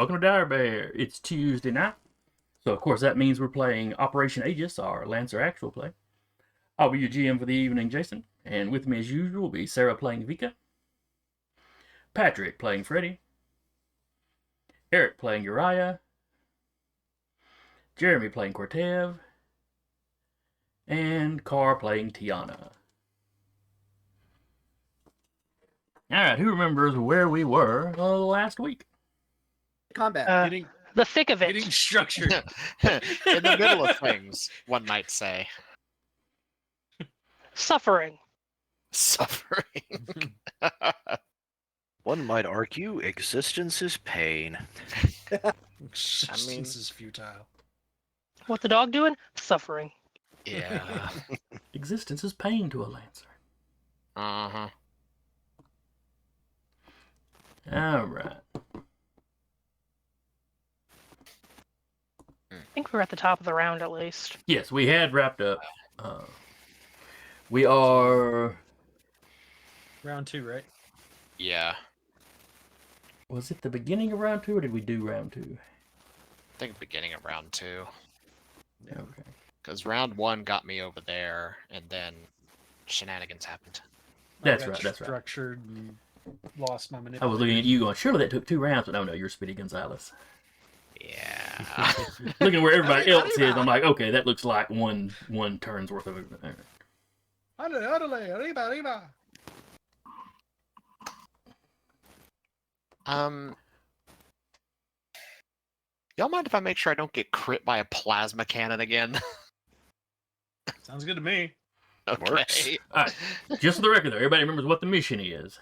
welcome to Dire Bear. It's Tuesday night, so of course that means we're playing Operation Aegis, our Lancer actual play. I'll be your GM for the evening, Jason, and with me as usual will be Sarah playing Vika, Patrick playing Freddy, Eric playing Uriah, Jeremy playing Cortev, and Carr playing Tiana. Alright, who remembers where we were last week? Combat. The thick of it. Getting structured. In the middle of things, one might say. Suffering. Suffering. One might argue existence is pain. This is futile. What the dog doing? Suffering. Yeah. Existence is pain to a Lancer. Uh-huh. Alright. I think we're at the top of the round at least. Yes, we had wrapped up. We are... Round 2, right? Yeah. Was it the beginning of round 2, or did we do round 2? I think beginning of round 2. Yeah. Okay. Because round 1 got me over there, and then shenanigans happened. That's I got right, that's right. Structured and lost my I manipulation. was looking at you going, surely that took 2 rounds, but no, you're Speedy Gonzalez. Yeah. Looking where everybody else is, I'm like, okay, that looks like one turn's worth of it. Arriba. Y'all mind if I make sure I don't get crit by a plasma cannon again? Sounds good to me. Works. Okay. Alright, just for the record though, everybody remembers what the mission is.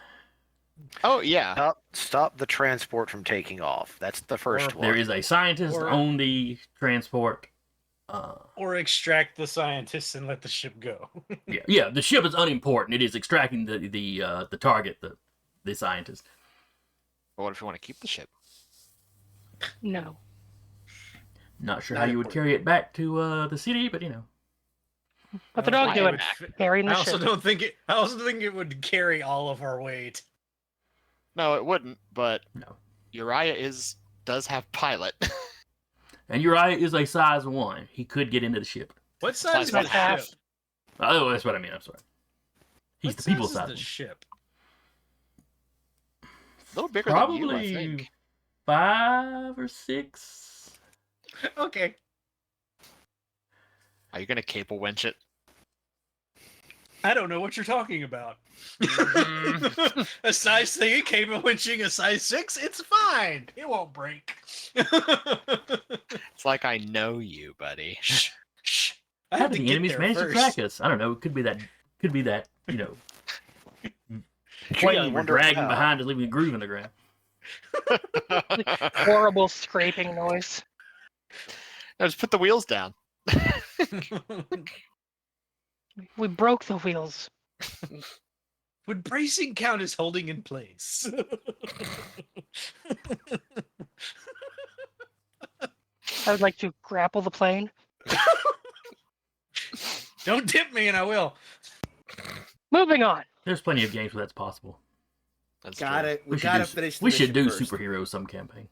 Oh, yeah. Stop the transport from taking off. That's the first one. There is a scientist on the transport. Or extract the scientists and let the ship go. Yeah, the ship is unimportant. It is extracting the target, the scientist. But what if you want to keep the ship? No. Not sure Not how you would important. carry it back to the city, but you know. What the dog Why doing? would- Carrying I the also ship. don't think it. I also think it would carry all of our weight. No, it wouldn't, but No. Uriah does have pilot. And Uriah is a size 1. He could get into the ship. What size is Size the half. ship? Oh, that's what I mean. I'm sorry. He's What the people size size. is the ship? A little bigger than you, I Probably think. 5 or 6. Okay. Are you going to cable winch it? I don't know what you're talking about. Mm. A size thingy cable winching a size 6, it's fine. It won't break. It's like I know you, buddy. Shh. I How had did to the get enemies there manage to first. track us? I don't know. It could be that, you know, Gee, I plane we're wonder dragging how. behind us, leaving a groove in the ground. Horrible scraping noise. No, just put the wheels down. We broke the wheels. Would bracing count as holding in place? I would like to grapple the plane. Don't tip me and I will. Moving on. There's plenty of games where that's possible. That's Got true. it. We gotta finish the We should do mission first. superheroes some campaign.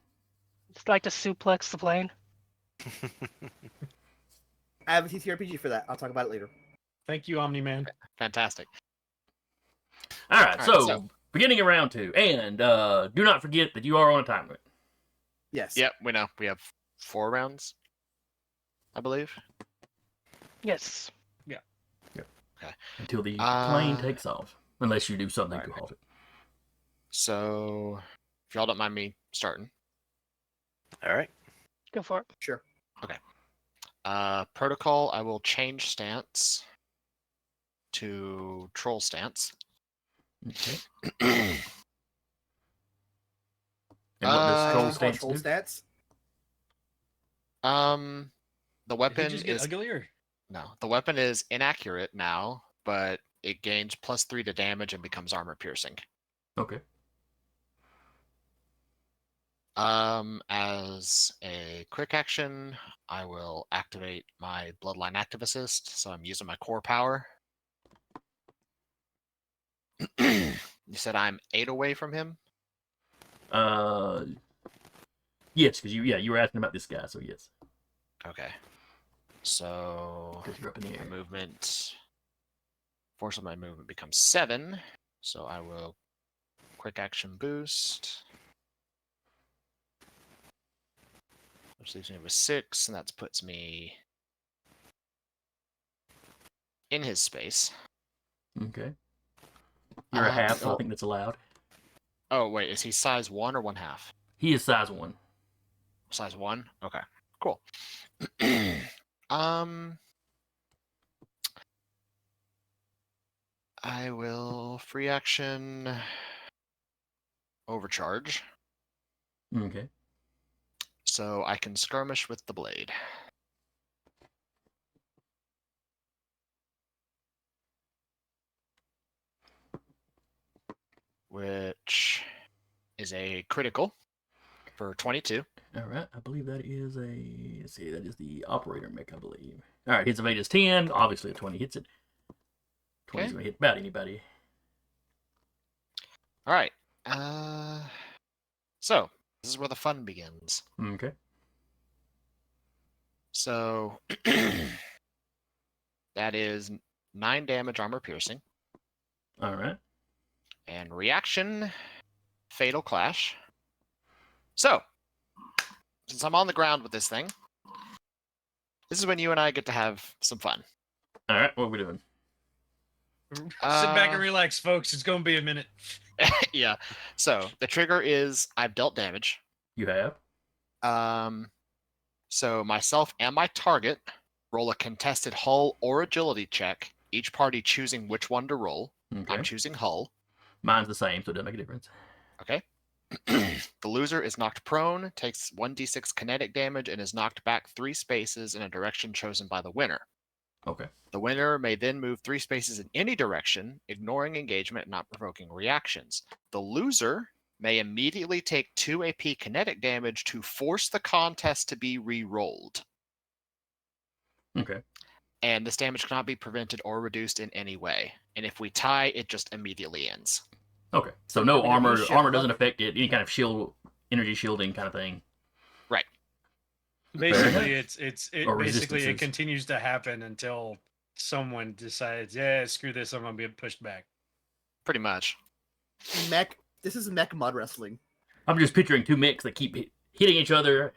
Just like to suplex the plane. I have a TTRPG for that. I'll talk about it later. Thank you, Omni-Man. Fantastic. All right, All right, so beginning of round 2, and do not forget that you are on a time limit. Yes. Yep, we know. We have 4 rounds, I believe. Yes. Until the plane takes off, unless you do something to halt it. So, if y'all don't mind me starting. All right. Go for it. Sure. Protocol, I will change stance to troll stance. Okay. And what does troll stance Control do? stats. The Did you weapon just get is uglier? no. The weapon is inaccurate now, but it gains +3 to damage and becomes armor piercing. Okay. As a quick action, I will activate my Bloodline Active Assist, so I'm using my core power. You said I'm 8 away from him? Yes, because you were asking about this guy, so yes. Okay. So Because you're up in the my air. movement, force of my movement becomes 7. So I will quick action boost. Which leaves me with 6, and that puts me in his space. Okay. You're a half, so I oh, think that's allowed. oh, wait, is he size 1 or 1/2? He is size 1. Size 1? Okay, cool. I will free action overcharge, Okay. so I can skirmish with the blade. Which is a critical for 22. All right. I believe that is a. Let's see. That is the operator mech, I believe. All right. Hits of 8 is 10. Obviously, a 20 hits it. 20 is Okay. going to hit about anybody. All right. So this is where the fun begins. Okay. So that is 9 damage armor piercing. All right. And reaction, fatal clash. So, since I'm on the ground with this thing, this is when you and I get to have some fun. All right. What are we doing? Sit back and relax, folks. It's going to be a minute. Yeah. So the trigger is I've dealt damage. You have. So myself and my target roll a contested hull or agility check, each party choosing which one to roll. Okay. I'm choosing hull. Mine's the same, so it doesn't make a difference. Okay. The loser is knocked prone, takes 1d6 kinetic damage, and is knocked back 3 spaces in a direction chosen by the winner. Okay. The winner may then move 3 spaces in any direction, ignoring engagement and not provoking reactions. The loser may immediately take 2 AP kinetic damage to force the contest to be re-rolled. Okay. And this damage cannot be prevented or reduced in any way. And if we tie, it just immediately ends. Okay. So no I mean, if armor. you show Armor up- doesn't affect it. Any kind of shield, energy shielding kind of thing. Right. Basically, enough. it Or basically it resistances. continues to happen until someone decides, yeah, screw this, I'm gonna be pushed back. Pretty much. Mech. This is mech mud wrestling. I'm just picturing 2 mechs that keep hitting each other.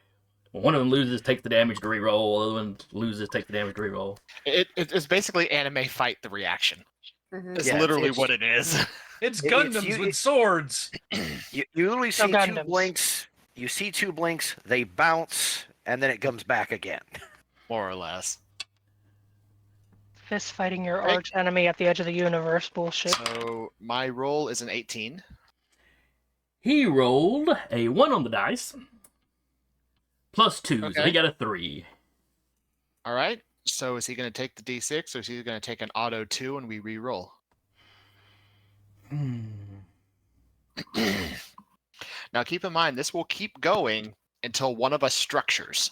One of them loses, takes the damage to reroll. The other one loses, takes the damage to reroll. It's basically anime fight the reaction. It's Yeah, literally it's- what it is. It's It's Gundams you- with swords. You literally see two Gundams. blinks. You see 2 blinks. They bounce, and then it comes back again. More or less. Fist fighting your Right. arch enemy at the edge of the universe bullshit. So my roll is an 18. He rolled a 1 on the dice. Plus 2, so Okay. he got a 3. All right. So is he going to take the d6 or is he going to take an auto 2 and we re-roll? Now keep in mind, this will keep going until one of us structures.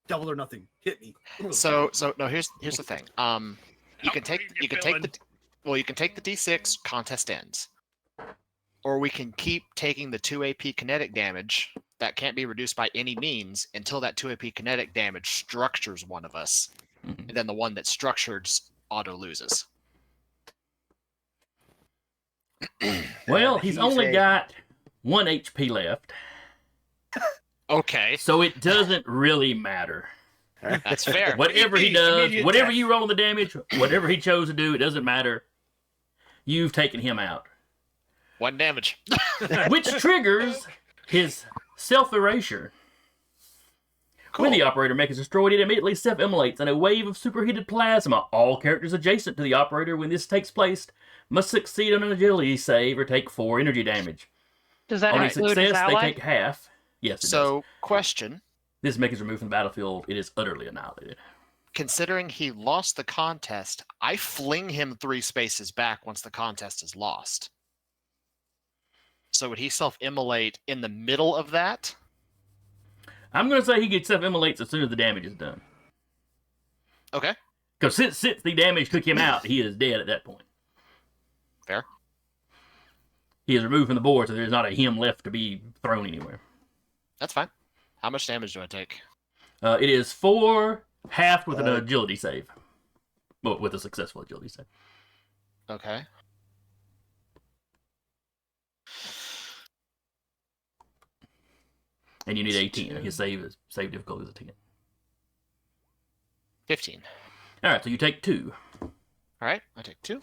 Double or nothing. Hit me. So no, here's the thing. You can take the d6, contest ends. Or we can keep taking the 2 AP kinetic damage that can't be reduced by any means until that 2 AP kinetic damage structures one of us. Mhm. And then the one that structures auto loses. Well, And he's he's only a- got 1 HP left, Okay, so it doesn't really matter. that's fair. Whatever he Immediate does, whatever death. you roll the damage, whatever he chose to do, it doesn't matter. You've taken him out. 1 damage. Which triggers his self-erasure. Cool. When the operator mech is destroyed, it immediately self-immolates in a wave of superheated plasma. All characters adjacent to the operator when this takes place must succeed on an agility save or take 4 energy damage. Does that On a include his success, they ally? take half. Yes, it does. So, question. This mech is removed from the battlefield. It is utterly annihilated. Considering he lost the contest, I fling him 3 spaces back once the contest is lost. So would he self-immolate in the middle of that? I'm going to say he gets self-immolates as soon as the damage is done. Okay, Because since the damage took him out, he is dead at that point. fair. He is removed from the board, so there's not a him left to be thrown anywhere. That's fine. How much damage do I take? It is 4, half with an agility save. Well, with a successful agility save. Okay. And you need 18. His save difficulty is a 10. 15. All right, so you take 2. All right, I take 2.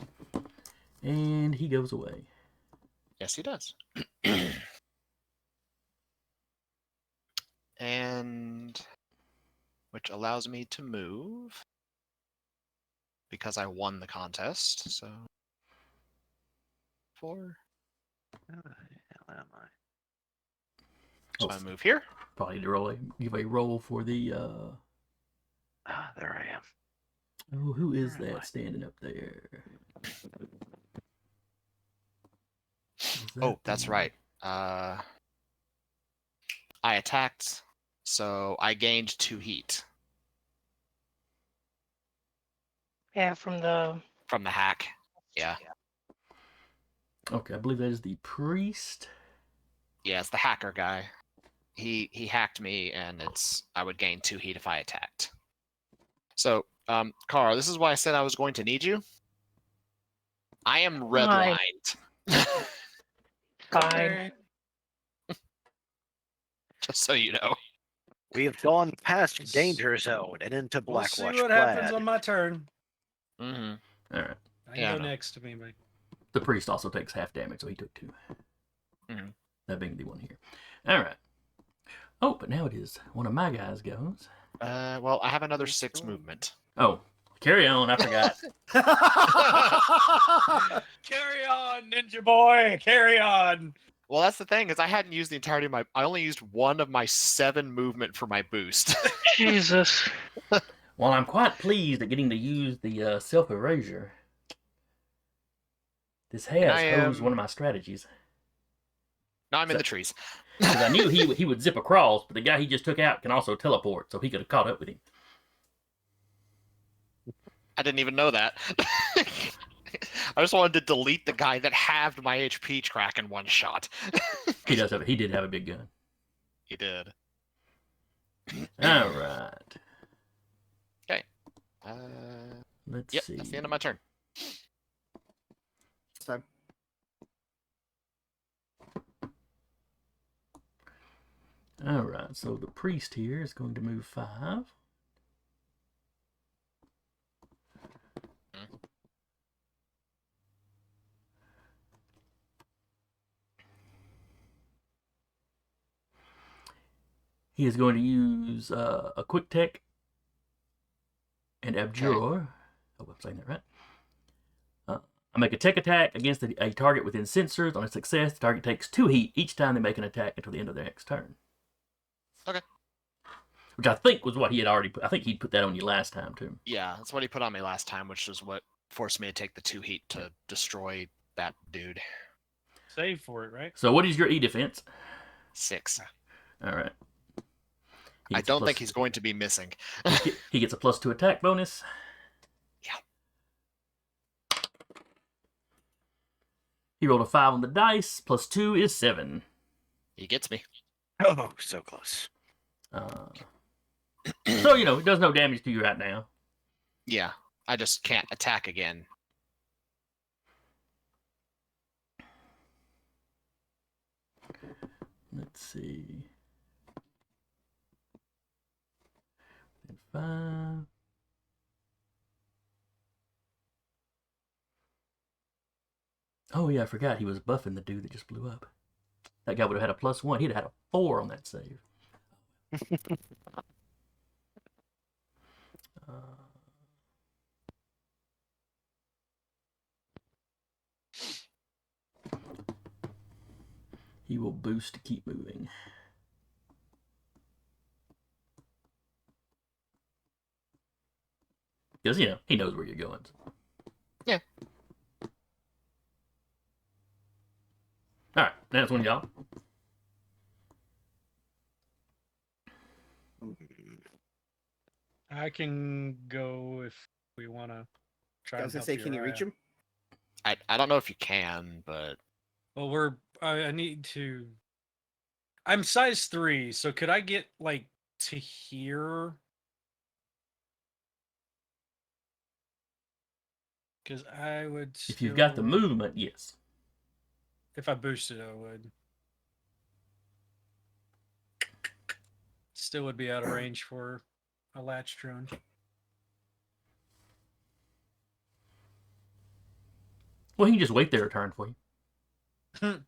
And he goes away. Yes, he does. And which allows me to move because I won the contest. So 4. Where the hell am I? So I move here. Probably need to give a roll for the. Ah, there I am. Oh, who is Where am I? that standing up there? Is Oh, that that's the- right. I attacked, so I gained 2 heat Yeah, from the from the hack. Yeah. Okay, I believe that is the priest. Yeah, it's the hacker guy. He hacked me, and I would gain 2 heat if I attacked. So, Carl, this is why I said I was going to need you. I am redlined. fine. Just so you know. We have gone past danger zone and into We'll Blackwatch see what happens Plaid. on my turn. Mm-hmm. All right. I can Yeah, I go know. next to me, Mike. The priest also takes half damage, so he took 2. Mhm. That being the one here. All right. Oh, but now it is one of my guys goes. Well, I have another 6 movement. Oh, carry on. I forgot. Carry on, ninja boy. Carry on. Well, that's the thing, is I hadn't used the entirety of I only used 1 of my 7 movement for my boost. Jesus. Well, I'm quite pleased at getting to use the self erasure. This has I hosed am- one of my strategies. Now I'm in the trees. Because I knew he would zip across, but the guy he just took out can also teleport, so he could have caught up with him. I didn't even know that. I just wanted to delete the guy that halved my HP track in 1 shot. He did have a big gun. He did. All right. Uh, Let's yep, see. that's the end of my turn. Time. All right. So the priest here is going to move 5. He is going to use a quick tech and abjure. Oh, I'm saying that right. I make a tech attack against a target within sensors. On a success, the target takes 2 heat each time they make an attack until the end of their next turn. Okay. Which I think was what he had already put. I think he'd put that on you last time, too. Yeah, that's what he put on me last time, which is what forced me to take the 2 heat to destroy that dude. Save for it, right? So what is your E defense? 6. All right. He I gets a don't plus- think he's going to be missing. He gets a +2 attack bonus. Yeah. He rolled a 5 on the dice. +2 is 7. He gets me. Oh, so close. So, it does no damage to you right now. Yeah, I just can't attack again. Let's see. And 5. Oh, yeah, I forgot he was buffing the dude that just blew up. That guy would have had a +1. He'd have had a 4 on that save. He will boost to keep moving. Because, he knows where you're going. Yeah. Alright, that's one of y'all. I can go if we want to try. I was and gonna say, help can you reach Uriah. him? I don't know if you can, but Well, I need to. I'm size 3, so could I get like to here? Because I would. If you've got the still- movement, yes. If I boosted, I would. Still would be out of range for a latch drone. Well, he can just wait their turn for you. It's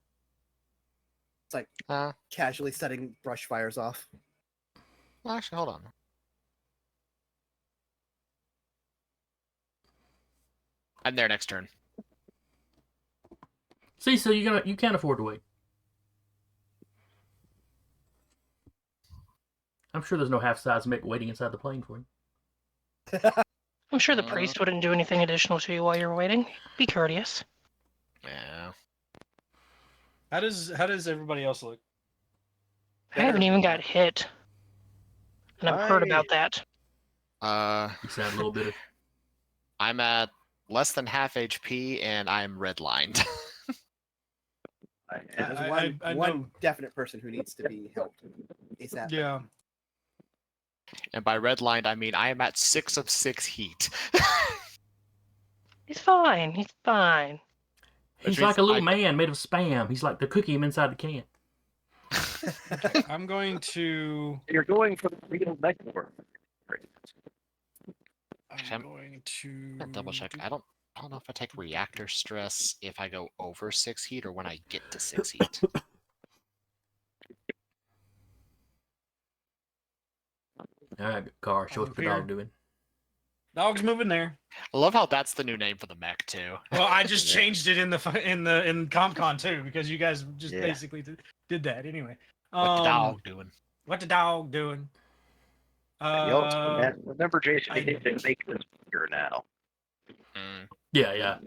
like Uh, casually setting brush fires off. well, actually, hold on. I'm there next turn. See, so you can't afford to wait. I'm sure there's no half-size mech waiting inside the plane for you. I'm sure the priest wouldn't do anything additional to you while you're waiting. Be courteous. Yeah. How does everybody else look? I haven't even got hit. And I've heard about that. You sound a little bitter. I'm at less than half HP and I'm redlined. There's I one know. definite person who needs to be helped. ASAP. Yeah. And by redlined, I mean I am at 6 of 6 heat. He's fine. He's fine. He's means like a little I- man made of spam. He's like the cookie inside the can. Okay, I'm going to. You're going for the real mech war. I'm going to Double check. I don't know if I take reactor stress if I go over 6 heat or when I get to 6 heat. All right, car. Show us what the Here. dog doing. Dog's moving there. I love how that's the new name for the mech too. Well, I just Yeah. changed it in CompCon too because you guys just Yeah. basically did that anyway. What the dog doing? What the dog doing? Remember, Jason, I- you need to make this bigger now. Mm. Yeah, yeah.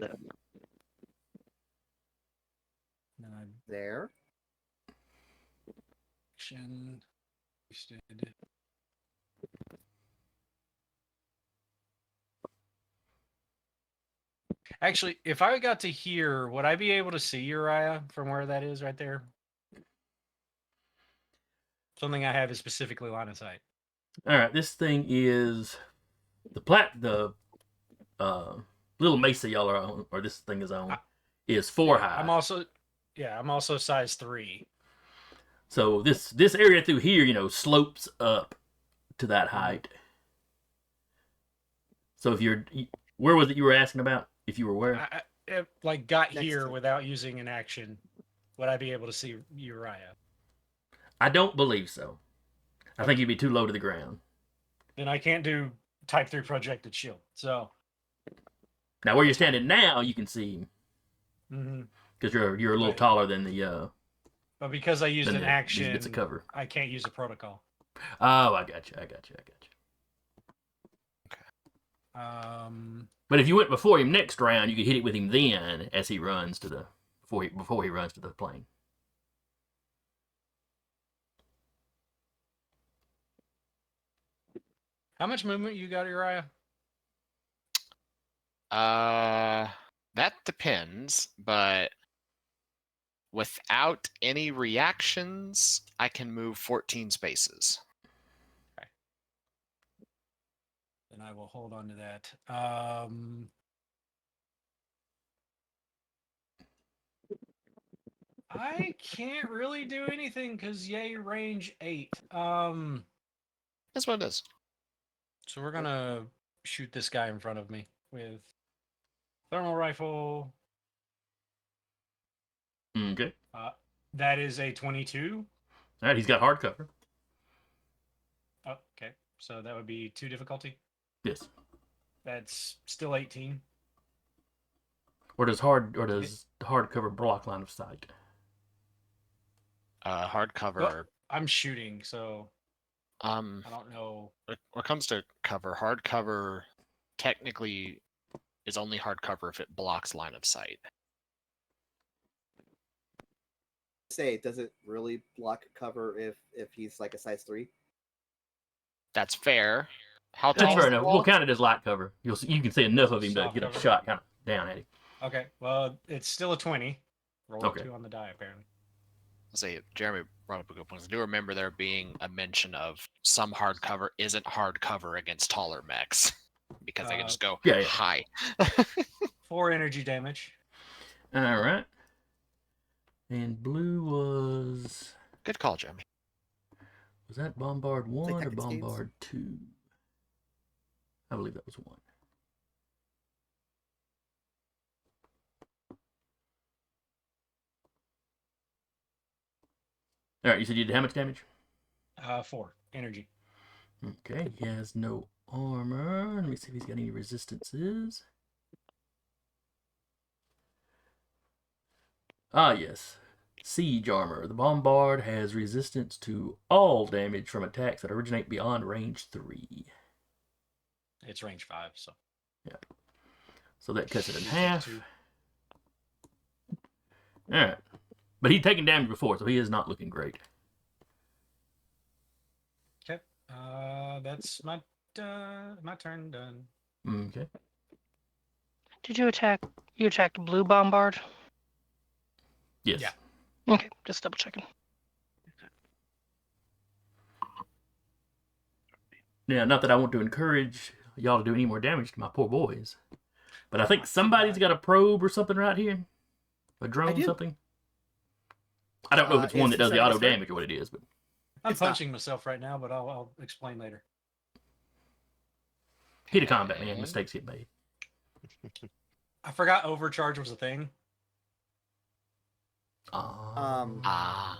There. Action. Boosted. Actually, if I got to here, would I be able to see Uriah from where that is right there? Something I have is specifically line of sight. All right, this thing is the little mesa y'all are on, or this thing is on, is 4 high. I'm also size 3. So this area through here, slopes up to that height. So if where was it you were asking about? If you were where? I got Next here to- without using an action, would I be able to see Uriah? I don't believe so. I think you'd be too low to the ground. Then I can't do type 3 projected shield. So Now where you're standing now, you can see him mhm. because you're a little Right. taller than the But because I used than an these action, bits of cover. I can't use a protocol. Oh, I got you. But if you went before him next round, you could hit it with him then as he runs to the before he runs to the plane. How much movement you got, Uriah? That depends, but without any reactions, I can move 14 spaces. Then I will hold on to that. I can't really do anything because yay range 8. That's what it is. So we're gonna shoot this guy in front of me with thermal rifle. Okay. That is a 22. All right, he's got hard cover. Oh, okay. So that would be 2 difficulty. Yes. That's still 18. Or does hard cover block line of sight? Hardcover. Well, I'm shooting, so I don't know. When it comes to cover, hardcover technically is only hardcover if it blocks line of sight. Say, does it really block cover if he's like a size 3? That's fair. How That's tall? fair is the enough. wall? We'll count it as light cover. You can see enough of him to Soft get a cover. shot kind of down at him. Okay, well, it's still a 20. Roll Okay. a 2 on the die, apparently. I'll say Jeremy brought up a good point. I do remember there being a mention of some hard cover isn't hard cover against taller mechs because they can just go yeah. high. 4 energy damage. All right. And blue was Good call, Jeremy. that Bombard 1 or Tech Escapes? Bombard 2? I believe that was 1. All right, you said you did how much damage? 4 energy. Okay, he has no armor. Let me see if he's got any resistances. Ah, yes. Siege armor. The Bombard has resistance to all damage from attacks that originate beyond range 3. It's range 5, so. So that cuts it in You take half. 2. Alright. But he'd taken damage before, so he is not looking great. Okay. That's my turn done. Okay. Did you attack? You attacked blue bombard? Yes. Yeah. Okay, just double checking. Now, not that I want to encourage y'all to do any more damage to my poor boys, but I think somebody's got a probe or something right here. A drone, do. something. I don't know if it's one Is that does the Sarah auto start? damage or what it is, but I'm It's not. punching myself right now, but I'll explain later. heat of combat, man. Okay. Mistakes get made. I forgot overcharge was a thing. Ah.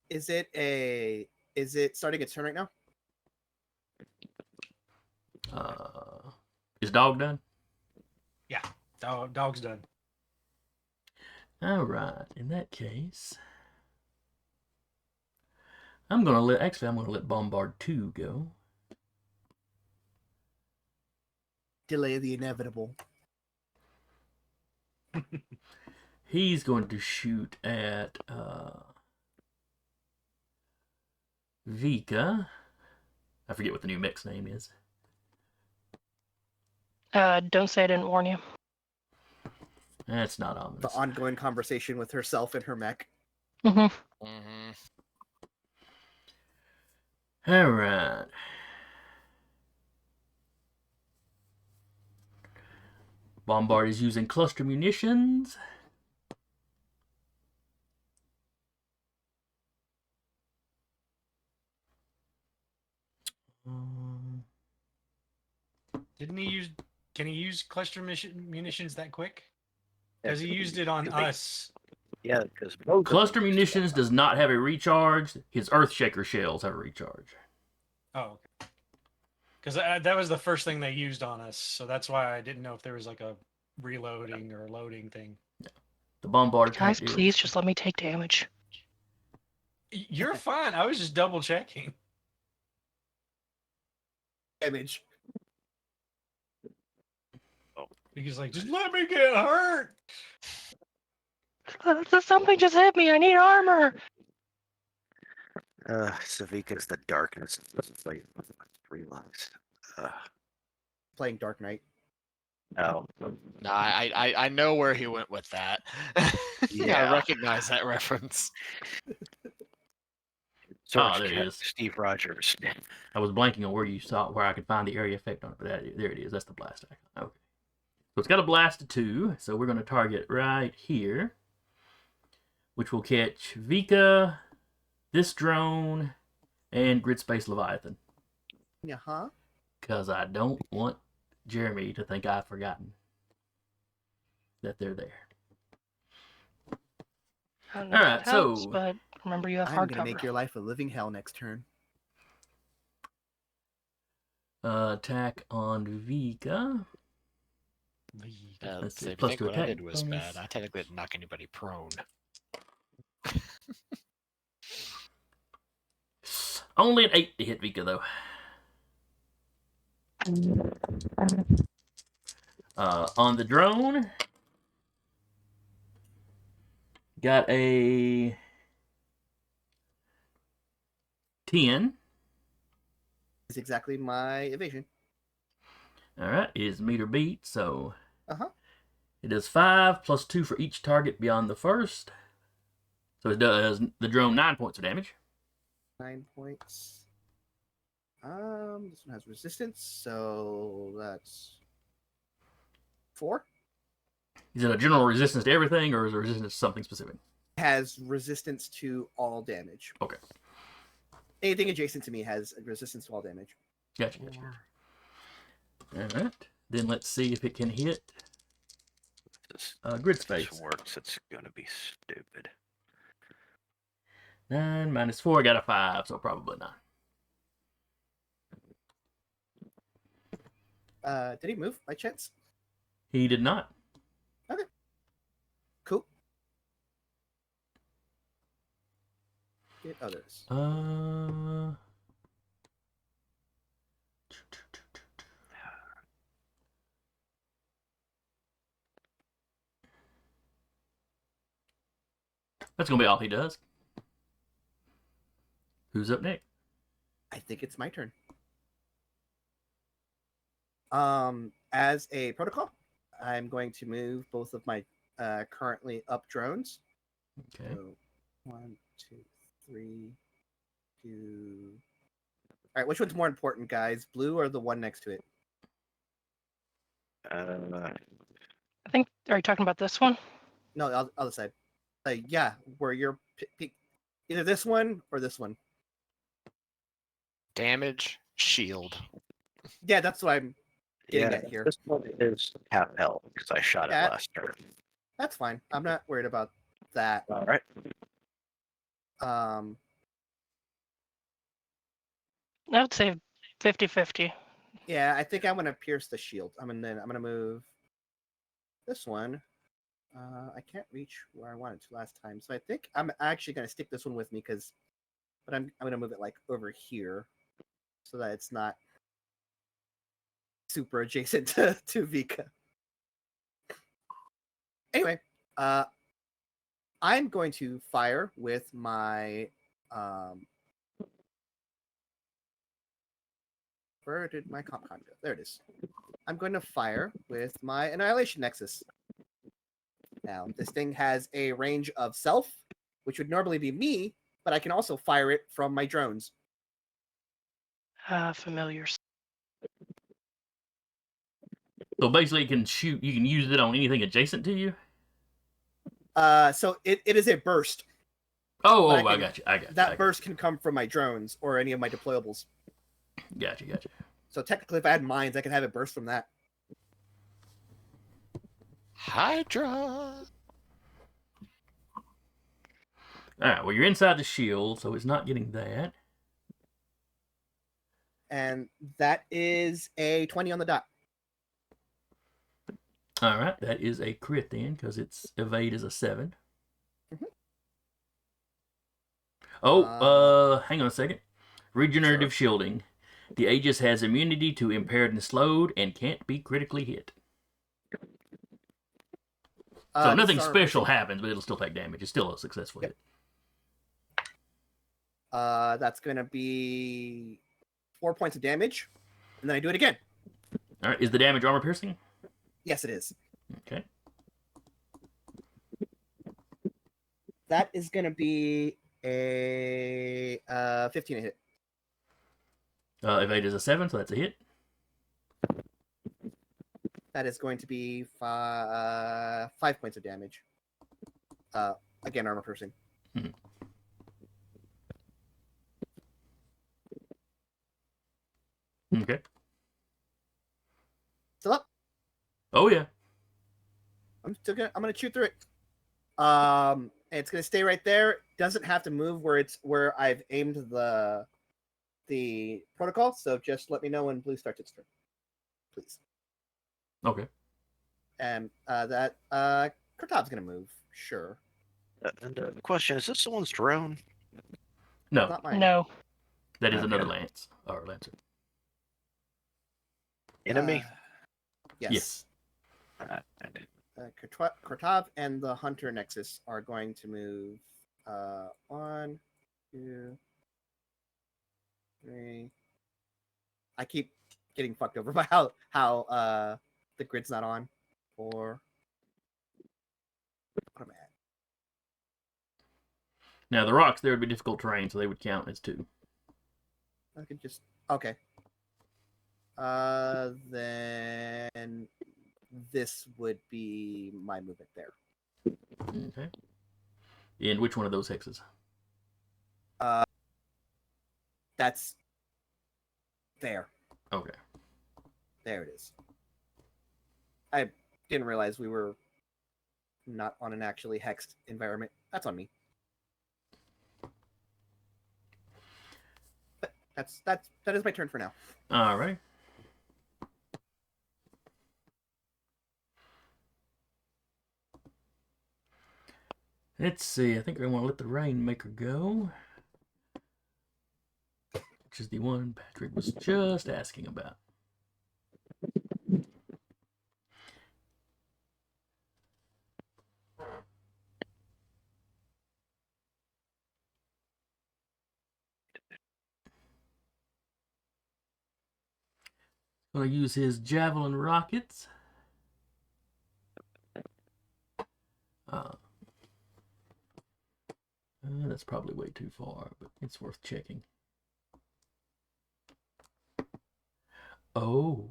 Is it starting its turn right now? Is dog done? Dog's done. All right. In that case, I'm gonna let Bombard 2 go. Delay the inevitable. He's going to shoot at Vika. I forget what the new mech's name is. Don't say I didn't warn you. That's not ominous. The ongoing conversation with herself and her mech. Mm-hmm. Mm-hmm. All right. Bombard is using cluster munitions. Didn't he use? Can he use cluster munitions that quick? Because he used it on us. Yeah, because Cluster munitions does not have a recharge. His Earthshaker shells have a recharge. Oh, okay. Because that was the first thing they used on us, so that's why I didn't know if there was like a reloading or loading thing. The Bombard Guys, attack please just let me take damage. You're fine. I was just double checking. Damage. Because like, just let me get hurt. Something just hit me. I need armor. Savika's the darkness. It's like realized. Playing Dark Knight. Oh, No, I know where he went with that. Yeah. I recognize that reference. Search there it Cat is. Steve Rogers. I was blanking on where I could find the area effect on it, but there it is. That's the blast icon. Okay. So it's got a blast of 2, so we're going to target right here, which will catch Vika, this drone, and Grid Space Leviathan. Yeah, Because I don't want Jeremy to think I've forgotten that they're there. I don't know All if right, that helps, so- but remember you have I'm hard gonna cover. make your life a living hell next turn. Attack on Vika. Let's see, If you plus think 2 what I attack did was bonus. bad, I technically didn't knock anybody prone. Only an 8 to hit Vika, though. On the drone, got a 10. Is exactly my evasion. All right, is meter beat, so Uh-huh. It does 5 plus 2 for each target beyond the first. So it does the drone 9 points of damage. 9 points. This one has resistance, so that's 4. Is it a general resistance to everything, or is it resistance to something specific? Has resistance to all damage. Okay. Anything adjacent to me has resistance to all damage. Gotcha. All right. Then let's see if it can hit grid space. This works. It's gonna be stupid. 9 minus 4, I got a 5, so probably not. Did he move by chance? He did not. Cool. Get others. That's gonna be all he does. Who's up next? I think it's my turn. As a protocol, I'm going to move both of my currently up drones. Okay. So 1, 2, 3, 2. All right, which one's more important, guys? Blue or the one next to it? I think. Are you talking about this one? No, the other side. Yeah, where you're either this one or this one. Damage, shield. Yeah, that's what I'm getting at here. This one is half health because I shot it Yeah. last turn. That's fine. I'm not worried about that. All right. I would say 50-50. Yeah, I think I'm gonna pierce the shield. I'm gonna move this one. I can't reach where I wanted to last time, so I think I'm actually gonna stick this one with me but I'm gonna move it like over here, so that it's not super adjacent to Vika. Anyway, I'm going to fire with my where did my comp con go? There it is. I'm going to fire with my Annihilation Nexus. Now, this thing has a range of self, which would normally be me, but I can also fire it from my drones. Familiar. So basically, you can shoot. You can use it on anything adjacent to you. So it is a burst. Oh, But I got you. I got you. That burst can come from my drones or any of my deployables. Gotcha. So technically, if I had mines, I could have it burst from that. Hydra. All right. Well, you're inside the shield, so it's not getting that. And that is a 20 on the dot. All right. That is a crit then, because its evade is a 7. Mhm. Oh, hang on a second. Regenerative Sure. shielding. The Aegis has immunity to impaired and slowed and can't be critically hit. So This nothing is our- special happens, but it'll still take damage. It's still a successful hit. That's going to be 4 points of damage. And then I do it again. All right. Is the damage armor piercing? Yes, it is. Okay. That is going to be a 15 to hit. Evade is a 7, so that's a hit. That is going to be 5 points of damage. Again, armor piercing. Okay. Still up. Oh yeah. I'm gonna shoot through it. It's gonna stay right there. Doesn't have to move where I've aimed the protocol. So just let me know when blue starts its turn, please. Okay. And that Kurtov's gonna move. Sure. The question is: this someone's drone? No, Not mine. No. that is Okay. another lance or lancer. Enemy? Yes. Yes. Kurtov and the Hunter Nexus are going to move 1, 2, 3. I keep getting fucked over by how the grid's not on. 4, What am I at? Now, the rocks there would be difficult terrain, so they would count as 2. I could just okay. Then this would be my movement there. Okay. In which one of those hexes? That's there. Okay. There it is. I didn't realize we were not on an actually hexed environment. That's on me. But that is my turn for now. All right. Let's see. I think I want to let the Rainmaker go, which is the one Patrick was just asking about. Going to use his javelin rockets. That's probably way too far, but it's worth checking. Oh.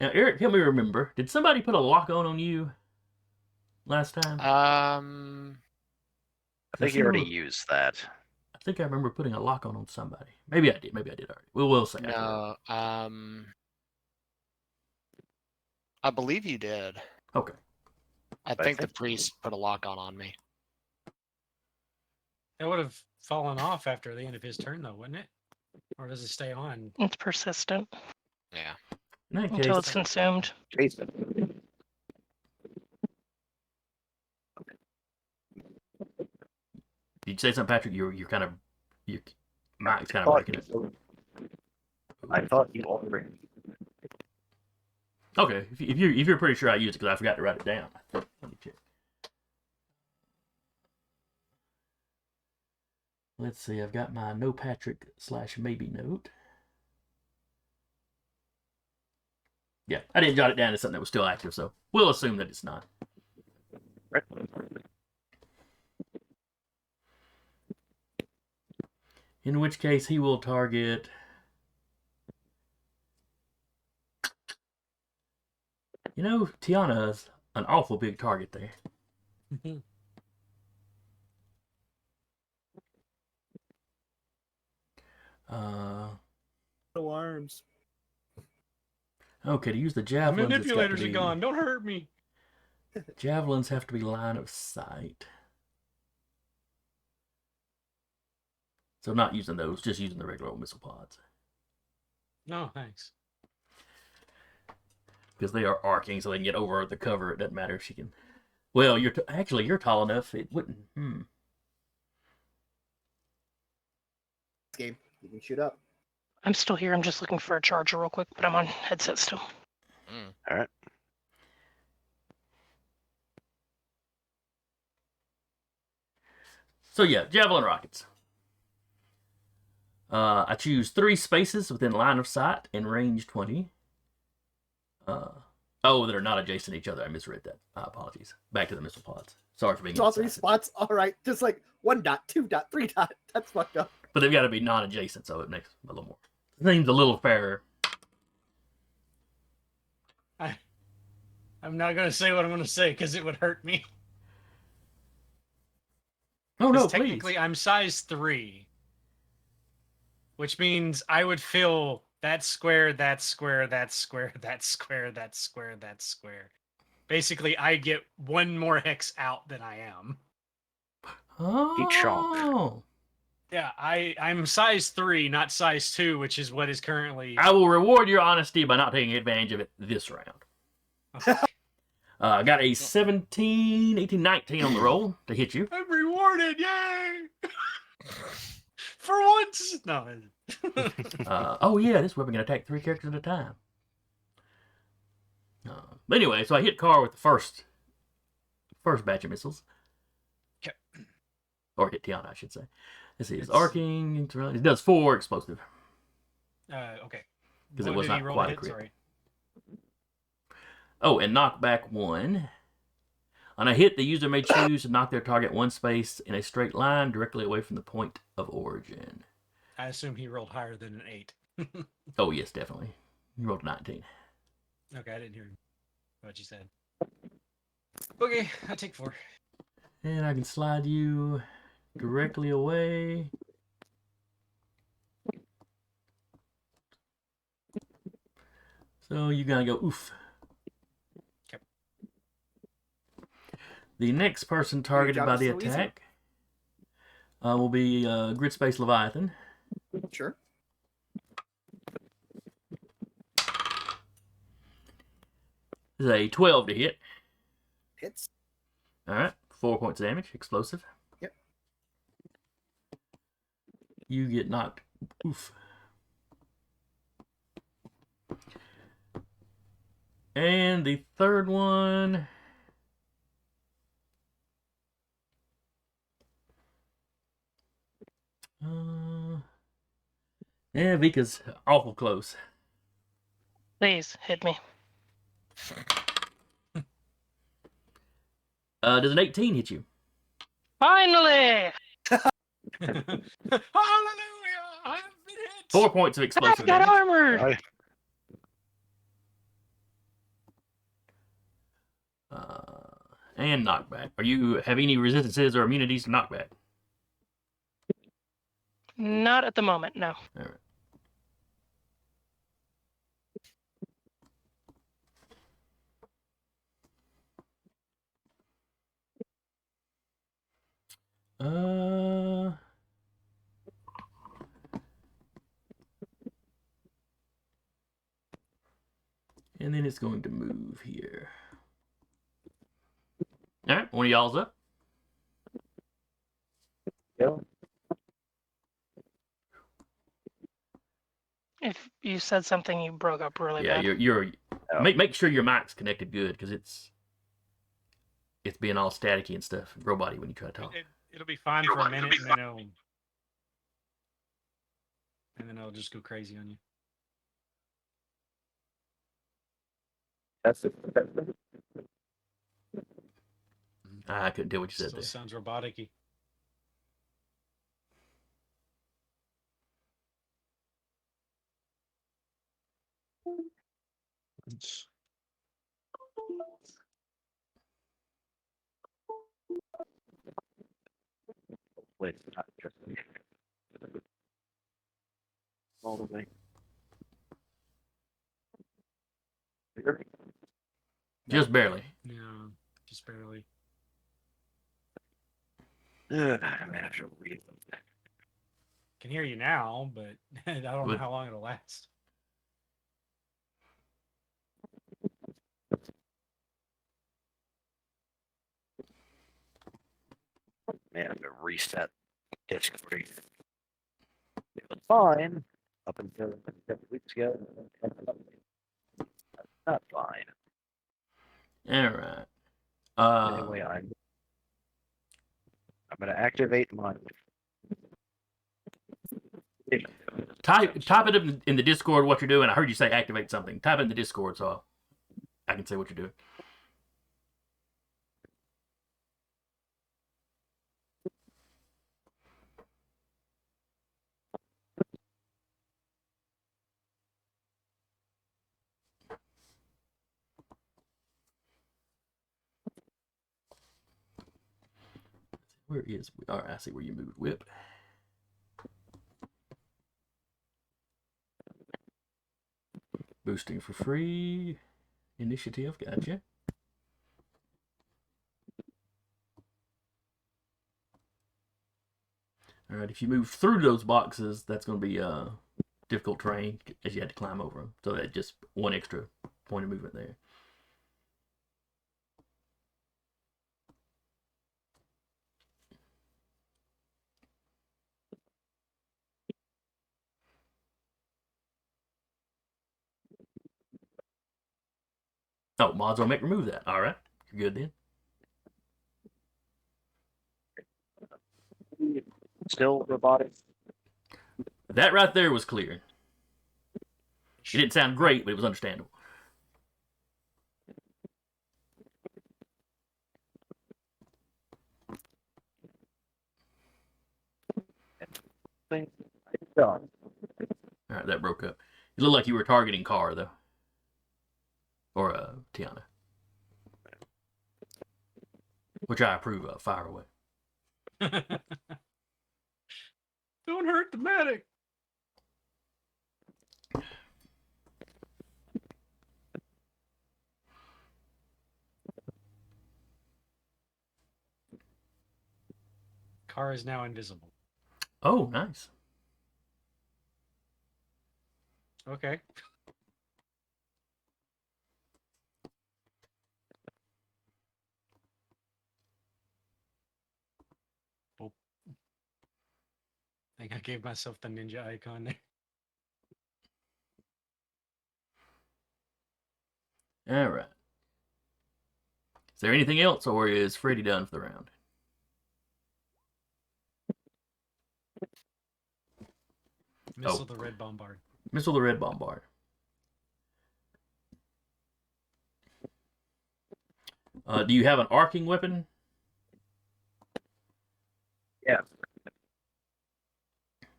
Now, Eric, help me remember. Did somebody put a lock on you last time? I think you already used that. I think I remember putting a lock on somebody. Maybe I did. Maybe I did already. We'll say. No. I believe you did. Okay. I think the priest put a lock on me. It would have fallen off after the end of his turn, though, wouldn't it? Or does it stay on? It's persistent Yeah. In that until case, it's consumed. Jason. did you say something, Patrick? You're kind of your mic's kind of breaking it. I thought you already. Okay, if you're pretty sure I used it because I forgot to write it down. Let me check. Let's see. I've got my no Patrick / maybe note. Yeah, I didn't jot it down as something that was still active, so we'll assume that it's not. Right. In which case, he will target. You know, Tiana's an awful big target there. No arms. Okay, to use the The javelins, manipulators it's got are to be, gone. Don't hurt me. javelins have to be line of sight. So I'm not using those, just using the regular old missile pods. No, thanks. Because they are arcing, so they can get over the cover. It doesn't matter if she can. Well, actually you're tall enough. It wouldn't. Game. You can shoot up. I'm still here. I'm just looking for a charger real quick, but I'm on headset still. All right. So yeah, javelin rockets. I choose 3 spaces within line of sight and range 20. Oh, that are not adjacent to each other. I misread that. Apologies. Back to the missile pods. Sorry for being It's all 3 indecisive. spots. All right, just like 1 dot, 2 dot, 3 dot. That's fucked up. But they've got to be non-adjacent, so it makes a little more. It seems a little fairer. I'm not going to say what I'm going to say because it would hurt me. Oh no, 'Cause please. technically, I'm size 3, which means I would fill that square, that square, that square, that square, that square, that square. Basically, I get 1 more hex out than I am. Oh. chunk. Yeah, I'm size 3, not size 2, which is what is currently. I will reward your honesty by not taking advantage of it this round. I got a 17, 18, 19 on the roll to hit you. I'm rewarded, yay! For once, no. Oh yeah, this weapon can attack 3 characters at a time. But anyway, so I hit Carr with the first batch of missiles. Okay. Or hit Tiana, I should say. Let's see, it's arcing. It does 4 explosive. Okay. Because it What was did he not roll quite to a hit? crit. Sorry. Oh, and knockback 1. On a hit, the user may choose to knock their target 1 space in a straight line directly away from the point of origin. I assume he rolled higher than an 8. Oh, yes, definitely. You rolled 19. Okay, I didn't hear what you said. Okay, I take 4. And I can slide you directly away. So you gotta go oof. Okay. The next person targeted job by is the so easy. attack will be Grid Space Leviathan. Sure. This is a 12 to hit. Hits. All right, 4 points of damage, explosive. Yep. You get knocked. Oof. And the third one. Yeah, Vika's awful close. Please hit me. Does an 18 hit you? Finally! Hallelujah! I've been hit! 4 points of explosive I've got damage. armor! I- And knockback. Are you have any resistances or immunities to knockback? Not at the moment, no. All right. And then it's going to move here. All right, one of y'all's up. Yeah. If you said something, you broke up really Yeah, bad. you're Oh. make sure your mic's connected good because it's being all staticky and stuff, robot-y when you try to talk. It'll be fine for a minute, and then it'll just go crazy on you. That's it. I couldn't tell what you said Still there. sounds robotic-y. Wait, not just all the way. Just barely. No, just barely. I'm gonna have to read them. Can hear you now, but I don't know Would- how long it'll last. Man, I'm gonna reset disk 3. It was fine up until a couple weeks ago. Not fine. All right. Anyway, I'm gonna activate my. Type it in the Discord what you're doing. I heard you say activate something. Type it in the Discord so I can say what you're doing. Where is? All right, I see where you moved. Whip. Boosting for free. Initiative. Gotcha. All right, if you move through those boxes, that's going to be difficult terrain as you had to climb over them. So that's just one extra point of movement there. Oh, mods will make remove that. All right, you're good then. Still robotic. That right there was clear. It didn't sound great, but it was understandable. Done. All right, that broke up. You look like you were targeting Car though, or Tiana, which I approve of. Fire away. Don't hurt the medic. Car is now invisible. Oh, nice. Okay. Oh. I think I gave myself the ninja icon there. All right. Is there anything else, or is Freddy done for the round? Missile the red bombard. Missile the red bombard. Do you have an arcing weapon? Yeah.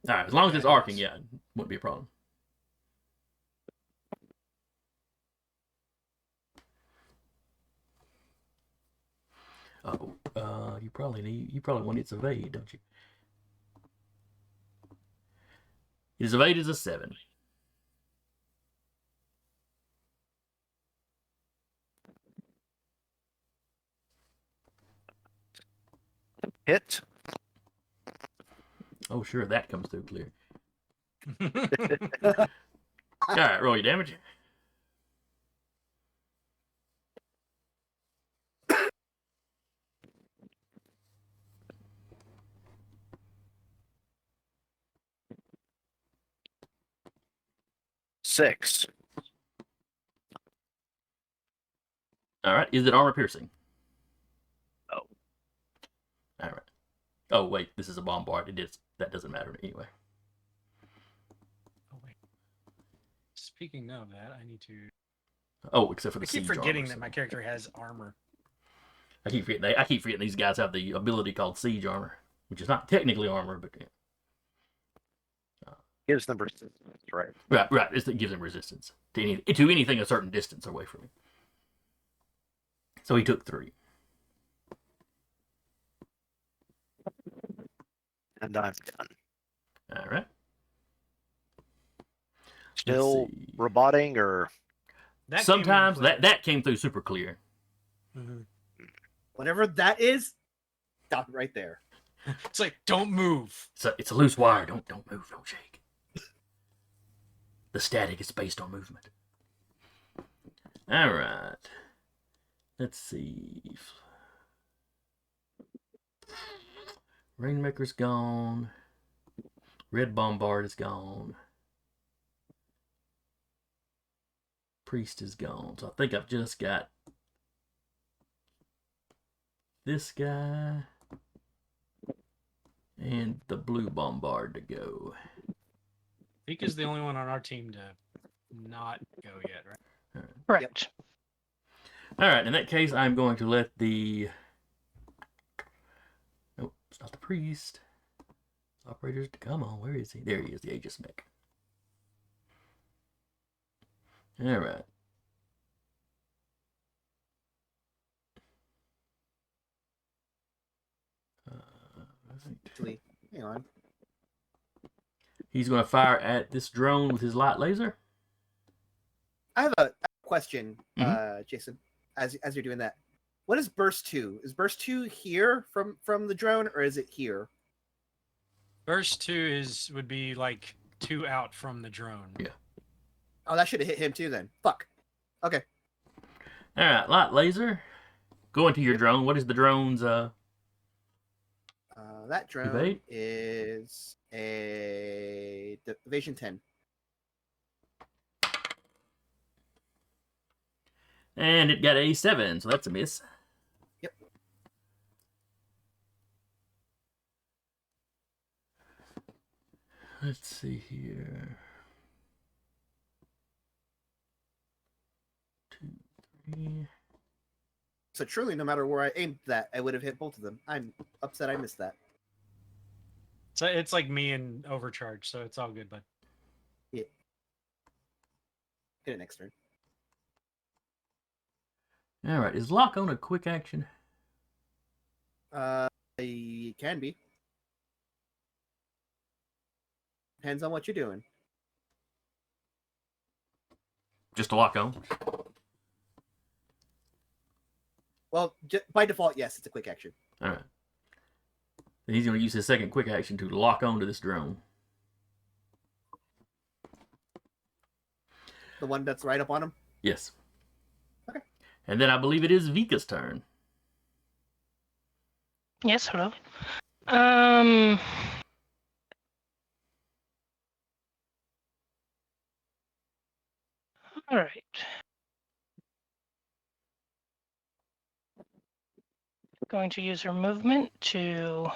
All right, as long as it's arcing, yeah, it wouldn't be a problem. Oh, you probably want its evade, don't you? His evade is a 7. Hit. Oh, sure, that comes through clear. All right, roll your damage. Six. All right, is it armor piercing? No. All right. Oh wait, this is a bombard. That doesn't matter anyway. Oh wait. Speaking of that, I need to. Oh, except for I the keep siege forgetting armor, that so- my character has armor. I keep forgetting these guys have the ability called siege armor, which is not technically armor, but Gives them resistance, right? right. It gives him resistance to anything a certain distance away from him. So he took 3. And I'm done. All right. Still see. roboting or That came in Sometimes clear. that came through super clear. Mhm. Whatever that is, stop it right there. It's like, don't move. It's a loose wire. Don't move. Don't shake. The static is based on movement. All right. Let's see. Rainmaker's gone. Red Bombard is gone. Priest is gone. So I think I've just got this guy and the blue Bombard to go. Vika's the only one on our team to not go yet, right? Correct. All right, in that case, I'm going to let the... Nope, it's not the priest. Operators, come on, where is he? There he is, the Aegis mech. All right. Actually, hang on. He's going to fire at this drone with his light laser. I have a question, Mhm. Jason. As you're doing that, what is burst 2? Is burst 2 here from the drone, or is it here? Burst 2 would be like 2 out from the drone. Yeah. Oh, that should have hit him too then. Fuck. Okay. All right, light laser. Go into your drone. What is the drone's That drone Evade? is a evasion 10. And it got a 7, so that's a miss. Yep. Let's see here. 2, 3. So truly, no matter where I aimed that, I would have hit both of them. I'm upset I missed that. So it's like me and overcharge, so it's all good, bud. Hit it next turn. All right. Is lock on a quick action? It can be. Depends on what you're doing. Just a lock on. Well, by default, yes, it's a quick action. All right. Then he's going to use his second quick action to lock onto this drone. The one that's right up on him? Yes. Okay. And then I believe it is Vika's turn. Yes, hello. All right. Going to use her movement to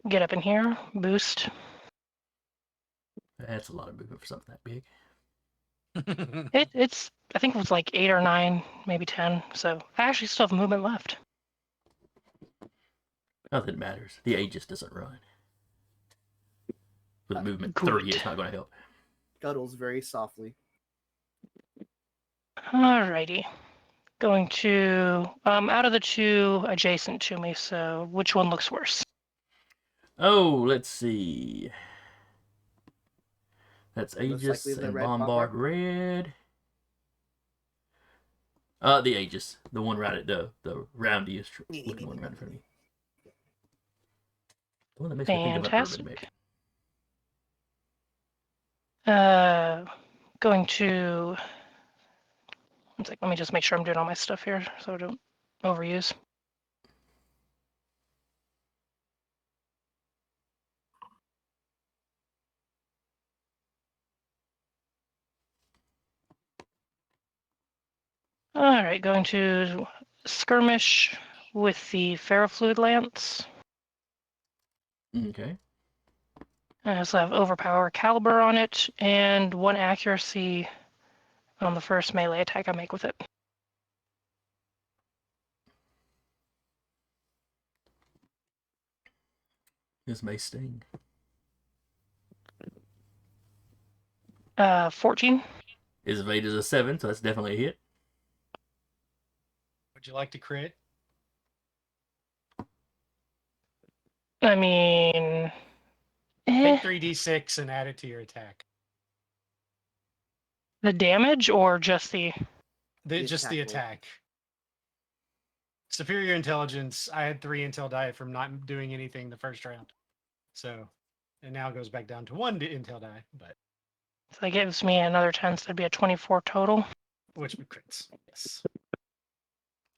get up in here, boost. That's a lot of movement for something that big. It's I think it was like 8 or 9, maybe 10. So I actually still have movement left. Nothing matters. The Aegis doesn't run. With movement Good. 30, it's not going to help. Scuttles very softly. Alrighty. Going to out of the two adjacent to me, so which one looks worse? Oh, let's see. That's Most Aegis likely the and red Bombard butler. Red. The Aegis. The one right at the roundiest looking one right in front of me. The one that makes me think of an urban Fantastic. mech. Going to. One sec, let me just make sure I'm doing all my stuff here so I don't overuse. All right, going to skirmish with the ferrofluid lance. Okay. I also have overpower caliber on it and 1 accuracy on the first melee attack I make with it. This may sting. 14. His evade is a 7, so that's definitely a hit. Would you like to crit? I mean, Take 3d6 and add it to your attack. the damage or just the. Just the attack roll. attack. Superior intelligence. I had 3 intel die from not doing anything the first round. So, and now it goes back down to 1 intel die, but So that gives me another 10, so that'd be a 24 total. which crits. Yes.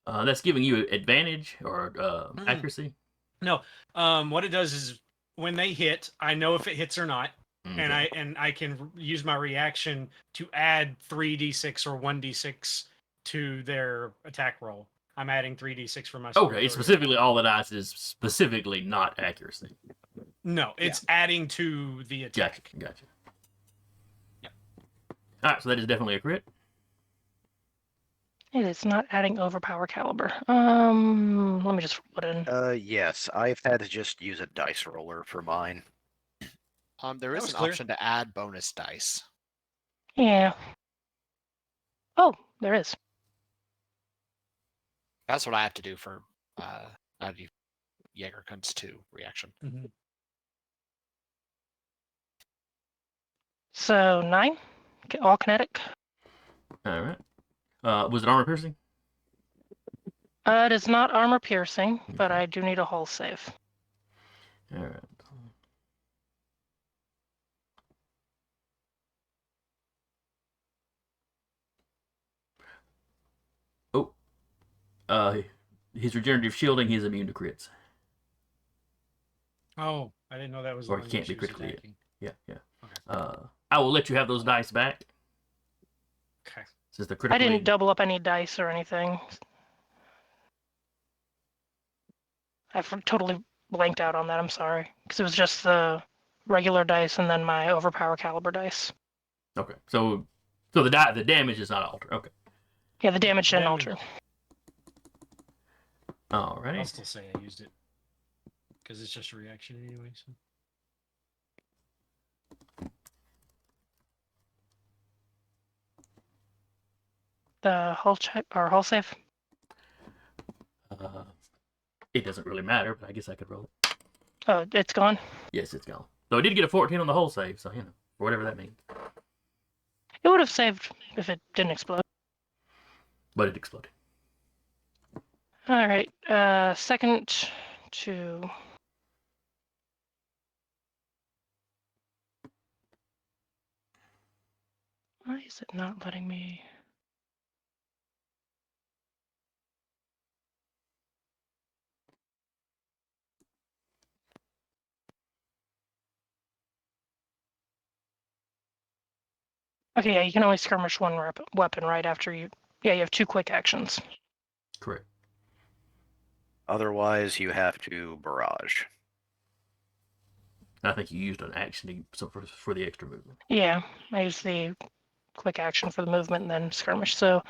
That's giving you advantage or accuracy. No. What it does is when they hit, I know if it hits or not, and I can use my reaction to add 3d6 or 1d6 to their attack roll. I'm adding 3d6 for my. Okay, it's specifically all the dice is specifically not accuracy. No, it's adding to the attack. Gotcha. Yep. All right, so that is definitely a crit. It is not adding overpower caliber. Let me just put in. Yes, I've had to just use a dice roller for mine. There That is was an clear. option to add bonus dice. Yeah. Oh, there is. That's what I have to do for Jägerkunst 2 reaction. Mm-hmm. So 9, all kinetic. All right. Was it armor piercing? It is not armor piercing, but I do need a hull save. All right. Oh. His regenerative shielding, he's immune to crits. Oh, I didn't know that was. Or the he one can't that be she was critically hit. attacking. Yeah. Okay. I will let you have those dice back. Okay. Since they're I critically... didn't double up any dice or anything. I've totally blanked out on that, I'm sorry. Because it was just the regular dice and then my overpower caliber dice. Okay, so the damage is not altered. Okay. Yeah, the damage didn't Damage. alter. All I'll right. still say I used it. because it's just a reaction anyway. So. The hull check or hull save. It doesn't really matter, but I guess I could roll it. Oh, it's gone. Yes, it's gone. So I did get a 14 on the whole save, so, whatever that means. It would have saved if it didn't explode. But it exploded. All right. Second to. Why is it not letting me? Okay, yeah, you can only skirmish one weapon right after you. Yeah, you have 2 quick actions. Correct. Otherwise, you have to barrage. I think you used an action for the extra movement. Yeah, I use the quick action for the movement and then skirmish. So,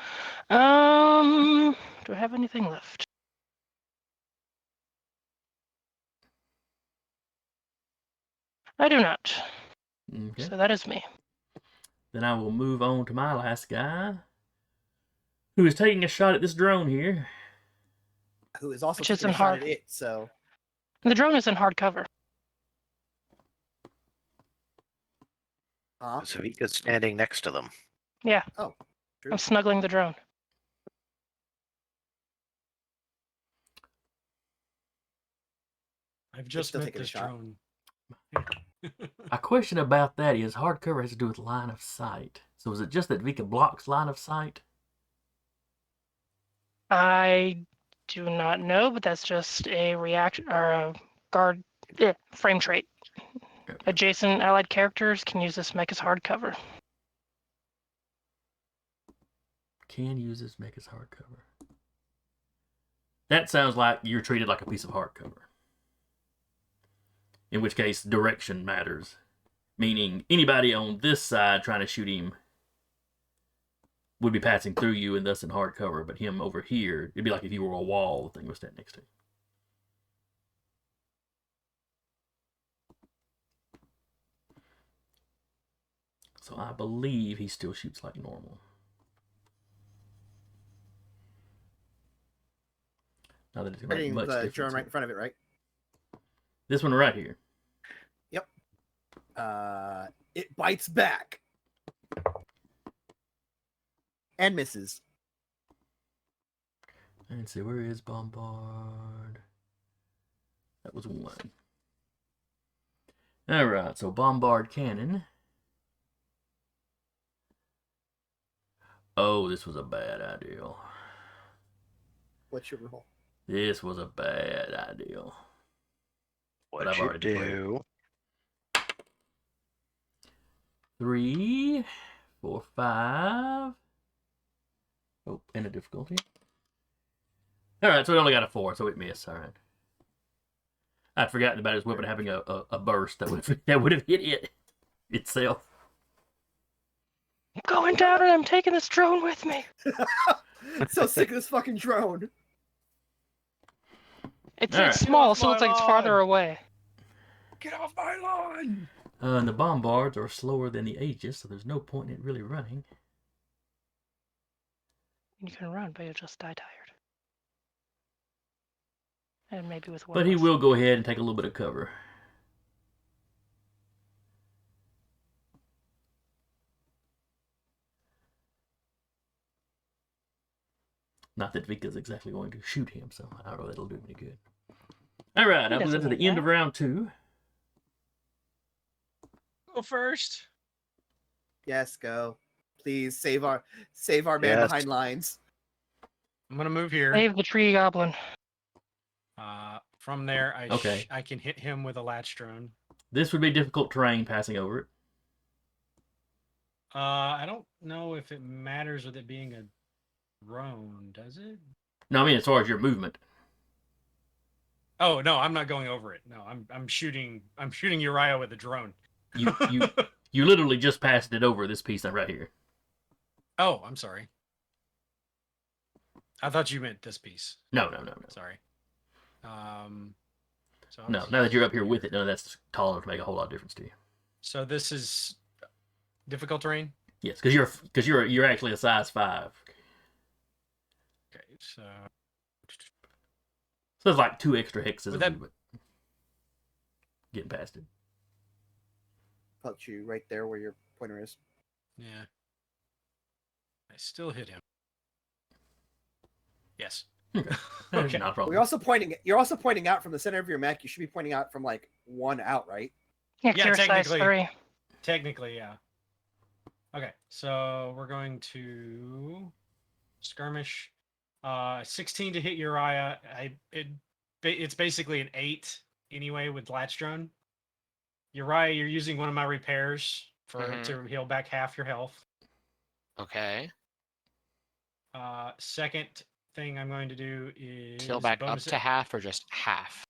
do I have anything left? I do not. Okay. So that is me. Then I will move on to my last guy, who is taking a shot at this drone here. Who is also Which taking isn't a shot hard. at it, so The drone is in hard cover. Savika's standing next to them. Yeah. Oh, true. I'm snuggling the drone. I've just still met taking a this shot. drone. A question about that is hard cover has to do with line of sight. So is it just that Vika blocks line of sight? I do not know, but that's just a reaction or a guard frame trait. Adjacent allied characters can use this mech as hard cover. Can use this mech as hard cover. That sounds like you're treated like a piece of hard cover. In which case, direction matters. Meaning, anybody on this side trying to shoot him would be passing through you and thus in hard cover. But him over here, it'd be like if you were a wall the thing was standing next to. So I believe he still shoots like normal. Not that it's going to make much the difference. drone right in front of it, right? This one right here. Yep. It bites back and misses. Let's see, where is Bombard? That was 1. Alright, so Bombard Cannon. Oh, this was a bad idea. What's your roll? This was a bad idea. But I've What'd you already declared it. do? 3, 4, 5. Oh, and a difficulty. Alright, so it only got a 4, so it missed. Alright. I'd forgotten about his weapon having a burst that would have hit it itself. I'm going down and I'm taking this drone with me. So sick of this fucking drone. It's All right. small, Get off so it's my like it's farther lawn. away. Get off my lawn! And the Bombards are slower than the Aegis, so there's no point in it really running. You can run, but you'll just die tired. And maybe with one. But he less. will go ahead and take a little bit of cover. Not that Vika's exactly going to shoot him, so I don't know if that'll do him any good. Alright, I believe that's doesn't the need end that. of round 2. Go first. Yes, go. Please save our man Yes. behind lines. I'm gonna move here. Save the tree goblin. From there, Okay. I can hit him with a latch drone. This would be difficult terrain passing over it. I don't know if it matters with it being a drone, does it? No, I mean as far as your movement. Oh no, I'm not going over it. No, I'm shooting Uriah with a drone. You literally just passed it over this piece right here. Oh, I'm sorry. I thought you meant this piece. No. Sorry. So No, now that you're up here with it, none of that's tall enough to make a whole lot of difference to you. So this is difficult terrain. Yes, because you're actually a size 5. Okay, so So there's like 2 extra hexes Would of that- movement. Getting past it. Put you right there where your pointer is. yeah, I still hit him. Yes. Okay. Okay. Not a problem. You're also pointing out from the center of your mech. You should be pointing out from like 1 out, right? Yeah, Yeah, you're size technically. 3. Technically, yeah. Okay, so we're going to skirmish. 16 to hit Uriah. It's basically an 8 anyway with latch drone. Uriah, you're using one of my repairs to heal back half your health. Okay. Second thing I'm going to do is Heal back up bonus to half or just half?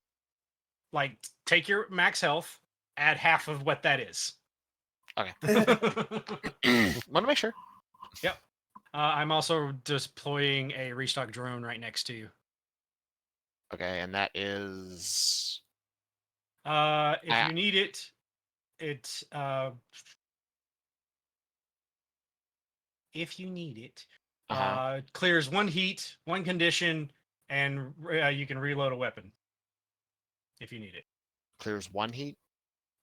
like take your max health, add half of what that is. Okay. Want to make sure. Yep. I'm also deploying a restock drone right next to you. Okay, and that is If you need it, if you need it, clears 1 heat, 1 condition, and you can reload a weapon if you need it. clears 1 heat,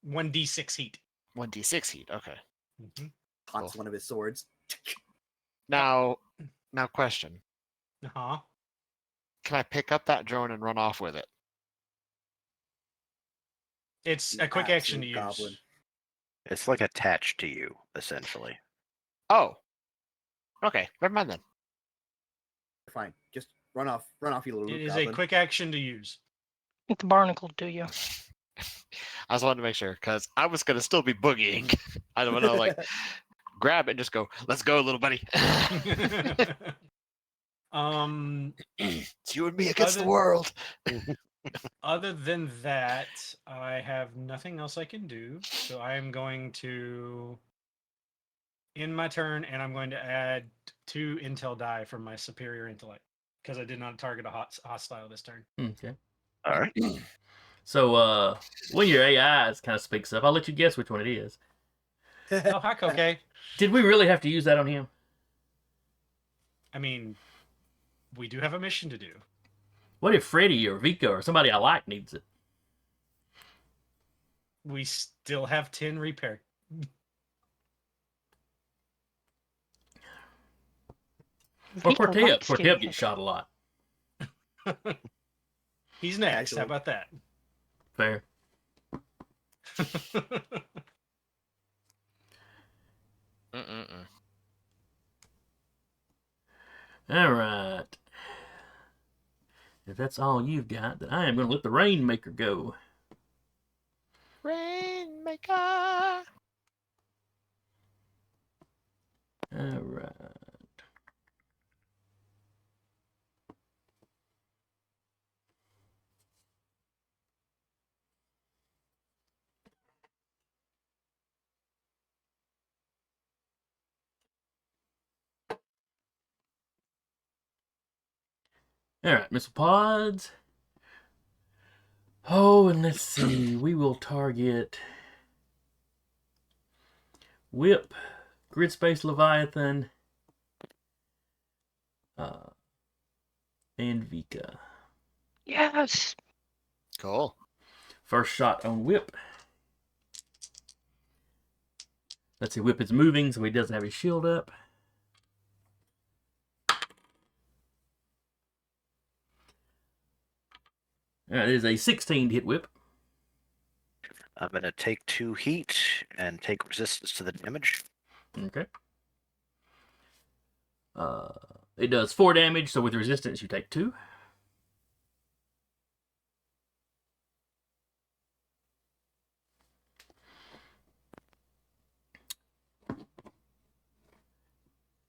1d6 heat. 1d6 heat. Okay. Mm-hmm. Pops Cool. one of his swords. Now question. Uh-huh. Can I pick up that drone and run off with it? It's You a quick action to absolute use. goblin. It's like attached to you, essentially. Oh. Okay, never mind then. Fine. Just run off, you little It is goblin. a quick action to use. The barnacle do you? I just wanted to make sure because I was gonna still be boogieing. I don't know, like grab it and just go. Let's go, little buddy. It's you and me against the Other- world. Other than that, I have nothing else I can do. So I am going to end my turn, and I'm going to add 2 intel die from my superior intellect because I did not target a hostile this turn. Okay. All right. So when your AI kind of speaks up, I'll let you guess which one it is. Oh, heck, okay. Did we really have to use that on him? I mean, we do have a mission to do. What if Freddy or Vika or somebody I like needs it? We still have 10 repair. Or Vika Cortep. likes Cortep getting gets hit. shot a lot. He's next. Casual. How about that? Fair. Mm-mm-mm. All right. If that's all you've got, then I am going to let the Rainmaker go. Rainmaker. All right. All right, missile pods. Oh, and let's see. We will target Whip, Grid Space Leviathan, and Vika. Yes. Cool. First shot on Whip. Let's see, Whip is moving, so he doesn't have his shield up. Alright, it is a 16 to hit Whip. I'm going to take 2 heat and take resistance to the damage. Okay. It does 4 damage, so with resistance you take 2.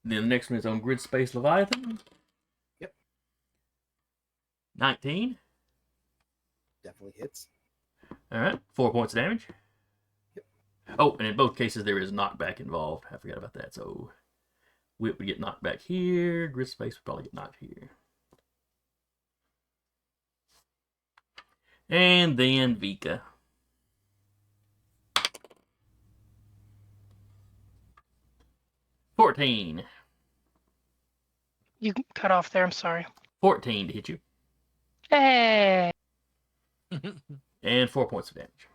Then the next one is on Grid Space Leviathan. Yep. 19. Definitely hits. Alright, 4 points of damage. Yep. Oh, and in both cases there is knockback involved. I forgot about that. So Whip would get knocked back here. Grid Space would probably get knocked here. And then Vika. $14. You cut off there. I'm sorry. 14 to hit you. Hey. And 4 points of damage.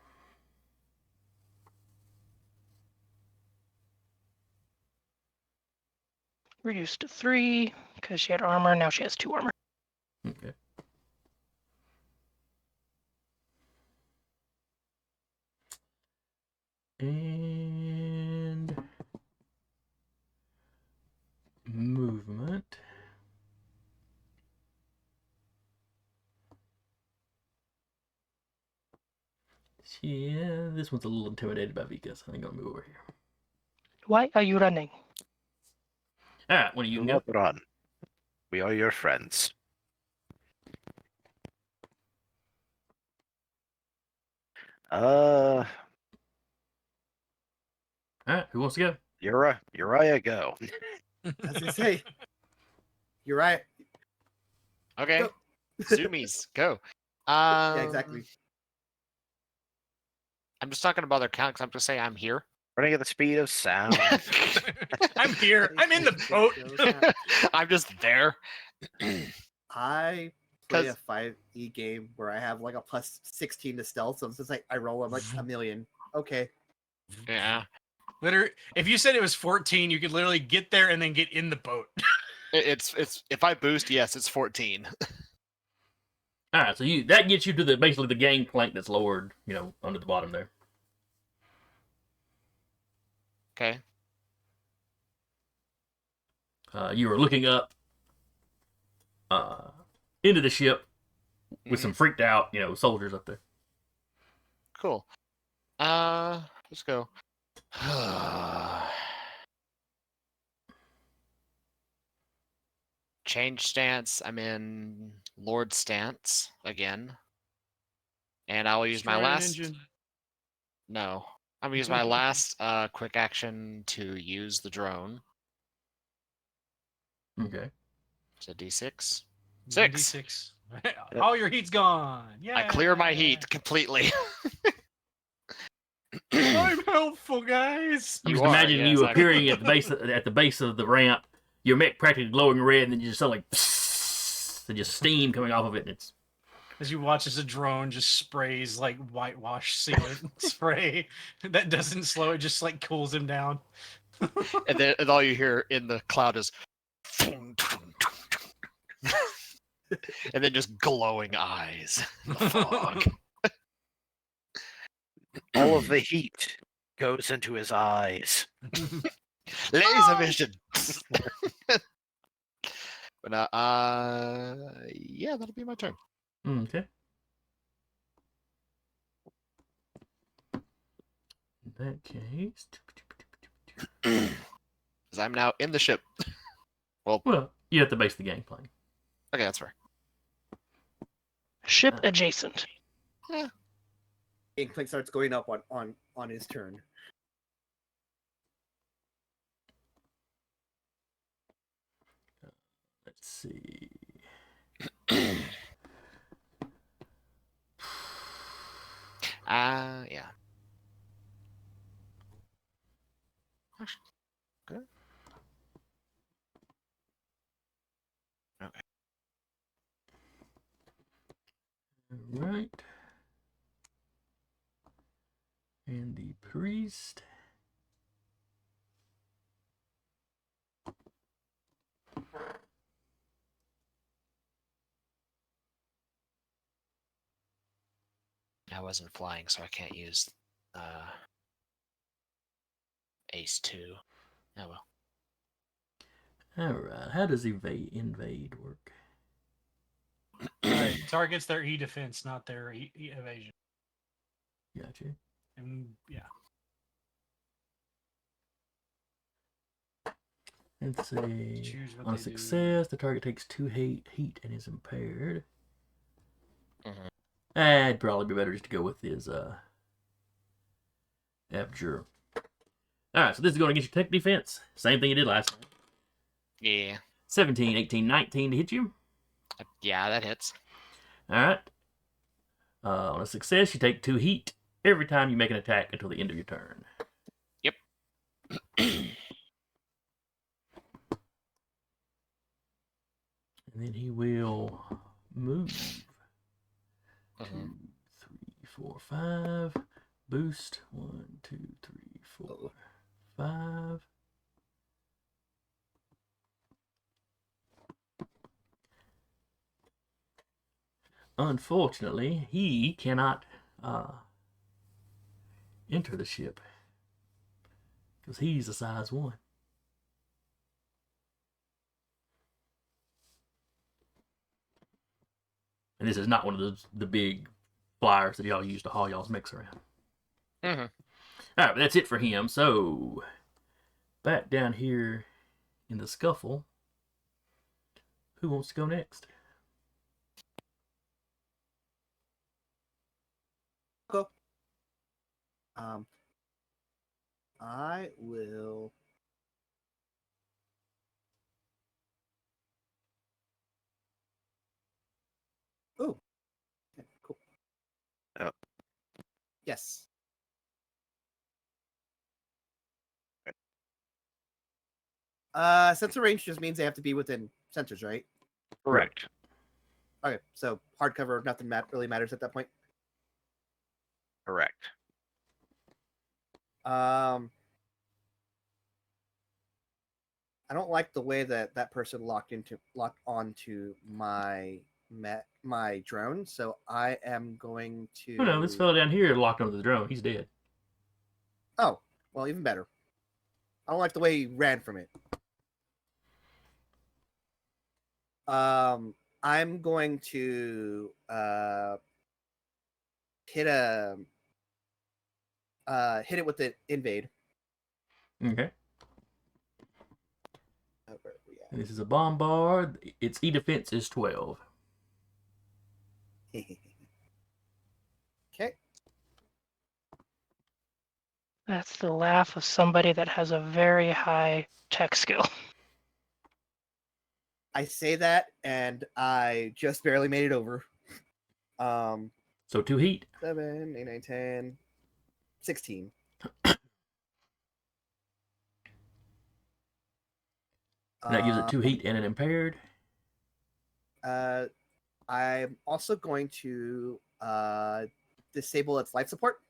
Reduced to 3 because she had armor. Now she has 2 armor. Okay. And movement. Yeah, this one's a little intimidated by Vika, so I'm gonna move over here. Why are you running? All right, when you Do can go. not run. We are your friends. All right, who wants to go? Uriah, go. As they say, you're right. Okay. Go. Zoomies, go. Yeah, exactly. I'm just talking about their count because I'm just saying I'm here. Running at the speed of sound. I'm here. I'm in the boat. I'm just there. I play a 'Cause- 5e game where I have like a plus 16 to stealth, so it's just like I roll, I'm like a million. Okay. Yeah. Literally, if you said it was 14, you could literally get there and then get in the boat. It's if I boost, yes, it's 14. All right, so that gets you to the basically the gangplank that's lowered, under the bottom there. Okay. You were looking up into the ship with some freaked out, soldiers up there. Cool. Let's go. Change stance. I'm in Lord stance again. And I'll use my Destroy an last. engine. No. I'm gonna use my last quick action to use the drone. Okay. It's a D6. 96. All your heat's gone. Yeah. I clear my heat completely. I'm helpful, guys. I'm You just are, imagining yes, you I- appearing at the base of the ramp, your mech practically glowing red, and then you just like and just steam coming off of it, and it's As you watch as a drone just sprays like whitewash sealant spray that doesn't slow, it just like cools him down. and then all you hear in the cloud is and then just glowing eyes in the fog. All of the heat goes into his eyes. Laser vision. But yeah, that'll be my turn. okay. In that case, Because I'm now in the ship. well, you're at the base of the gangplank. Okay, that's fair. Ship adjacent. Gangplank starts going up on his turn. Let's see. Yeah. Good. Okay. All right. And the priest. I wasn't flying, so I can't use Ace 2. Oh well. All right. How does invade work? Targets their E defense, not their E evasion. Gotcha. And yeah. Let's see. Choose what On a they do. success, the target takes 2 heat and is impaired. Mhm. It'd probably be better just to go with his Abjure. Alright, so this is going against your tech defense. Same thing you did last time. Yeah. 17, 18, 19 to hit you. Yeah, that hits. Alright. On a success, you take 2 heat every time you make an attack until the end of your turn. Yep. And then he will move. Mhm. 2, 3, 4, 5. Boost. 1, 2, 3, 4, 5. Unfortunately, he cannot enter the ship because he's a size 1. And this is not one of the big flyers that y'all use to haul y'all's mechs around. Mhm. All right, but that's it for him. So back down here in the scuffle, who wants to go next? Go. I will. Oh. Okay, cool. Oh. Yes. Sensor range just means they have to be within sensors, right? Correct. Okay, so hardcover, nothing really matters at that point. Correct. I don't like the way that person locked onto my drone, so I am going to. Oh no, this fella down here locked onto the drone. He's dead. Oh, well, even better. I don't like the way he ran from it. I'm going to hit it with the invade. Okay. Where are we at? And this is a bombard. Its E defense is 12. Okay. That's the laugh of somebody that has a very high tech skill. I say that, and I just barely made it over. So 2 heat. 7, 8, 9, 10, 16. And that gives it 2 heat and an impaired. I'm also going to disable its life support,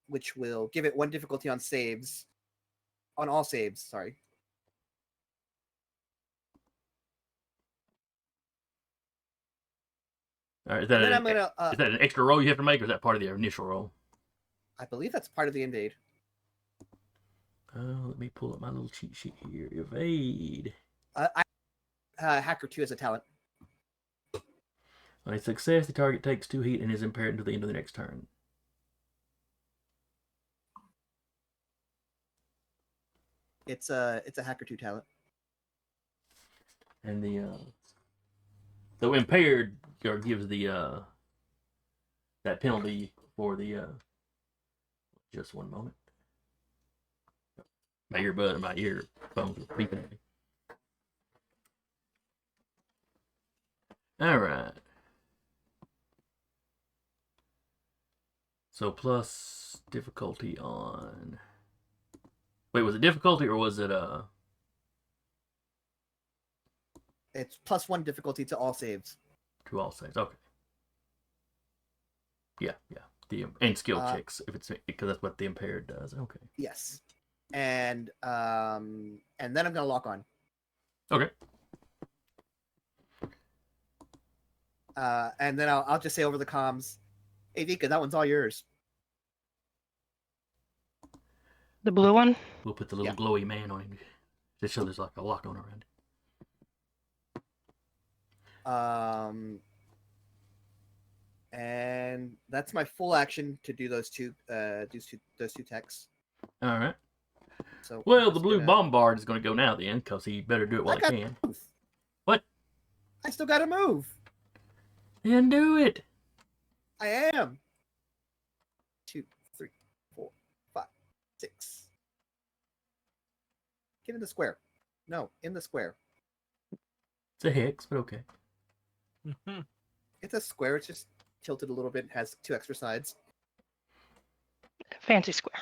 which will give it 1 difficulty on saves, on all saves. Sorry. All right, is And then that, I'm gonna. is that an extra roll you have to make, or is that part of the initial roll? I believe that's part of the invade. Let me pull up my little cheat sheet here. Evade. Hacker 2 as a talent. On a success, the target takes 2 heat and is impaired until the end of the next turn. It's a hacker 2 talent. And the so impaired gives the that penalty for the just one moment. My earbud and my earphones are beeping at me. All right. So plus difficulty on. Wait, was it difficulty or was it It's +1 difficulty to all saves. to all saves? Okay. Yeah. And skill checks if it's because that's what the impaired does. Okay. Yes. And then I'm gonna lock on. Okay. And then I'll just say over the comms, "Hey Vika, that one's all yours." The blue one? We'll put the little glowy man on him just so there's like a lock on around it. And that's my full action to do those two techs. All right. So well, the blue bombard is going to go now then, because he better do it while he can. Move. What? I still got to move. Then do it. I am. 2, 3, 4, 5, 6. Get in the square. No, in the square. It's a hex, but okay. It's a square. It's just tilted a little bit. Has 2 extra sides. Fancy square.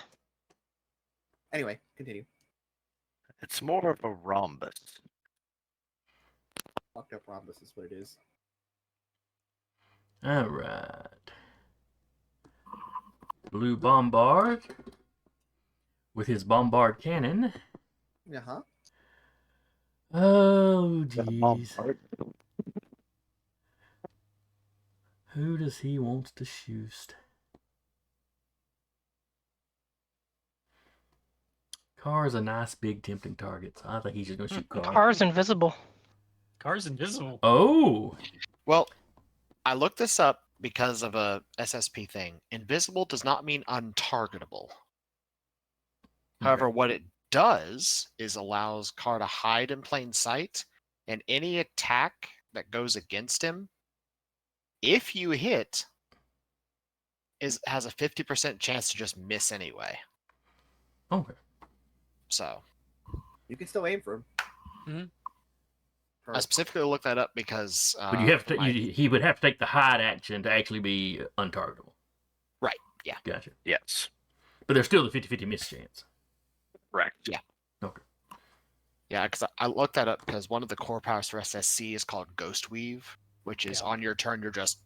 Anyway, continue. It's more of a rhombus. Fucked up rhombus is what it is. All right. Blue Bombard with his Bombard cannon. Uh-huh. Oh, Got a jeez. bombard. Who does he want to shoot? Car's a nice, big, tempting target. So I think he's just going to shoot Car. Car's invisible. Car's invisible. Oh! Well, I looked this up because of a SSP thing. Invisible does not mean untargetable. However, what it does is allows Car to hide in plain sight, and any attack that goes against him, if you hit, has a 50% chance to just miss anyway. Okay. So You can still aim for him. Mhm. Or- I specifically looked that up because But you have to. my- He would have to take the hide action to actually be untargetable. Right, yeah. Gotcha. Yes. But there's still the 50-50 miss chance. Correct. Yeah. Okay. Yeah, because I looked that up because one of the core powers for SSC is called Ghost Weave, which is Yeah. on your turn you're just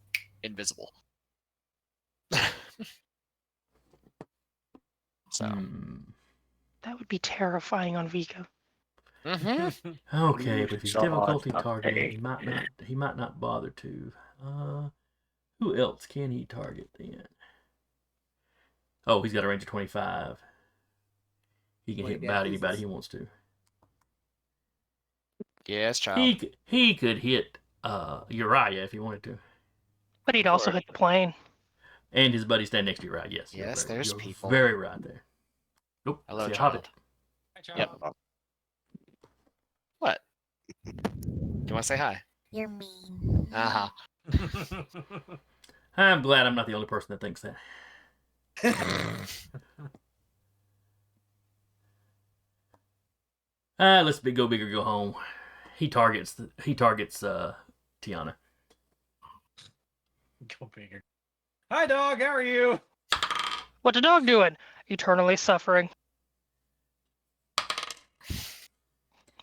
invisible. So. Hmm. That would be terrifying on Vico. Mhm. Okay, but if he's So difficulty hard. targeted, Okay. he might not bother to. Who else can he target then? Oh, he's got a range of 25. He can Well, hit yeah, about he's- anybody he wants to. Yes, child. He could hit Uriah if he wanted to. But he'd also hit the plane. And his buddy stand next to Uriah. Yes. you're Yes, very- there's you're people. Very right there. Nope. Hello, see a child. hobbit. Hi, child. Yep. What? You want to say hi? You're mean. Uh huh. I'm glad I'm not the only person that thinks that. Let's go big or go home. He targets Tiana. Go bigger. Hi, dog. How are you? What the dog doing? Eternally suffering.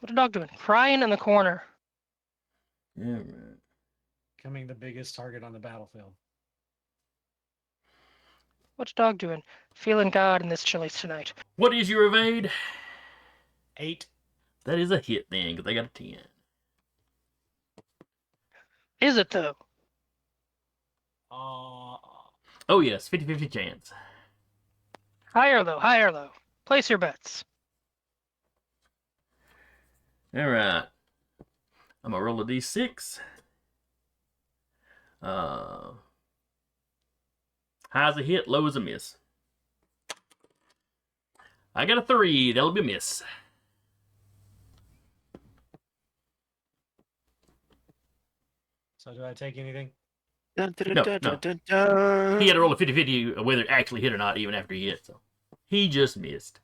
What the dog doing? Crying in the corner. Yeah, right. Becoming the biggest target on the battlefield. What's the dog doing? Feeling God in this Chili's tonight. What is your evade? 8. That is a hit then, because they got a 10. Is it though? Oh yes, 50-50 chance. High or low? High or low? Place your bets. All right. I'm gonna roll a d6. High's a hit, low is a miss. I got a 3. That'll be a miss. So do I take anything? Dun, dun, No, dun, no. dun, dun, dun. He had to roll a 50-50 whether it actually hit or not, even after he hit. So he just missed.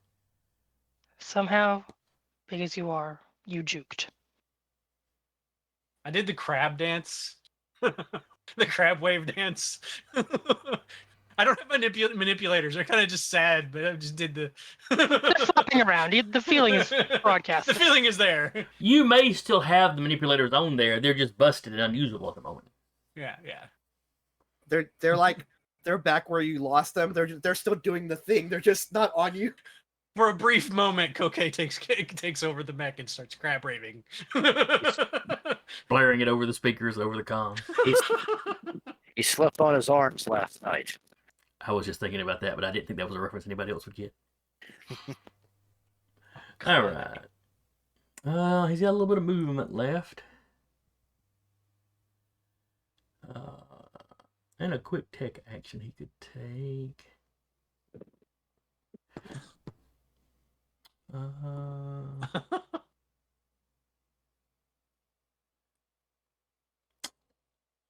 Somehow, big as you are, you juked. I did the crab dance. The crab wave dance. I don't have manipulators. They're kind of just sad, but I just did the. They're flopping around. The feeling is broadcasted. The feeling is there. You may still have the manipulators on there. They're just busted and unusable at the moment. Yeah, yeah. They're like they're back where you lost them. They're still doing the thing. They're just not on you. For a brief moment, Koke takes over the mech and starts crab raving. Blaring it over the speakers, over the comm. He slept on his arms last night. I was just thinking about that, but I didn't think that was a reference anybody else would get. All right. He's got a little bit of movement left. And a quick tech action he could take.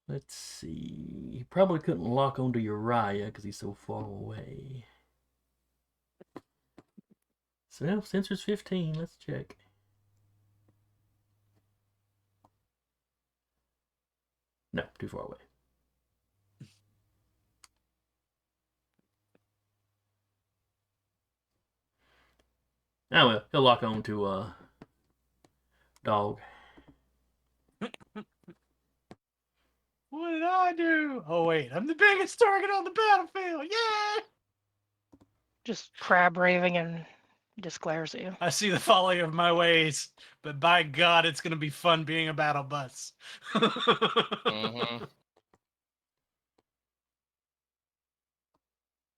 Let's see. He probably couldn't lock onto Uriah because he's so far away. So, sensor's 15. Let's check. No, too far away. Oh well, he'll lock on to dog. What did I do? Oh wait, I'm the biggest target on the battlefield. Yeah. Just crab raving and just glares at you. I see the folly of my ways, but by God, it's gonna be fun being a battle bus. Mm-hmm.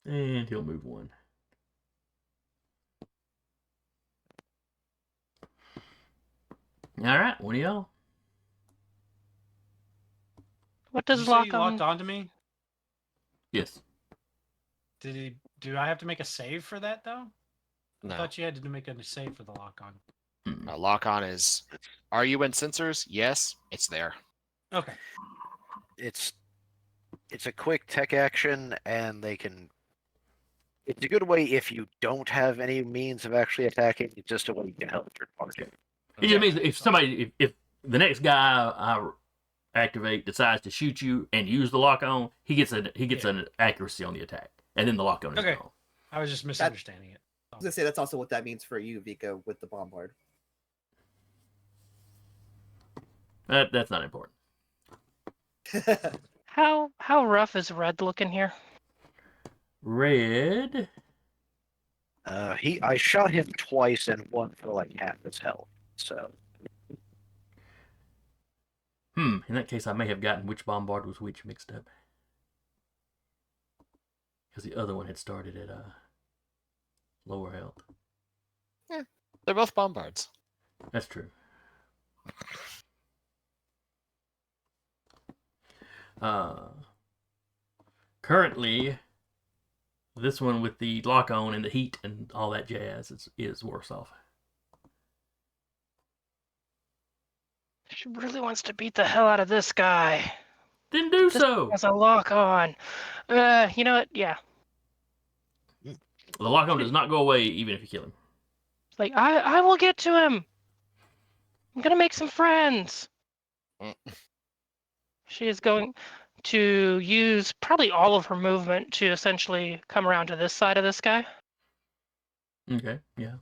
And he'll move one. Alright, one of y'all. What Did does you say he lock on? locked onto me? Yes. Did he? Do I have to make a save for that though? I No. thought you had to make a save for the lock on. Lock on is. Are you in sensors? Yes, it's there. Okay. It's a quick tech action, and they can. It's a good way if you don't have any means of actually attacking. It's just a way you can help your party. It just means if somebody, if the next guy I activate decides to shoot you and use the lock on, he gets an accuracy on the attack, and then the lock on is Okay. gone. I was just misunderstanding it. I was gonna say that's also what that means for you, Vika, with the bombard. That's not important. How rough is Red looking here? Red. I shot him twice and one for like half his health. So In that case, I may have gotten which bombard was which mixed up, because the other one had started at lower health. They're both bombards. That's true. Currently, this one with the lock on and the heat and all that jazz is worse off. She really wants to beat the hell out of this guy. Then do This so. has a lock on. You know what? Yeah. The lock on does not go away even if you kill him. It's like I will get to him. I'm gonna make some friends. Mm. She is going to use probably all of her movement to essentially come around to this side of this guy. Okay, yeah.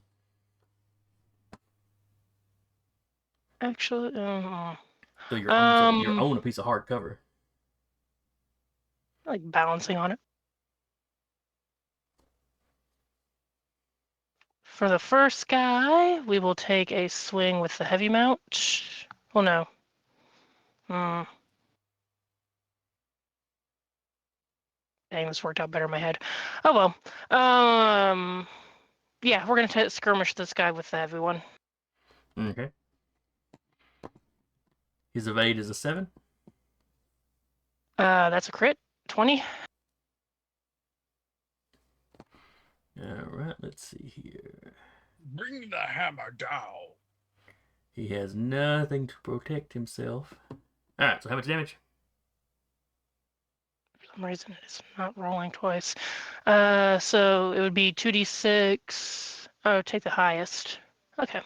Actually, So you're on a piece of hard cover. like balancing on it. For the first guy, we will take a swing with the heavy mount. Well, no. Dang, this worked out better in my head. Oh well. Yeah, we're gonna skirmish this guy with the heavy one. Okay. His evade is a 7. That's a crit. 20. Alright, let's see here. Bring the hammer down. He has nothing to protect himself. Alright, so how much damage? For some reason, it's not rolling twice. So it would be 2d6. Oh, take the highest. Okay.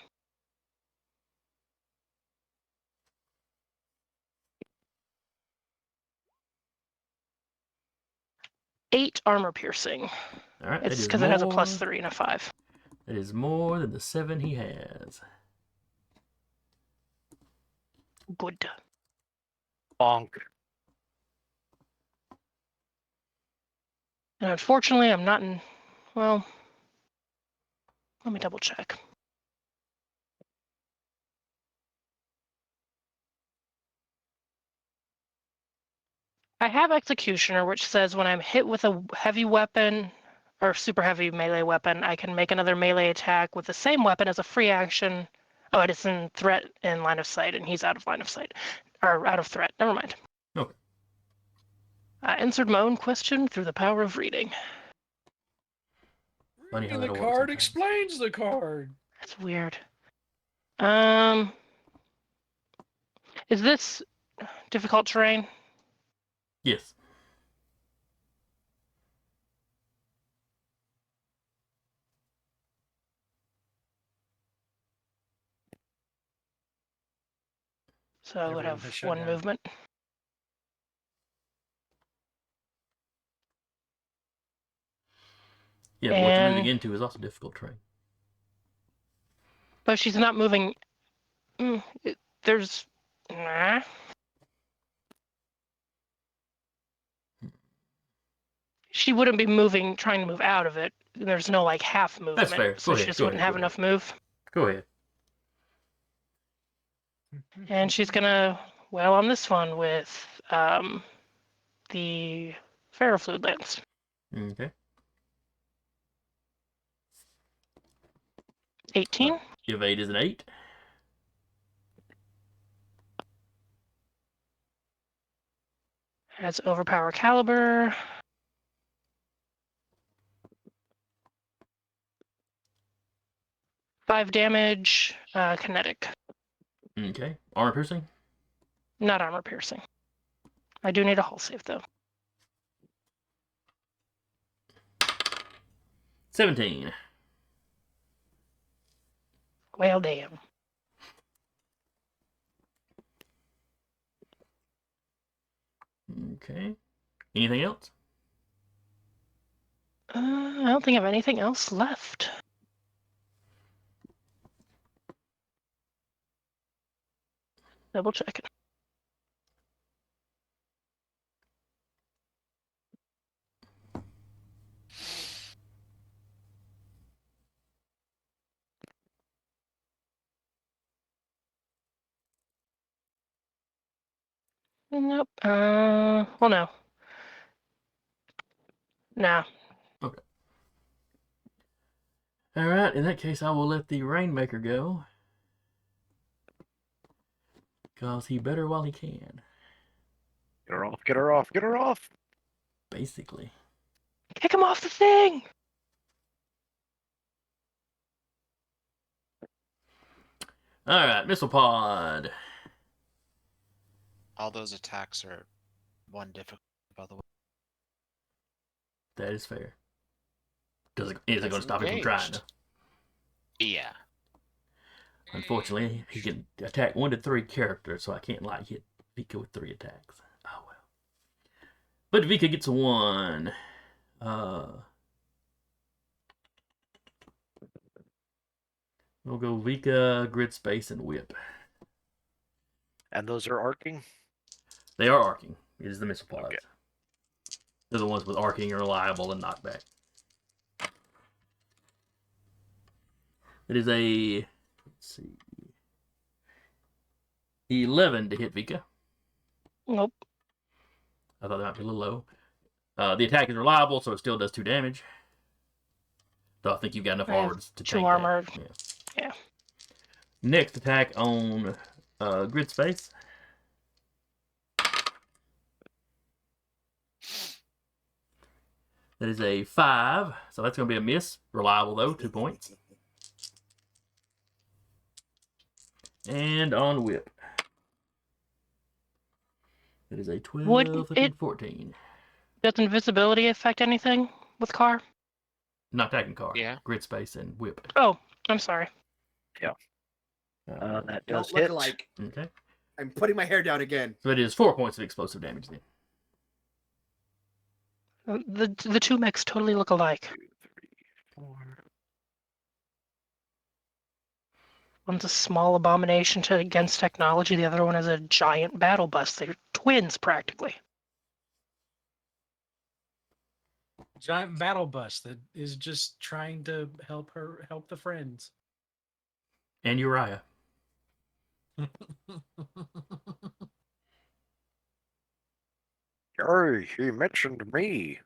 Eight armor piercing. Alright, that It's is because more. it has a +3 and a 5. That is more than the 7 he has. Good. bonk. And unfortunately, I'm not in. Well, let me double check. I have Executioner, which says when I'm hit with a heavy weapon or super heavy melee weapon, I can make another melee attack with the same weapon as a free action. Oh, it is in threat in line of sight, and he's out of line of sight. Or out of threat. Never mind. Okay. I answered my own question through the power of reading. Funny how Reading the that'll work card sometimes. explains the card. That's weird. Is this difficult terrain? Yes. So I would Everyone have has shut one down. movement. Yeah, but what you're moving And- into is also difficult terrain. But she's not moving. There's. Nah. She wouldn't be moving, trying to move out of it. There's no like half movement. fair. So Go she ahead, just go wouldn't ahead, have go enough move. Go ahead. And she's gonna wail on this one with the ferrofluid lance. Okay. 18. Evade is an 8. Has overpower caliber. Five damage, kinetic. Okay. Armor piercing. Not armor piercing. I do need a hull save though. 17. Well, damn. Okay. Anything else? I don't think I have anything else left. Double checking. Nope. Well, no. Nah. Okay. All right. In that case, I will let the Rainmaker go. Because he better while he can. Get her off, get her off, get her off! Basically. Kick him off the thing! All right. Missile pod. All those attacks are one difficult, by the way. That is fair. Is it going to It's stop him from trying? engaged. Yeah. Unfortunately, he can attack 1 to 3 characters, so I can't like hit Vika with 3 attacks. Oh well. But Vika gets a 1. We'll go Vika, Grid Space, and Whip. And those are arcing? They are arcing. It is the missile pods. Okay. They're the ones with arcing, reliable, and knockback. It is a, let's see, 11 to hit Vika. Nope. I thought that might be a little low. The attack is reliable, so it still does 2 damage. So I think you've got enough I have armor to 2 tank armor. that. Yeah. Next attack on Grid Space. That is a 5, so that's going to be a miss. Reliable though, 2 points. And on Whip. That is a 12, Would 13, it- 14. Does invisibility affect anything with car? Not attacking car. Yeah. Grid Space and Whip. Oh, I'm sorry. That Don't does look hit. alike. Okay. I'm putting my hair down again. So it is 4 points of explosive damage then. The 2 mechs totally look alike. 2, 3, 4. One's a small abomination to against technology. The other one is a giant battle bus. They're twins, practically. Giant battle bus that is just trying to help the friends. And Uriah. Hey, he mentioned me.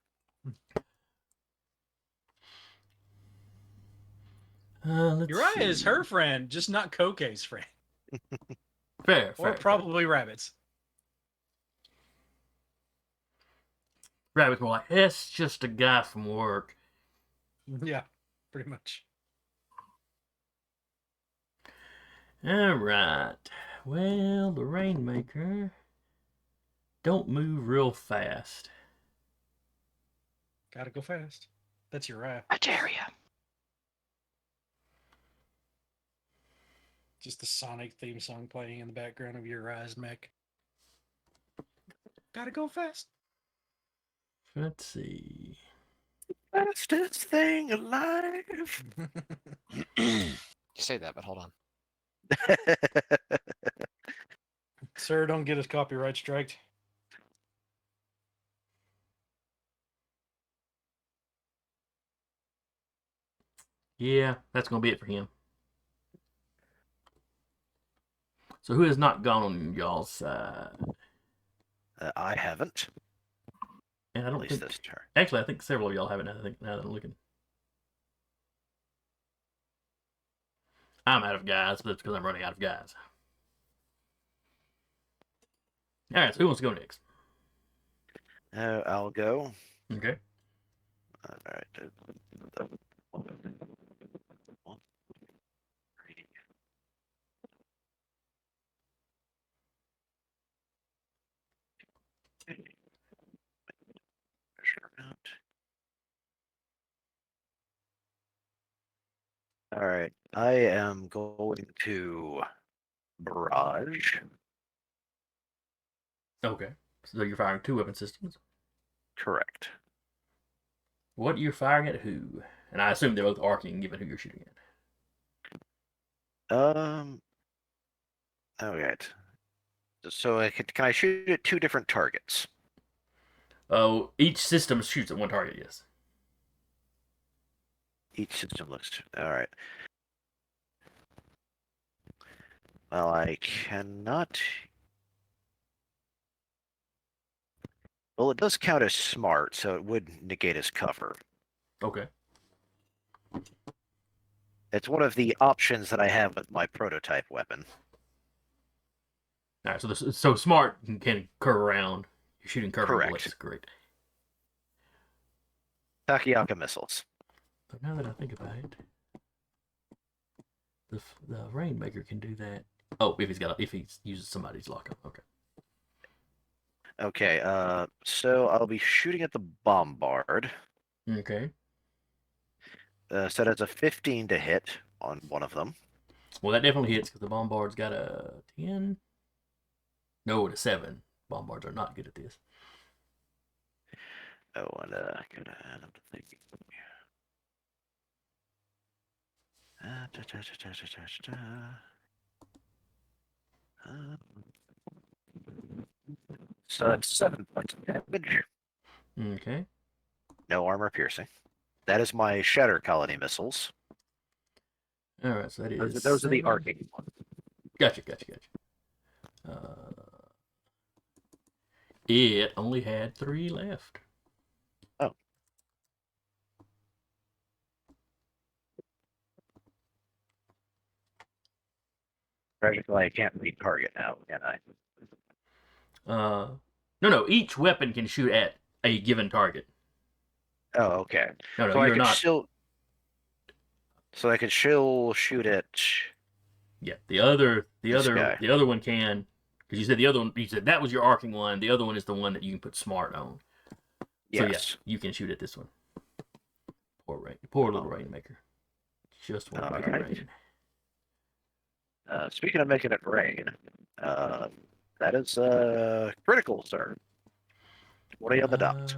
Let's Uriah see. is her friend, just not Koke's friend. Fair, Or probably Rabbit's. Rabbit's more like, it's just a guy from work. Yeah, pretty much. Alright. Well, the Rainmaker don't move real fast. Gotta go fast. That's Uriah. I dare ya. Just the Sonic theme song playing in the background of Uriah's mech. Gotta go fast. Let's see. Fastest thing alive. You say that, but hold on. Sir, don't get us copyright striked. Yeah, that's going to be it for him. So who has not gone on y'all's side? I haven't. And I At don't least think. this turn. Actually, I think several of y'all haven't. I think now that I'm looking. I'm out of guys, but that's because I'm running out of guys. All right, so who wants to go next? I'll go. Okay. All right. All right. I am going to barrage. Okay. So you're firing 2 weapon systems. Correct. What are you firing at who? And I assume they're both arcing, given who you're shooting at. All right. So can I shoot at 2 different targets? Oh, each system shoots at 1 target. Yes. Each system looks. All right. Well, I cannot. Well, it does count as smart, so it would negate his cover. Okay. It's one of the options that I have with my prototype weapon. All right. So smart can curve around. You're shooting curving Correct. bullets. Great. Takayaka missiles. But now that I think about it, the Rainmaker can do that. Oh, if he uses somebody's lockup. Okay. Okay, so I'll be shooting at the bombard. Okay. So that's a 15 to hit on one of them. Well, that definitely hits because the Bombard's got a 10. No, a 7. Bombards are not good at this. Oh, and gotta add up the thing. So that's 7 points of damage. Okay. No armor piercing. That is my Shatter Colony missiles. All right, so that is. Those are the 7. arcing ones. Gotcha. It only had 3 left. Oh. Practically, I can't read target now, can I? No. Each weapon can shoot at a given target. Oh, okay. No, So I you're could not. still. So I could still shoot at. Yeah, the other guy. one can, because you said the other one. You said that was your arcing one. The other one is the one that you can put smart on. So Yes. yeah, you can shoot at this one. Poor little Rainmaker. Just want to make it Alright. rain. Speaking of making it rain, that is critical, sir. What are you on the dot?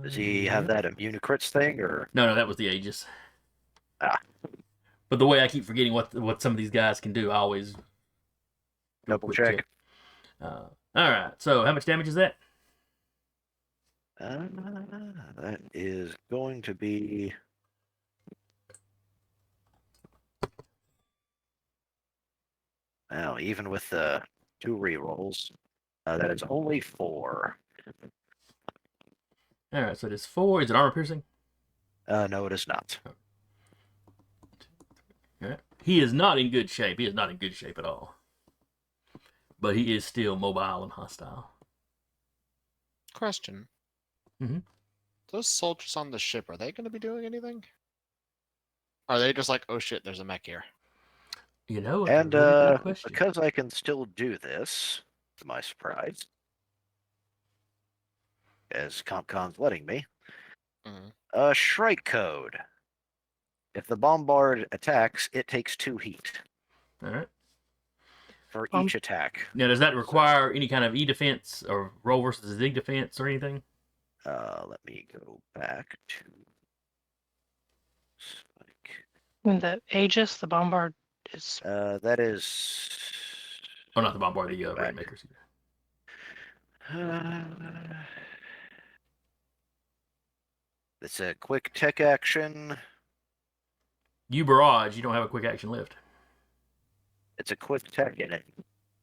Does he have that immune to crits thing, or? No, that was the Aegis. Ah. But the way I keep forgetting what some of these guys can do, I always Double check. All right. So how much damage is that? That is going to be. Well, even with the 2 rerolls, that is only 4. All right. So it is 4. Is it armor piercing? No, it is not. All right. He is not in good shape. He is not in good shape at all. But he is still mobile and hostile. Question. Mhm. Those soldiers on the ship, are they going to be doing anything? Are they just like, oh shit, there's a mech here? You know, And a really good question. because I can still do this, to my surprise, as CompCon's letting me, Shrike Code. If the bombard attacks, it takes 2 heat All right. for each attack. Now, does that require any kind of E defense or roll versus zig defense or anything? Let me go back to. I mean, the Aegis, the Bombard is. That is. Oh, not the Bombard, the Back. Rainmakers. It's a quick tech action. You barrage, you don't have a quick action lift. It's a quick tech in it.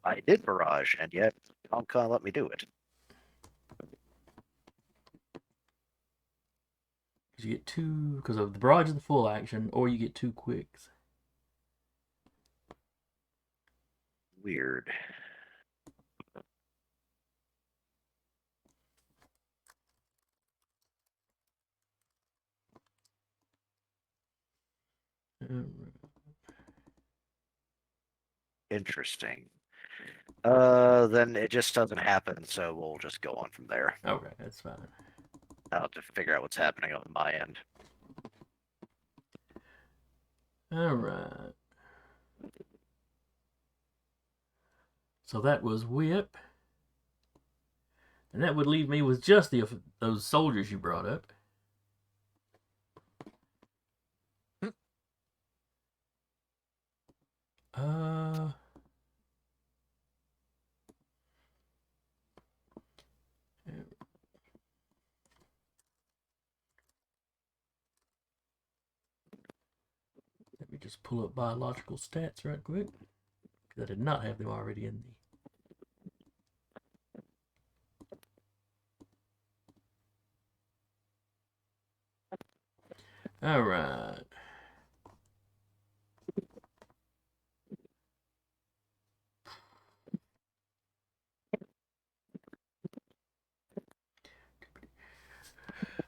I did barrage, and yet Comcon let me do it. Because you get two, because of the barrage is the full action, or you get two quicks. Weird. Interesting. Then it just doesn't happen, so we'll just go on from there. Okay, that's fine. I'll have to figure out what's happening on my end. All right. So that was whip. And that would leave me with just those soldiers you brought up. Let me just pull up biological stats right quick. Because I did not have them already in the... All right.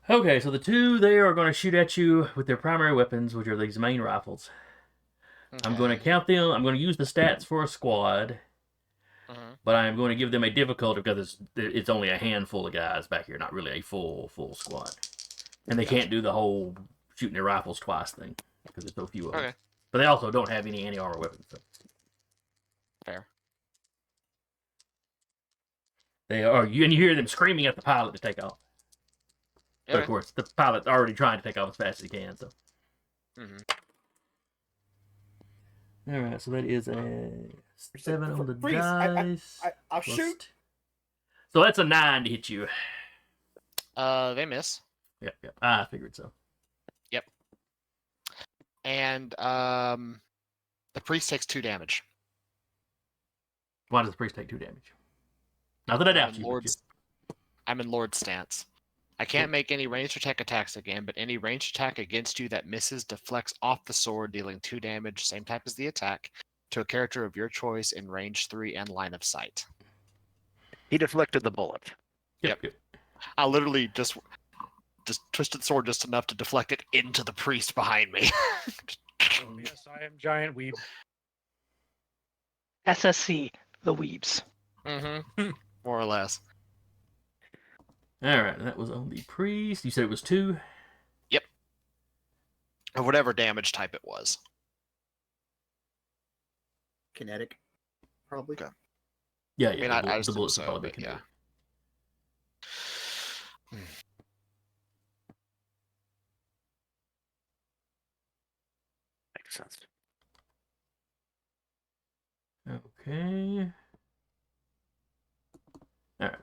Okay, so the two there are going to shoot at you with their primary weapons, which are these main rifles. Okay. I'm going to count them. I'm going to use the stats for a squad, but I am going to give them a difficulty because it's only a handful of guys back here, not really a full squad. And they can't do the whole shooting their rifles twice thing because there's so few of them. Okay. But they also don't have any anti-armor weapons. So. Fair. They are, and you hear them screaming at the pilot to take off. But of Okay. course, the pilot's already trying to take off as fast as he can. So. All right, so that is a 7 on the Freeze. dice. I'll plus shoot. So that's a 9 to hit you. They miss. Yep. I figured so. And the priest takes 2 damage. Why does the priest take 2 damage? Not that I doubt you. I'm in Lord stance. I can't make any ranged attack attacks again, but any ranged attack against you that misses deflects off the sword, dealing 2 damage, same type as the attack, to a character of your choice in range 3 and line of sight. He deflected the bullet. Yep. I literally just twisted the sword just enough to deflect it into the priest behind me. Yes, I am giant weeb. SSC, the Weebs. More or less. All right, that was on the priest. You said it was 2? Yep. Or whatever damage type it was. Kinetic, probably. Okay. Yeah. I mean, I The assume bullets so, will probably but be yeah. Makes sense. Okay. All right.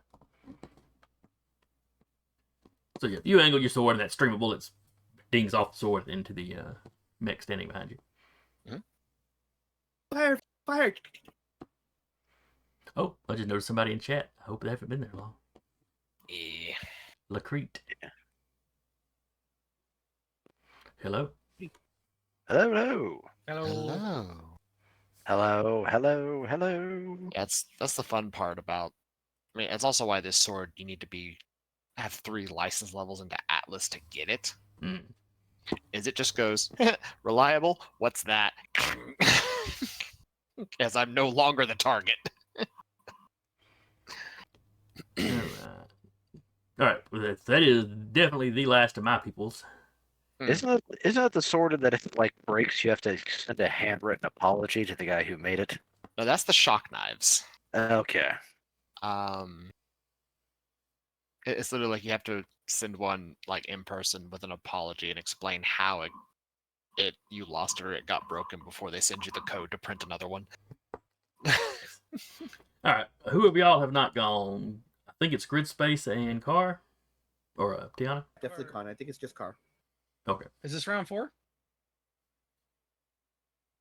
So yeah, you angle your sword, and that stream of bullets dings off the sword into the mech standing behind you. Fire! Oh, I just noticed somebody in chat. I hope they haven't been there long. Yeah. Lacrete. Hello. Hello. Hello. Yeah, that's the fun part about. I mean, it's also why this sword you need to have 3 license levels into Atlas to get it. Is it just goes reliable? What's that? As I'm no longer the target. All right. Well, that is definitely the last of my peoples. Isn't it the sort of that if it like breaks, you have to send a handwritten apology to the guy who made it? No, that's the shock knives. Okay. It's literally like you have to send one like in person with an apology and explain how you lost it or it got broken before they send you the code to print another one. All right, who of y'all have not gone? I think it's Grid Space and Car, or Tiana. Definitely Con. I think it's just Car. Okay, Is this round 4?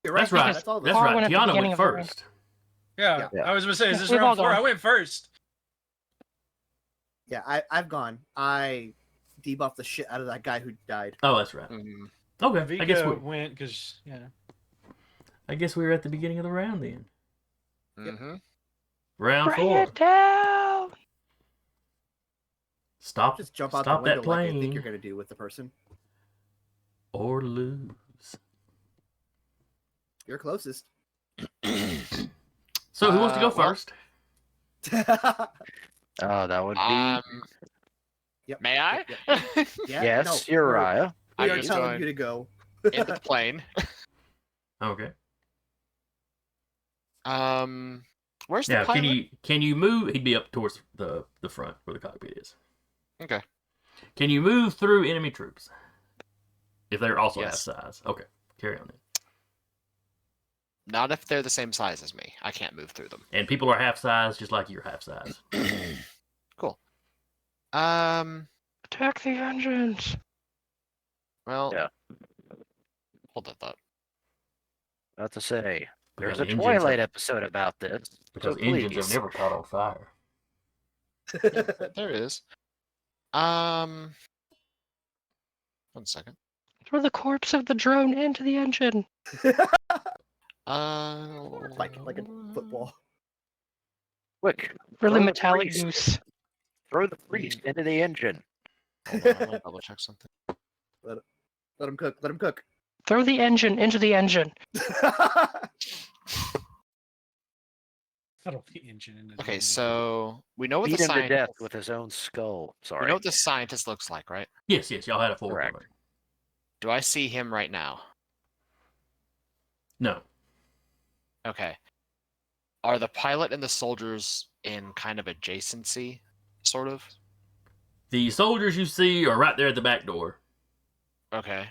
You're that's right. right. That's all. That's Car right. went at the Tiana beginning went of the round. first. Yeah. Yeah. I was gonna say, is Yeah, this we've all round 4? gone. I went first. Yeah, I've gone. I debuffed the shit out of that guy who died. Oh, that's right. Mhm. Okay, I guess Vika we. went because I guess we were at the beginning of the round then. Yep. Mhm. Round Bring 4. it down. Stop. Just jump out the Stop window that like I plane, think you're gonna do with the person. or lose. You're closest. So who wants to go Well, first? Oh, that would be Yep. May I? Yep. Yeah. yes, no, we're- Uriah. We I'm are just telling going you to go. into the plane. Okay. Where's the Now, pilot? can you move? He'd be up towards the front where the cockpit is. Okay. Can you move through enemy troops? If they're also Yes. half size. Okay. Carry on then. Not if they're the same size as me. I can't move through them. And people are half size just like you're half size. Cool. Attack the engines. Well. Yeah. Hold that thought. About to say, Because there's a engines Twilight have- episode about this. Because so engines please. have never caught on fire. There is. 1 second. Throw the corpse of the drone into the engine. like a football. Quick, Really throw the metallic priest- goose. Throw the priest into the engine. Hold on, I'm gonna double check something. Let him cook. Let him cook. Throw the engine into the engine. that'll be engine in the Okay, so we know what Beat the him to death scientist. with his own skull. We Sorry. know what the scientist looks like, right? Yes, y'all had a forward Correct. alert. Do I see him right now? No. Okay. Are the pilot and the soldiers in kind of adjacency, sort of? The soldiers you see are right there at the back door. Okay.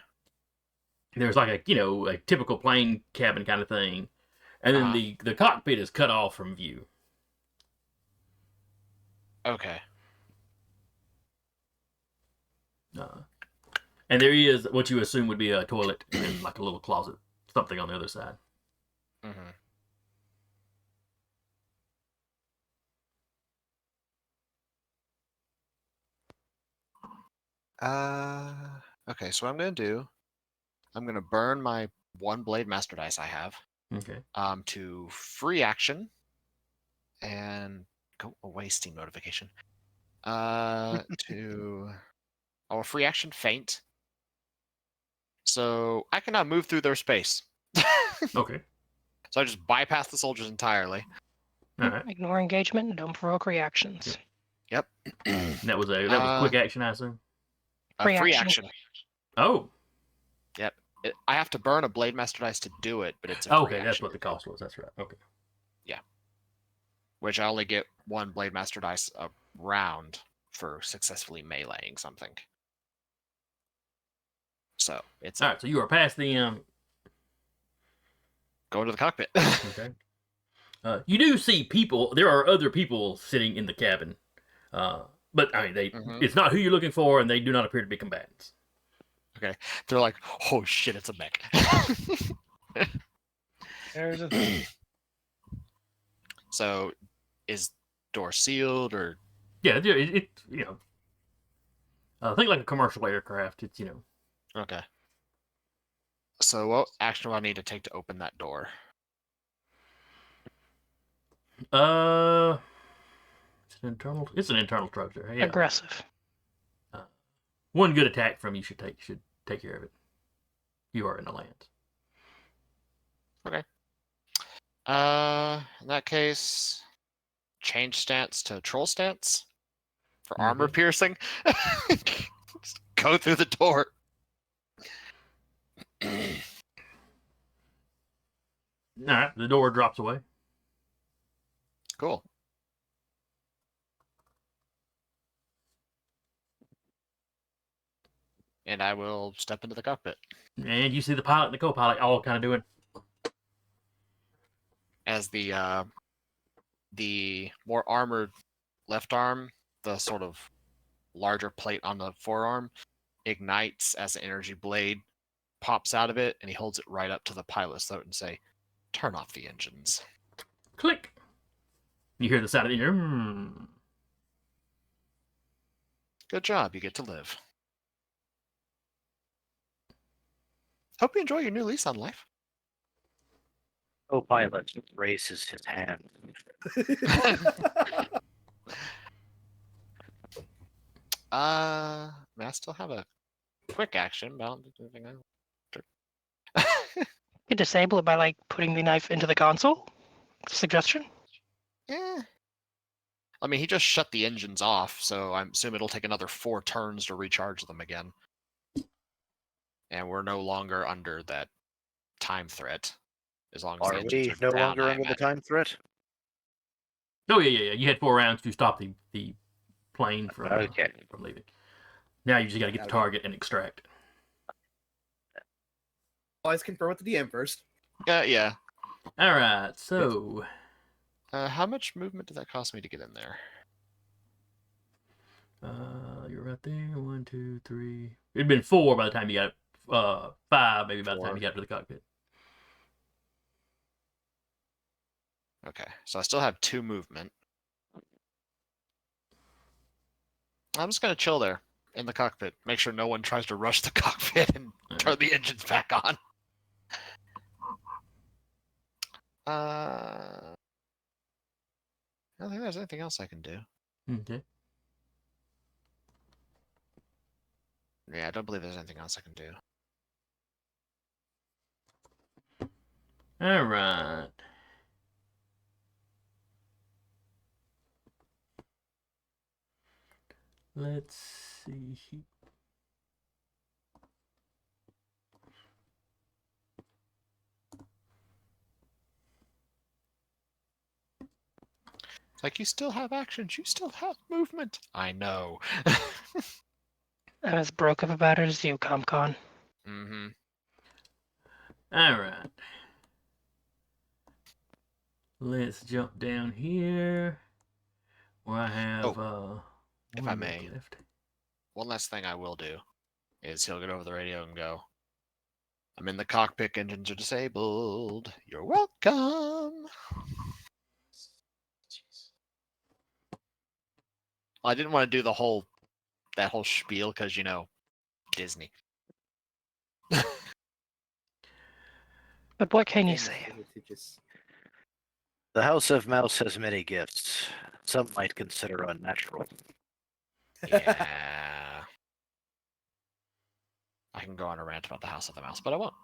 There's like a typical plane cabin kind of thing. And then the cockpit is cut off from view. Okay. And there is what you assume would be a toilet and like a little closet, something on the other side. Mm-hmm. Okay, so what I'm gonna do, I'm gonna burn my 1 blade master dice I have, Okay. to free action, and go away Steam notification. A free action faint. So I can now move through their space. Okay. So I just bypass the soldiers entirely. All right. Ignore engagement and don't provoke reactions. And that was quick action, I assume. Free Free action. action. Oh. I have to burn a blade master dice to do it, but it's a free Okay, that's action, what the cost was. That's right. Okay. which I only get 1 blade master dice a round for successfully meleeing something. So it's All right. So you are past the going to the cockpit. Okay. You do see people. There are other people sitting in the cabin, but I mean, Mhm. it's not who you're looking for, and they do not appear to be combatants. They're like, oh shit, it's a mech. There's a thing. So is door sealed or Yeah, it think like a commercial aircraft. It's okay? So what action do I need to take to open that door? it's an internal structure. Yeah. Aggressive. One good attack from you should take care of it. You are in the land. In that case, change stance to troll stance for armor Mhm. piercing. Just go through the door. All right, the door drops away. Cool. and I will step into the cockpit. And you see the pilot and the co-pilot all kind of doing. As the more armored left arm, the sort of larger plate on the forearm, ignites as an energy blade pops out of it, and he holds it right up to the pilot's throat and say, "Turn off the engines." Click. You hear the sound of the engine. Good job, you get to live. Hope you enjoy your new lease on life. Co-pilot raises his hand. I still have a quick action, but I don't do anything else. You can disable it by like putting the knife into the console. Suggestion? Yeah. I mean, he just shut the engines off, so I assume it'll take another 4 turns to recharge them again. And we're no longer under that time threat. As long as the Are engines we are no down, longer I under the imagine. time threat? Oh, yeah. You had 4 rounds to stop the plane from, Okay. from leaving. Now you just got to get the target and extract. Always confirm with the DM first. Yeah. All right, so... How much movement did that cost me to get in there? You're right there. 1, 2, 3. It'd been 4 by the time you got 5, maybe by the time 4. you got to the cockpit. Okay, so I still have 2 movement. I'm just gonna chill there in the cockpit. Make sure no one tries to rush the cockpit and turn the engines back on. I don't think there's anything else I can do. Okay. Yeah, I don't believe there's anything else I can do. All right. Let's see here. It's like, you still have actions, you still have movement. I know. I'm as broke up about it as you, ComCon. Mm-hmm. All right. Let's jump down here where I have if one I minute may. left. One last thing I will do is he'll get over the radio and go, "I'm in the cockpit, engines are disabled. You're welcome." I didn't want to do that whole spiel because, Disney. But what can you say? The House of Mouse has many gifts. Some might consider unnatural. Yeah. I can go on a rant about the House of the Mouse, but I won't.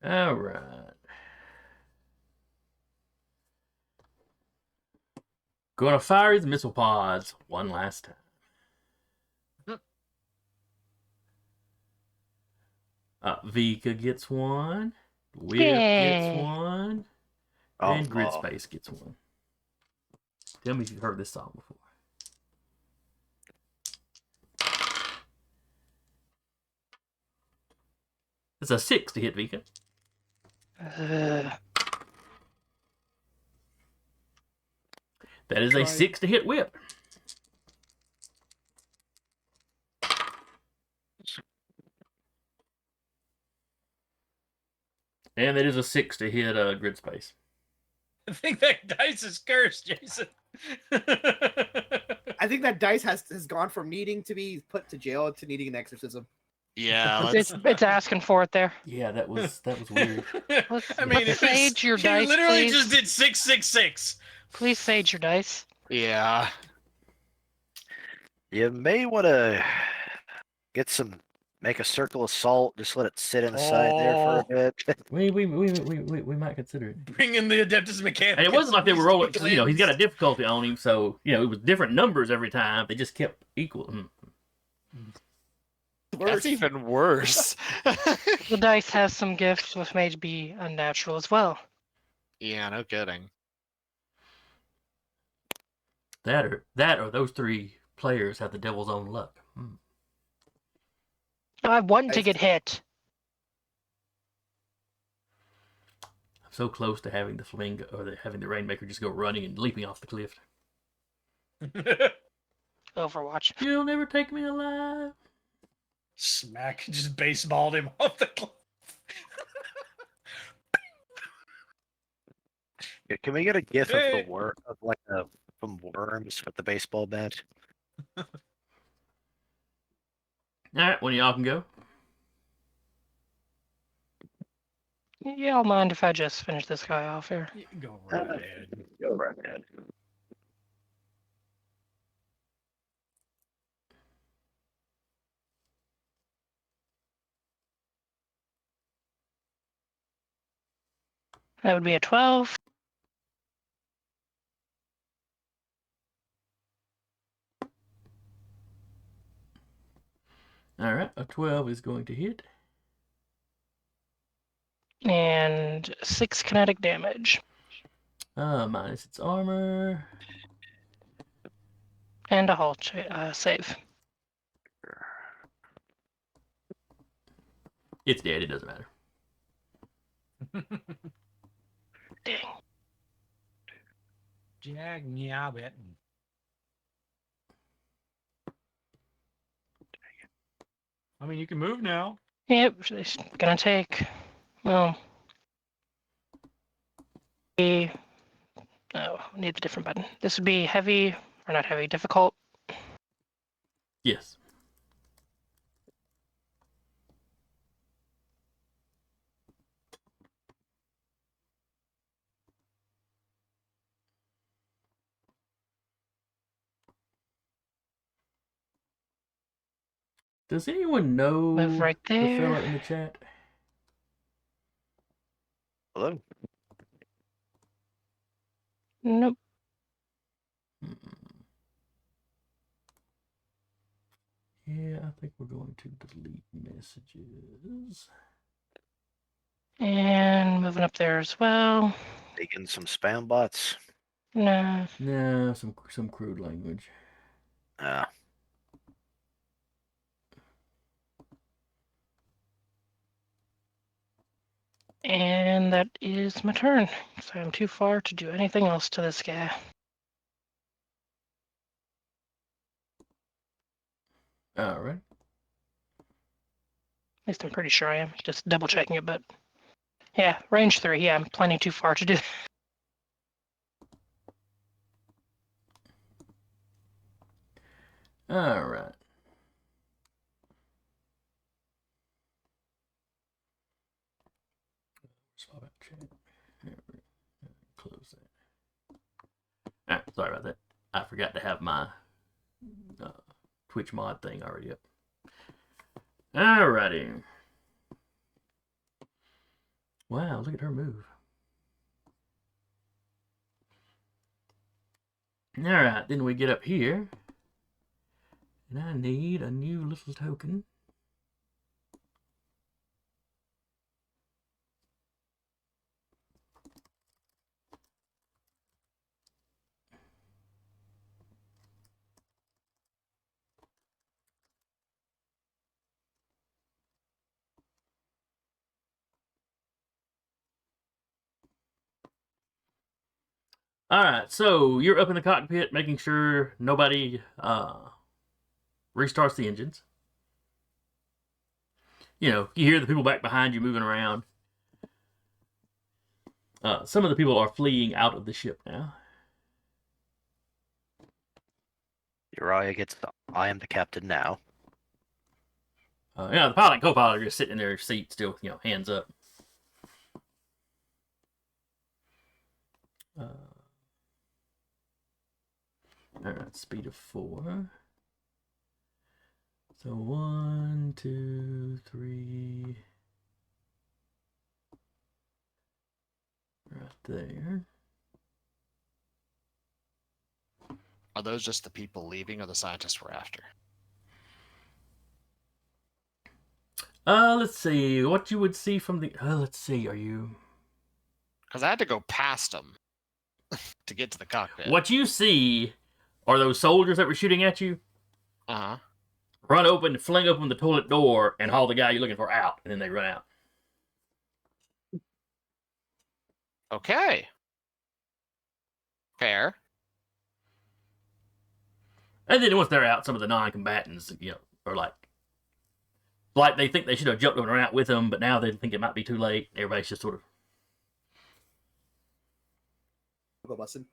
All right. Gonna fire his missile pods one last time. Vika gets one. Whip gets Yay. one. Oh, And Grid Space gets one. Tell me if you've heard this song before. It's a 6 to hit Vika. That is a 6 to hit Whip. And that is a 6 to hit Grid Space. I think that dice is cursed, Jason. I think that dice has gone from needing to be put to jail to needing an exorcism. Yeah, It's asking for it there. Yeah, that was weird. I mean, Let's sage your he dice, literally please. just did 666. Please sage your dice. yeah. You may want to make a circle assault. Just let it sit inside there for a bit. We might consider it. Bring in the Adeptus Mechanicus. And it wasn't like they were rolling, because, he's got a cleanse. difficulty on him, so, it was different numbers every time. They just kept equal. That's even worse. The dice has some gifts with Mage be unnatural as well. Yeah, no kidding. That or those three players have the devil's own luck. I want to get hit. I'm so close to having the flamingo or having the rainmaker just go running and leaping off the cliff. Overwatch. You'll never take me alive. Smack, just baseballed him off the cliff. Yeah, can we get a gif Hey. from Worms with the baseball bat? All right, one of y'all can go. Yeah, I'll mind if I just finish this guy off here. You can go right ahead. Go right ahead. That would be a 12. All right, a 12 is going to hit. And 6 kinetic damage. Minus its armor. And a hull save. It's dead. It doesn't matter. Dang. Jag Nyabbit. I mean, you can move now. Yep, it's gonna take. Well. Oh, need the different button. This would be heavy, or not heavy, difficult. Yes. Does anyone know Move right the there. fella in the chat? Hello? Nope. Yeah, I think we're going to delete messages. And moving up there as well. Taking some spam bots. No. No, some crude language. And that is my turn. So I'm too far to do anything else to this guy. All right. At least I'm pretty sure I am. Just double checking it, but yeah, range 3. Yeah, I'm plenty too far to do. All right. Swap out chat. There we go. Close that. All right, sorry about that. I forgot to have my Twitch mod thing already up. Alrighty. Wow, look at her move. Alright, then we get up here. And I need a new little token. Alright, so you're up in the cockpit making sure nobody restarts the engines. You know, you hear the people back behind you moving around. Some of the people are fleeing out of the ship now. Uriah gets the I am the captain now. Yeah, the pilot and co-pilot are just sitting in their seat still, you know, hands up. Alright, speed of 4. So 1, 2, 3. Right there. Are those just the people leaving or the scientists we're after? Let's see. What you would see from the... let's see, are you... Because I had to go past them to get to the cockpit. What you see are those soldiers that were shooting at you. Uh huh. Run open, fling open the toilet door, and haul the guy you're looking for out, and then they run out. Okay. Fair. And then once they're out, some of the non-combatants, are like they think they should have jumped over and run out with them, but now they think it might be too late. Everybody's just sort of. Go busted.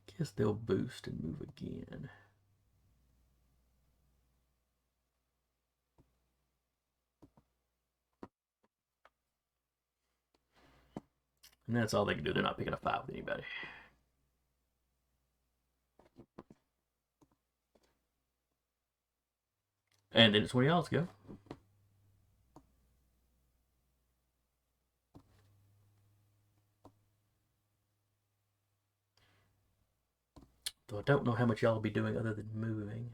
I guess they'll boost and move again. And that's all they can do. They're not picking a fight with anybody. And then it's where y'all's go. Though I don't know how much y'all will be doing other than moving.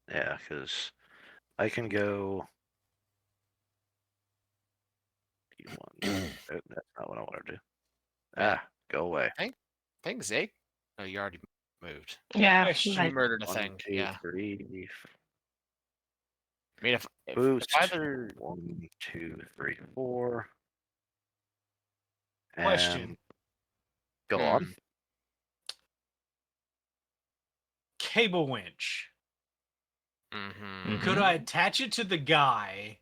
Yeah, because I can go. Oh, that's not what I want to do. Go away. I think Zeke. No, you already moved. Yeah, Question. You murdered a 1, thing. 2, Yeah. 3. I mean, if Boost. either 1, 2, 3, 4. Question. And go on. Hmm. Cable winch. Mm-hmm. Could I attach it to the guy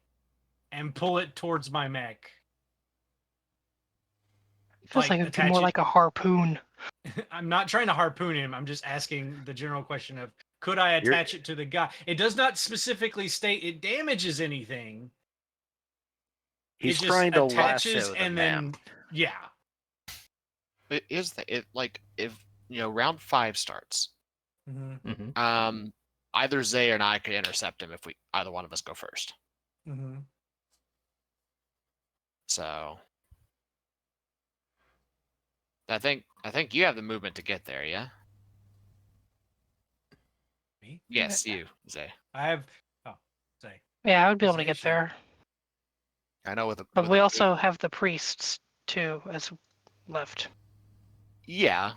and pull it towards my mech? feels like it'd be attach more it- like a harpoon. I'm not trying to harpoon him. I'm just asking the general question of could I You're- attach it to the guy? It does not specifically state it damages anything. He's It just trying to attaches lasso the and man. then yeah. It is if round 5 starts. Mm-hmm. Mm-hmm. Either Zay and I could intercept him if either one of us go first. Mm-hmm. So I think you have the movement to get there, yeah? Me? Yes, you, Zay. I have. Oh, say. Yeah, I would be able to get Position. there. I know But we also have the priests too as left. Yeah.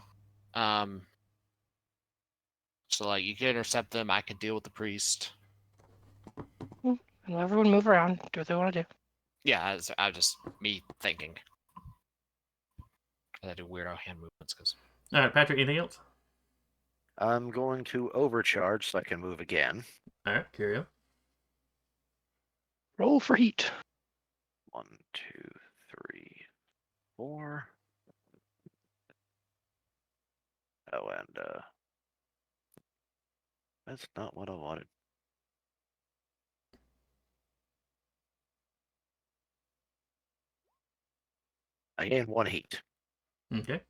So like you can intercept them, I can deal with the priest. And everyone move around, do what they want to do. Yeah, I just me thinking. I do weirdo hand movements because All right, Patrick, anything else? I'm going to overcharge so I can move again. All right, carry on. Roll for heat. 1, 2, 3, 4. Oh, and that's not what I wanted. I gained 1 heat. Okay.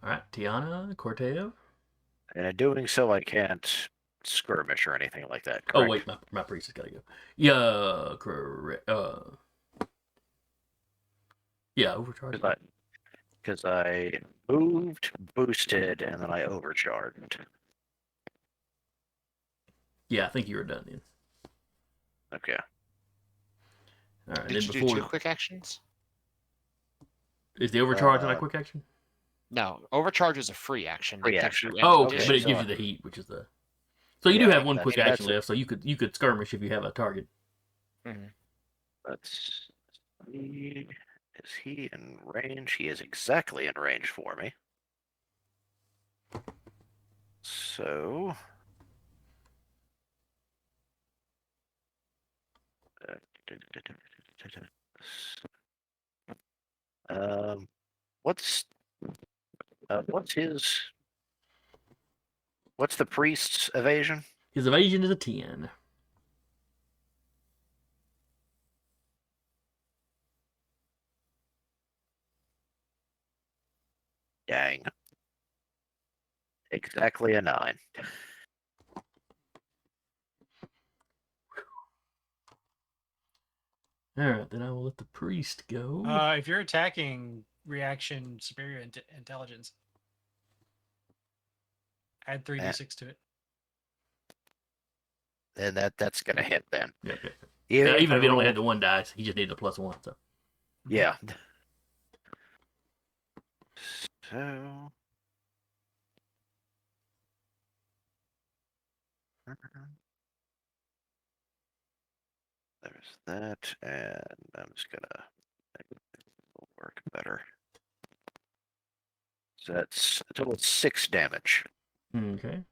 All right, Tiana, Corteo. And in doing so, I can't skirmish or anything like that. Oh Correct? wait, my priest has got to go. Yeah, correct. Yeah, overcharge. Because I moved, boosted, and then I overcharged. Yeah, I think you were done then. Okay. All right, did and you then do before 2 quick actions? is the overcharge like quick action? No, overcharge is a free action. Free It gives action. you Oh, an okay, but it so gives I- you the heat, which is the. So you do Yeah, have one that's- quick action that's- left, so you could skirmish if you have a target. Let's see. Is he in range? He is exactly in range for me. So. What's what's the priest's evasion? His evasion is a 10. Dang. Exactly a 9. All right, then I will let the priest go. If you're attacking, reaction superior intelligence. Add 3d6 to it. And that's gonna hit then. Yep, yep. Even, Even if I it only roll- had the one dice, he just needed a +1. So Yeah. So. There's that, and I'm just gonna make it work better. So that's a total of 6 damage. okay.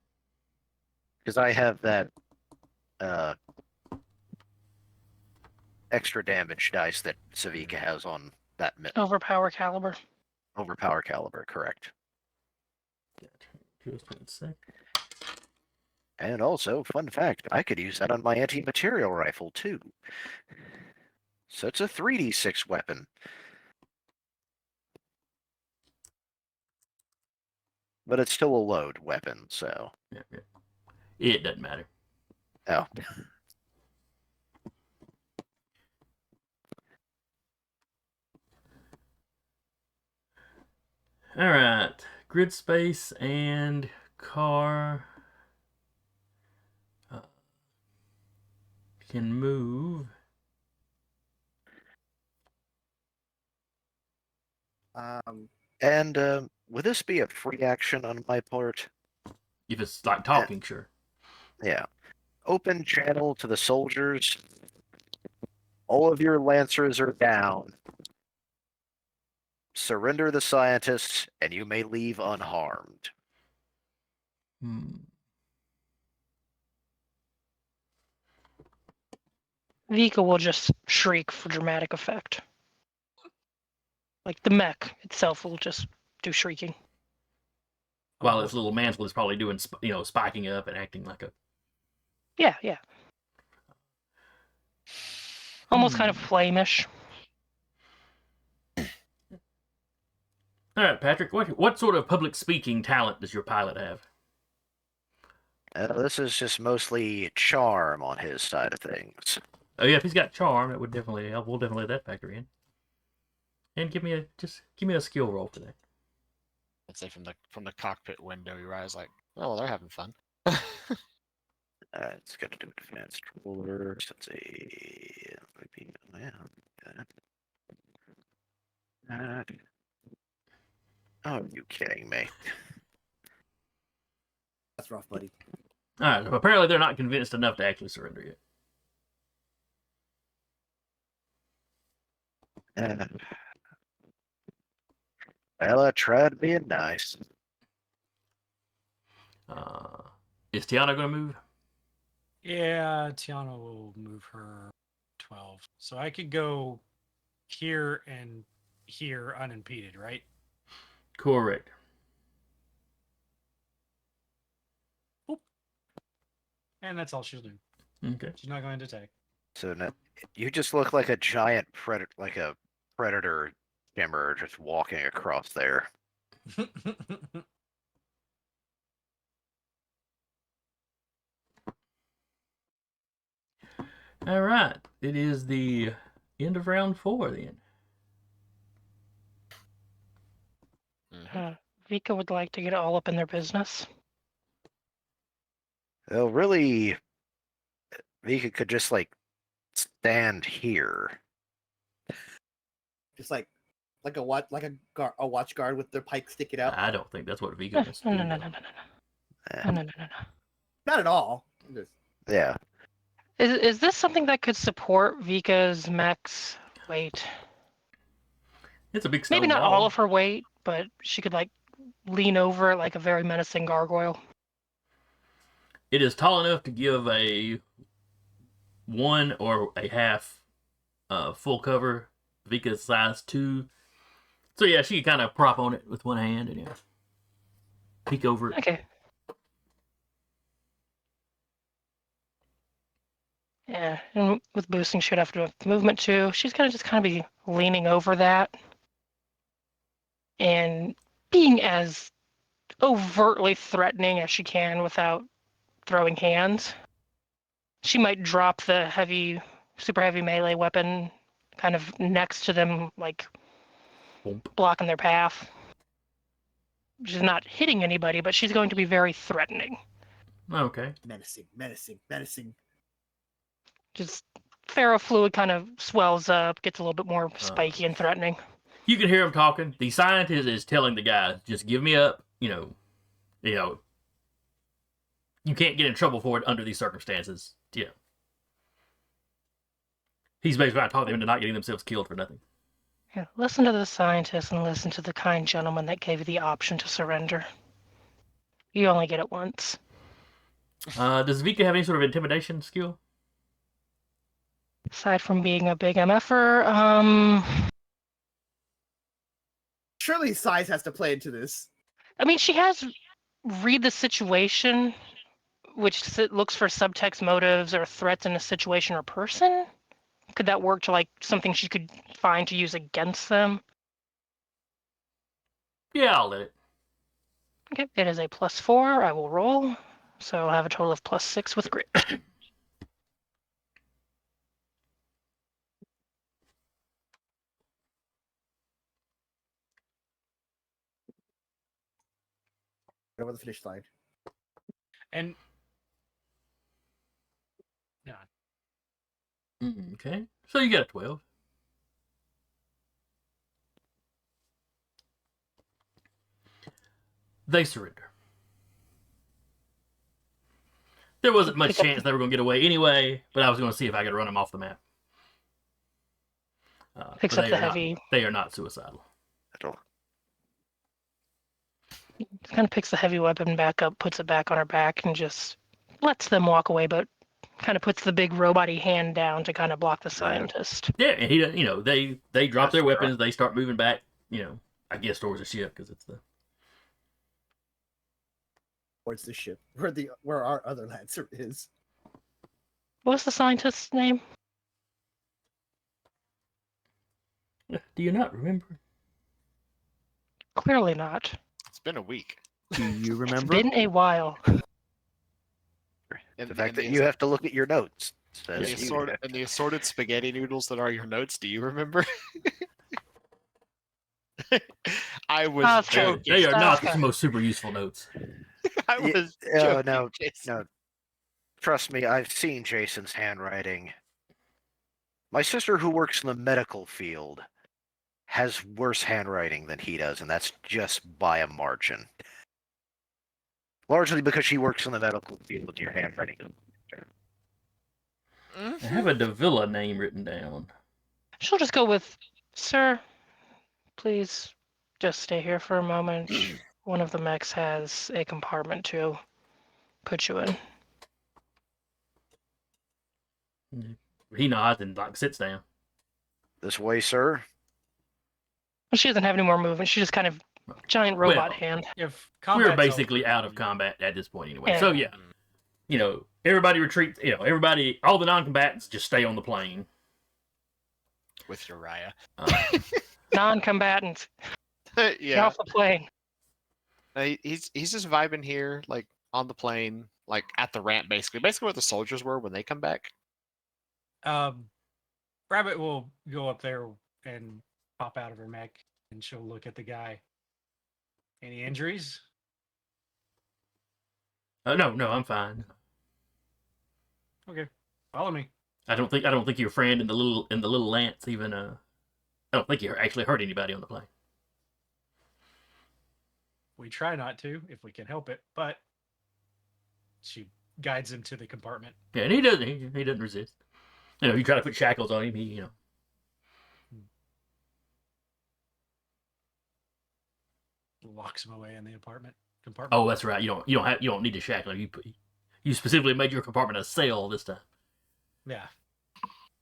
Because I have that extra damage dice that Savika has on that Overpower caliber. overpower caliber, correct. 2 is 26. And also, fun fact, I could use that on my anti-material rifle too. So it's a 3d6 weapon. But it's still a load weapon, so. Yep, yep. It doesn't matter. Oh. All right. Grid space and car can move. And would this be a free action on my part? If it's like talking, sure. Yeah. Open channel to the soldiers. All of your lancers are down. Surrender the scientists, and you may leave unharmed. Vika will just shriek for dramatic effect. Like the mech itself will just do shrieking. While this little mantle is probably doing, spiking up and acting like a. Yeah, yeah. Almost kind of flamish. All right, Patrick. What sort of public speaking talent does your pilot have? This is just mostly charm on his side of things. Oh yeah, if he's got charm, it would definitely help. We'll definitely let that factor in. And give me a skill roll for that. I'd say from the cockpit window, your eyes like, oh, well, they're having fun. It's got to do advanced roller. So it's a maybe oh, are you kidding me? That's rough, buddy. All right. So apparently, they're not convinced enough to actually surrender yet. Well, I tried being nice. Is Tiana going to move? Yeah, Tiana will move her 12. So I could go here and here unimpeded, right? Correct. Oop. And that's all she'll do. Okay. She's not going to attack. So now, you just look like a giant predator, like a predator shimmer just walking across there. All right. It is the end of round 4 then. Vika would like to get all up in their business. Well, really, Vika could just like stand here. Just like a watch guard with their pike sticking out. I don't think that's what Vika wants to No, do. no, no, though. no, no, no, no, no, no, no, no. Not at all. Just, Yeah. Is this something that could support Vika's mech's weight? It's a big stone Maybe not wall. all of her weight, but she could like lean over it like a very menacing gargoyle. It is tall enough to give a 1 or a half full cover. Vika's size 2. So yeah, she can kind of prop on it with one hand and peek over it. Okay. Yeah, and with boosting, she'd have to have movement too. She's gonna just kind of be leaning over that and being as overtly threatening as she can without throwing hands. She might drop the super heavy melee weapon kind of next to them, like Boom. blocking their path. She's not hitting anybody, but she's going to be very threatening. Okay. Menacing, menacing, menacing. Just ferrofluid kind of swells up, gets a little bit more spiky and threatening. You can hear him talking. The scientist is telling the guy, "Just give me up." You can't get in trouble for it under these circumstances. Yeah. He's basically trying to talk them into not getting themselves killed for nothing. Yeah, listen to the scientist and listen to the kind gentleman that gave you the option to surrender. You only get it once. Does Vika have any sort of intimidation skill? Aside from being a big MFer, Surely size has to play into this. I mean, she has read the situation, which looks for subtext motives or threats in a situation or person. Could that work to like something she could find to use against them? Yeah, I'll let it. Okay, it is a +4. I will roll. So I'll have a total of +6 with grit. Over the finish line. And Okay. So you get a 12. They surrender. There wasn't much chance they were going to get away anyway, but I was going to see if I could run them off the map. Picks but up the heavy. They are not suicidal. At all. Kind of picks the heavy weapon back up, puts it back on her back, and just lets them walk away, but kind of puts the big robot-y hand down to kind of block the scientist. Yeah, and he, they drop their That's weapons. They start moving back. I guess towards the ship because it's the. Towards the ship, where our other Lancer is. What was the scientist's name? Do you not remember? Clearly not. It's been a week. Do you It's remember? been a while. And The fact that the you have to look at your notes. and Says the assorted spaghetti noodles that are your notes. Do you remember? I was Oh, it's true. joking. They are not Okay. the most super useful notes. I was Oh, joking. no, Jason. no. Trust me, I've seen Jason's handwriting. My sister, who works in the medical field, has worse handwriting than he does, and that's just by a margin. Largely because she works in the medical field with your handwriting. I have a Davila name written down. She'll just go with, "Sir, please just stay here for a moment. One of the mechs has a compartment to put you in." He nods and sits down. This way, sir. She doesn't have any more movement. She just kind of giant robot Well, hand. if We're combat's basically over, out of combat at this point anyway. Yeah. So yeah, everybody retreats. Everybody, all the non-combatants just stay on the plane. With Uriah. Non-combatants, get Yeah. off the plane. He's just vibing here, like on the plane, like at the ramp, basically where the soldiers were when they come back. Rabbit will go up there and pop out of her mech, and she'll look at the guy. Any injuries? No, I'm fine. Okay, follow me. I don't think your friend in the little lance even. I don't think you actually hurt anybody on the plane. We try not to if we can help it, but she guides him to the compartment. Yeah, and he doesn't. He doesn't resist. You try to put shackles on him. He. Locks him away in the compartment. Oh, that's right. You don't need to shackle him. You specifically made your compartment a cell this time. Yeah.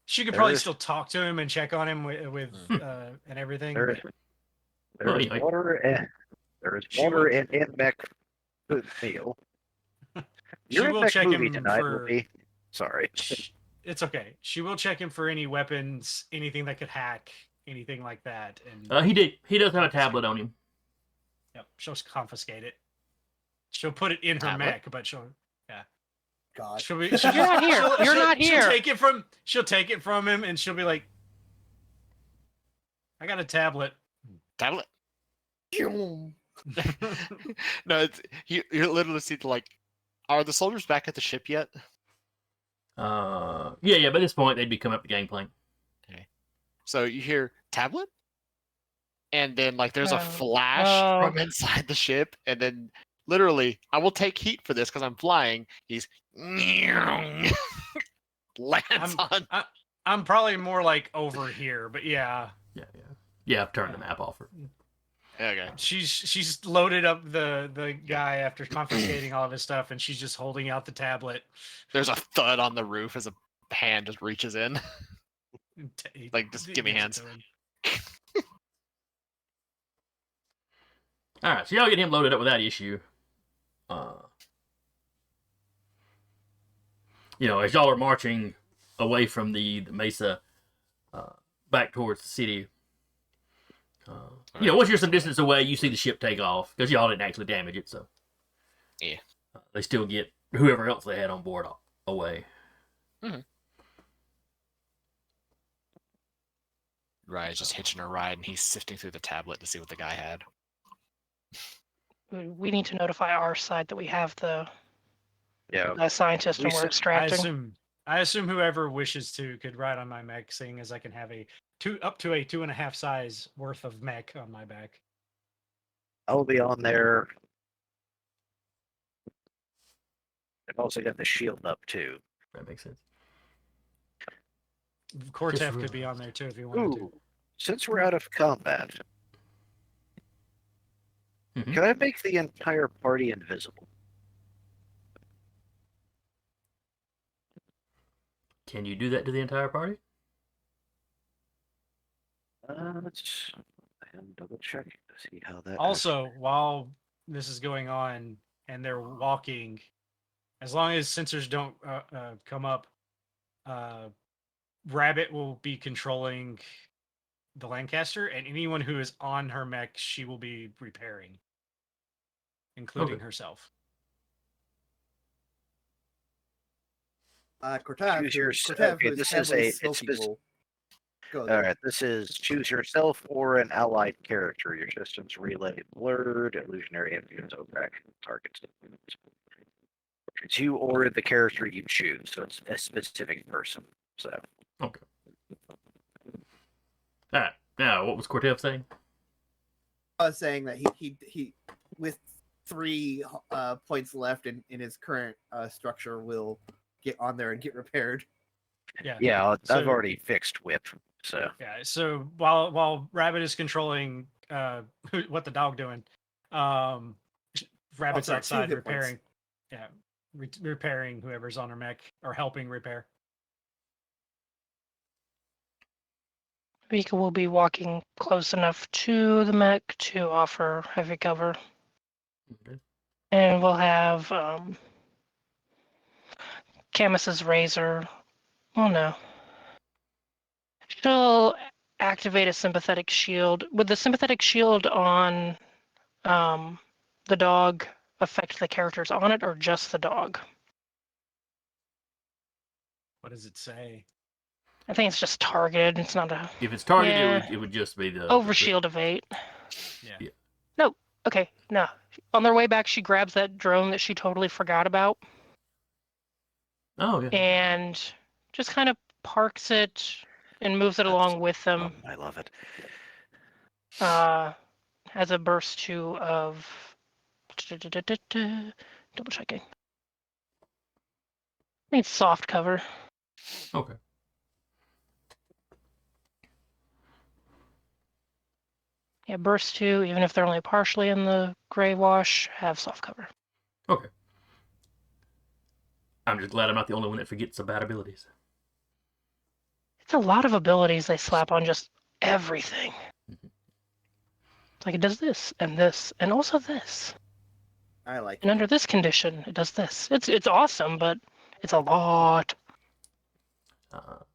She could There probably is- still talk to him and check on him with and everything. There, but there is anyway. water and She water will- in mech food meal. She You're in will mech check movie him tonight, for. movie. Sorry. It's okay. She will check him for any weapons, anything that could hack, anything like that, and He does have a tablet on him. yep, she'll confiscate it. She'll put it in her Tablet? mech, but she'll God. she'll be. You're not here. You're not here. She'll take it from him, and she'll be like, "I got a tablet." Tablet. No, you literally see are the soldiers back at the ship yet? Yeah. By this point, they'd be coming up the gangplank. So you hear tablet, and then there's a Oh. flash Oh. from inside the ship, and then literally, I will take heat for this because I'm flying. He's lands on. I'm probably more like over here, but yeah. Yeah. I've turned the map off. Okay. She's loaded up the guy after confiscating all of his stuff, and she's just holding out the tablet. There's a thud on the roof as a hand just reaches in. Just give me hands. All right, so y'all get him loaded up without issue. As y'all are marching away from the mesa, back towards the city. Once you're some distance away, you see the ship take off because y'all didn't actually damage it, so yeah, they still get whoever else they had on board away. Mm-hmm. Ryan's just hitching a ride, and he's sifting through the tablet to see what the guy had. We need to notify our side that we have the scientist and we're I extracting. assume whoever wishes to could ride on my mech, seeing as I can have up to a 2.5 size worth of mech on my back. I'll be on there. I've also got the shield up too. That makes sense. Cortef could be on there too if you wanted to. Since we're out of combat, can I make the entire party invisible? Can you do that to the entire party? I'm double checking to see how that. Also, while this is going on and they're walking, as long as sensors don't come up, Rabbit will be controlling the Lancaster, and anyone who is on her mech, she will be repairing, including herself. Cortez, Choose your. Okay, this is a. All right, this is choose yourself or an allied character. Your systems relay blurred, illusionary influence, OPEC, targets. It's you or the character you choose, so it's a specific person. So. Okay. All right. Now, what was Cortez saying? I was saying that he with 3 points left in his current structure will get on there and get repaired. Yeah, I've already fixed whip. So yeah, so while Rabbit is controlling what the dog doing, Rabbit's outside repairing. Yeah, repairing whoever's on her mech or helping repair. Vika will be walking close enough to the mech to offer heavy cover. Okay. And we'll have Camus's razor. Oh no. She'll activate a sympathetic shield. Would the sympathetic shield on the dog affect the characters on it or just the dog? What does it say? I think it's just targeted. It's not a. If it's targeted, Yeah. it would just be the Over shield of 8. Yeah. No. Okay. No. On their way back, she grabs that drone that she totally forgot about. Oh yeah. And just kind of parks it and moves it along with them. I love it. Has a burst 2 of double checking. Needs soft cover. Okay. Yeah, burst 2, even if they're only partially in the gray wash, have soft cover. Okay. I'm just glad I'm not the only one that forgets about abilities. It's a lot of abilities they slap on just everything. It's like it does this, and also this. I like it. And under this condition, it does this. It's awesome, but it's a lot. All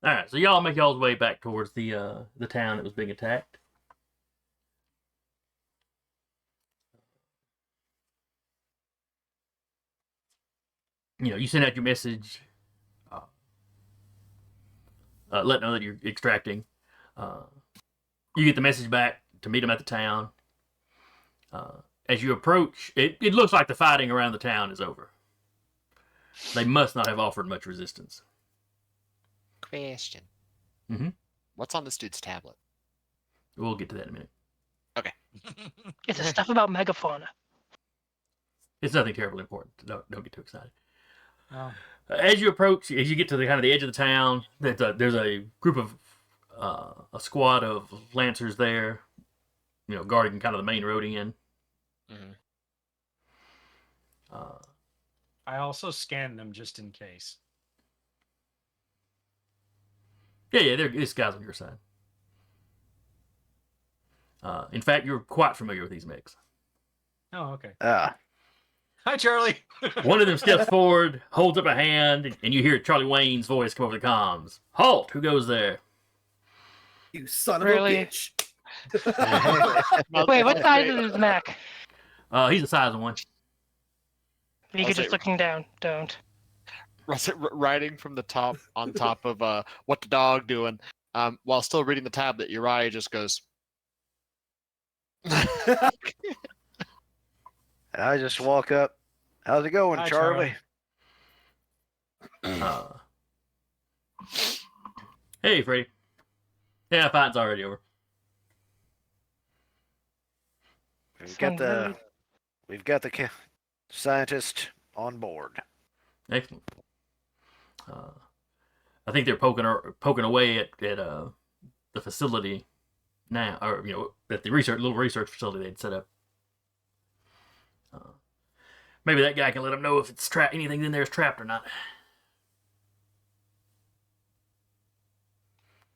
right, so y'all make y'all's way back towards the town that was being attacked. You send out your message, let know that you're extracting. You get the message back to meet them at the town. As you approach, it looks like the fighting around the town is over. They must not have offered much resistance. Question. Mm-hmm. What's on this dude's tablet? We'll get to that in a minute. It's the stuff about megafauna. It's nothing terribly important. Don't get too excited. Oh. As you approach, as you get to the kind of the edge of the town, there's a group of a squad of lancers there, guarding kind of the main road in. Mm-hmm. I also scanned them just in case. Yeah, this guy's on your side. In fact, you're quite familiar with these mechs. Oh, okay. Ah, Hi, Charlie. One of them steps forward, holds up a hand, and you hear Charlie Wayne's voice come over the comms. Halt! Who goes there? You son of Really? a bitch. Wait, what size is his mech? He's a size 1. You could just looking down. Don't. Riding from the top on top of what the dog doing, while still reading the tablet, Uriah just goes. and I just walk up. How's it going, Hi, Charlie? Hey, Freddy. Yeah, fight's already over. We've got the scientist on board. Excellent. I think they're poking away at the facility now, or at the little research facility they'd set up. Maybe that guy can let them know if it's anything in there is trapped or not.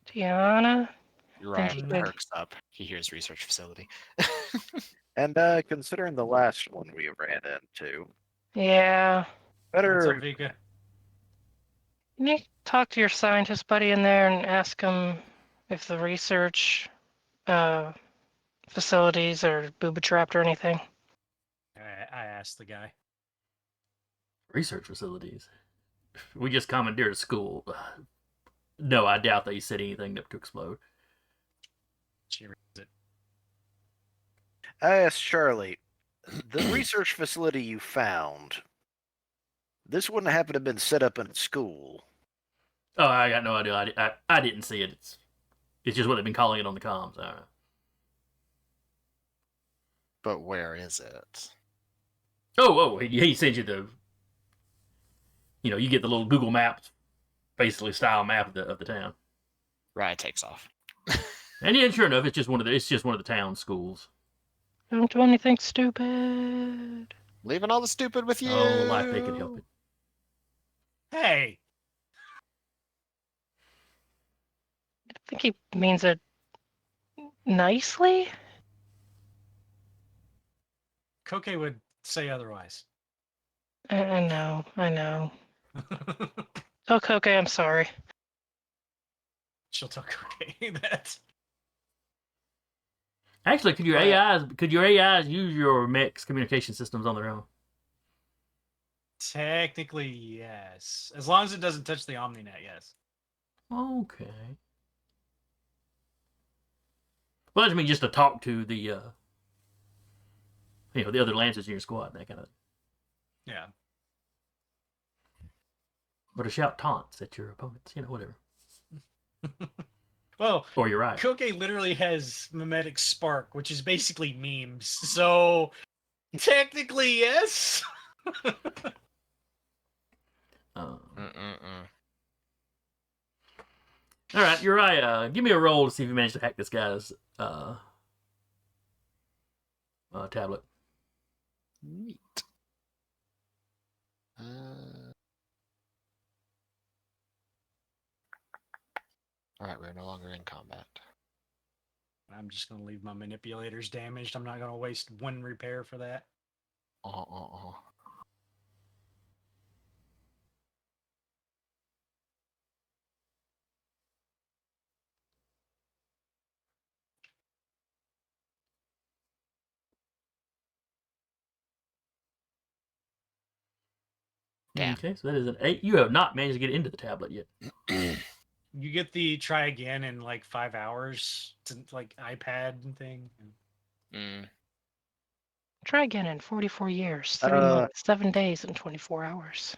Tiana? Uriah Thank you. perks up. He hears research facility. And considering the last one we ran into, Yeah. What's better. up, Vika? Can you talk to your scientist buddy in there and ask him if the research facilities are booby trapped or anything? I asked the guy. Research facilities. We just commandeered a school. No, I doubt they said anything to explode. She reads it. I asked Charlie, the research facility you found, this wouldn't happen to have been set up in a school. Oh, I got no idea. I didn't see it. It's just what they've been calling it on the comms. I don't know. But where is it? Oh, he sends you the. You get the little Google Maps, basically style map of the town. Uriah takes off. And yeah, sure enough, it's just one of the town schools. Don't do anything stupid. Leaving all the stupid with you. Oh, like they could help it. Hey, I think he means it nicely. Koke would say otherwise. I know. Okay, I'm sorry. She'll tell Koke that. Actually, could your AIs use your mech's communication systems on their own? Technically, yes. As long as it doesn't touch the OmniNet, yes. Okay. Well, I mean, just to talk to the the other lancers in your squad, that kind of. Yeah. Or to shout taunts at your opponents, whatever. Well, Or your eye. Koke literally has mimetic spark, which is basically memes. So technically, yes. All right, Uriah, give me a roll to see if you managed to hack this guy's tablet. Neat. Alright, we're no longer in combat. I'm just going to leave my manipulators damaged. I'm not going to waste one repair for that. Damn. Okay, so that is an 8. You have not managed to get into the tablet yet. You get the try again in like 5 hours. It's like iPad and thing. Mm. Try again in 44 years, 3 Uh, months, 7 days, and 24 hours.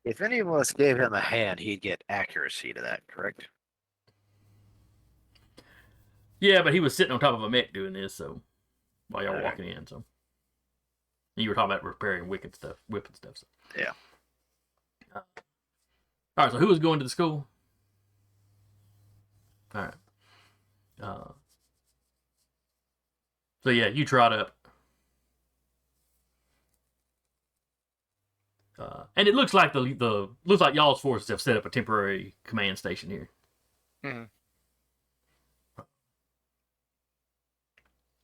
If any of us gave him a hand, he'd get accuracy to that, correct? Yeah, but he was sitting on top of a mech doing this, so while y'all were Okay. walking in, so and you were talking about repairing whipping stuff. So. Yeah. All right. So who was going to the school? All right. So yeah, you trot up, and it looks like looks like y'all's forces have set up a temporary command station here. Hmm.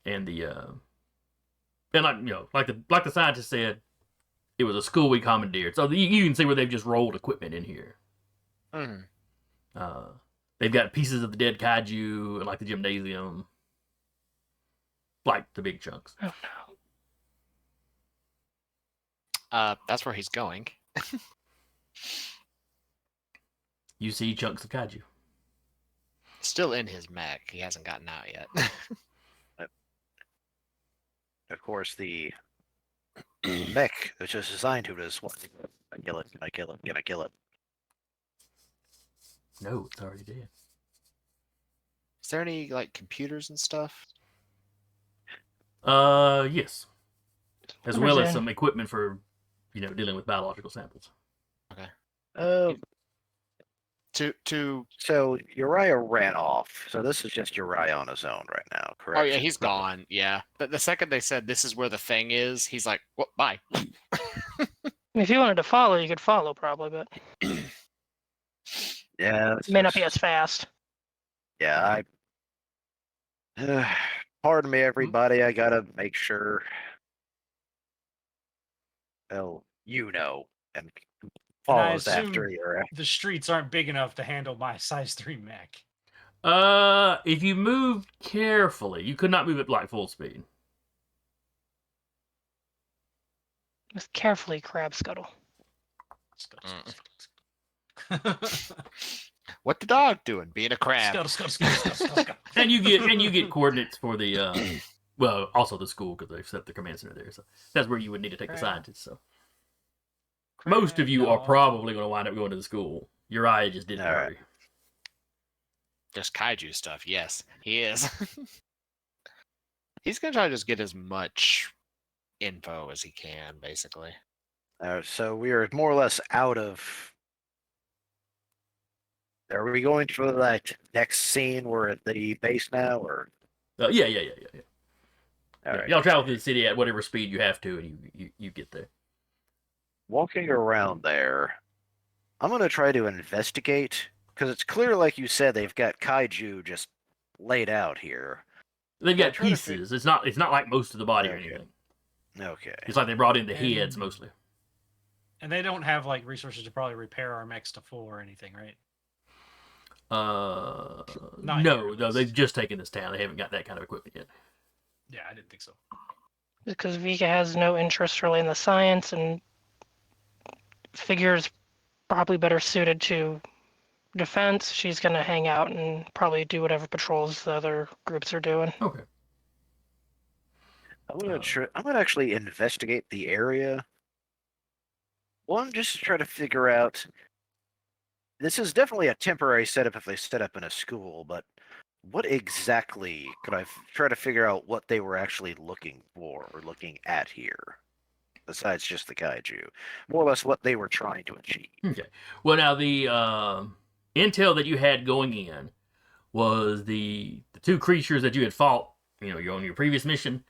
And and like the scientist said, it was a school we commandeered. So you can see where they've just rolled equipment in here. Hmm. They've got pieces of the dead kaiju and like the gymnasium, like the big chunks. Oh no. That's where he's going. You see chunks of kaiju. Still in his mech. He hasn't gotten out yet. Of course, the mech which is designed to this one. Can I kill it? Can I kill it? Can I kill it? No, it's already dead. Is there any like computers and stuff? Yes. As well as in. some equipment for, dealing with biological samples. To So Uriah ran off. So this is just Uriah on his own right now, correct? Oh yeah, he's gone. Yeah, but the second they said this is where the thing is, he's like, "Well, bye." If you wanted to follow, you could follow probably, but Yeah. it may not be as fast. Yeah, pardon me, everybody. I gotta make sure. Well, and follows after assume Uriah. the streets aren't big enough to handle my size 3 mech. If you moved carefully, you could not move at like full speed. Just carefully, crab scuttle. What the dog doing? Being a crab. Scuttle. And you get coordinates for the well, also the school because they've set the command center there. So that's where you would need to take the scientists. So most of you are probably going to wind up going to the school. Uriah just didn't All right. hurry. There's kaiju stuff. Yes, he is. He's gonna try to just get as much info as he can, basically. So we are more or less out of. Are we going for that next scene? We're at the base now, or? Yeah. All right. Y'all travel through the city at whatever speed you have to, and you get there. Walking around there, I'm gonna try to investigate because it's clear, like you said, they've got kaiju just laid out here. They've got trying to pieces. It's not like most of the body or Okay. anything. Okay. It's like they brought in the heads mostly. And they don't have like resources to probably repair our mechs to full or anything, right? Not No, here. they've just taken this town. They haven't got that kind of equipment yet. Yeah, I didn't think so. Because Vika has no interest really in the science and figures probably better suited to defense. She's going to hang out and probably do whatever patrols the other groups are doing. Okay. I'm gonna actually investigate the area. One, just to try to figure out. This is definitely a temporary setup if they set up in a school, but what exactly could I try to figure out what they were actually looking for or looking at here? Besides just the kaiju, more or less what they were trying to achieve. Okay. Well, now the intel that you had going in was the two creatures that you had fought. You're on your previous mission.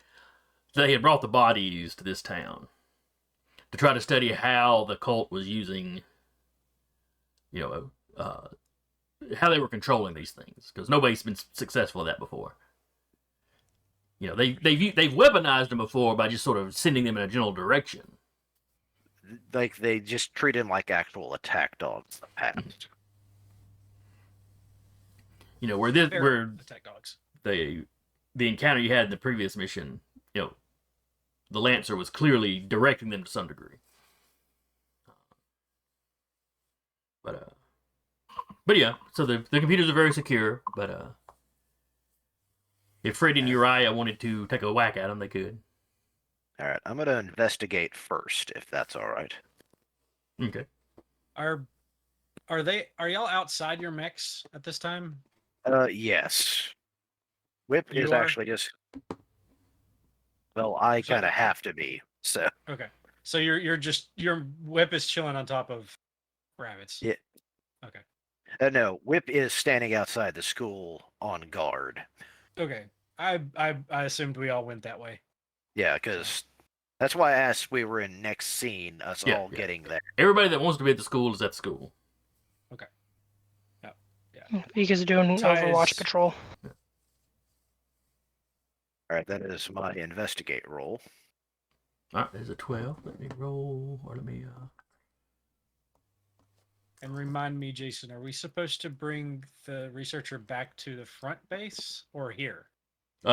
They had brought the bodies to this town to try to study how the cult was using, how they were controlling these things, because nobody's been successful at that before. They've weaponized them before by just sort of sending them in a general direction. Like they just treat them like actual attack dogs in the past. Where Attack dogs. the encounter you had in the previous mission, the Lancer was clearly directing them to some degree. But yeah, so the computers are very secure, but If Fred and Uriah wanted to take a whack at him, they could. All right, I'm gonna investigate first, if that's all right. Okay. Are y'all outside your mechs at this time? Yes. Whip You is are? actually just. Well, I So- kind of have to be. So Okay. So your whip is chilling on top of rabbits. Yeah. Okay. no, Whip is standing outside the school on guard. Okay. I assumed we all went that way. Yeah, because that's why I asked we were in next scene, us Yeah, all yeah. getting there. Everybody that wants to be at the school is at the school. Because doing Ties- Overwatch patrol. All right, that is my investigate roll. All right, there's a 12. Let me roll, or let me. And remind me, Jason, are we supposed to bring the researcher back to the front base or here?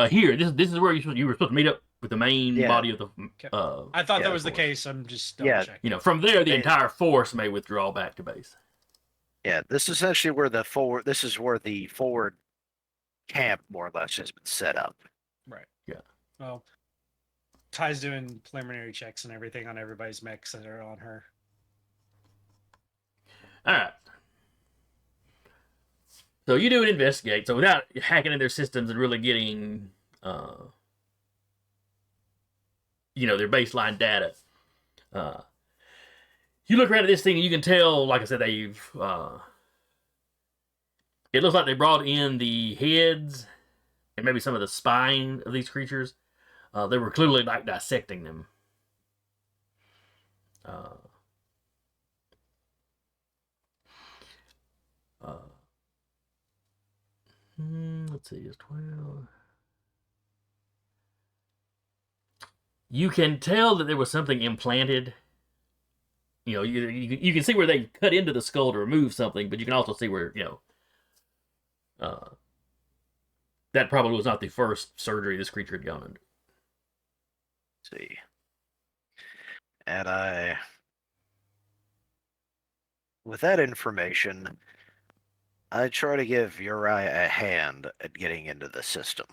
Here, this is where you were supposed to meet up with the main Yeah. body of the. I thought Yeah, that of was the course. case. I'm just Yeah. double checking. You know, from there, the They- entire force may withdraw back to base. Yeah, this is essentially where the forward. This is where the forward camp more or less has been set up. Right. Yeah. Well, Ty's doing preliminary checks and everything on everybody's mechs that are on her. All right. So you do an investigate. So without hacking into their systems and really getting, their baseline data, you look around at this thing and you can tell, like I said, they've. It looks like they brought in the heads and maybe some of the spine of these creatures. They were clearly like dissecting them. Let's see, it's 12. You can tell that there was something implanted. You know, you can see where they cut into the skull to remove something, but you can also see where, that probably was not the first surgery this creature had gone under. Let's see. And with that information, I try to give Uriah a hand at getting into the system.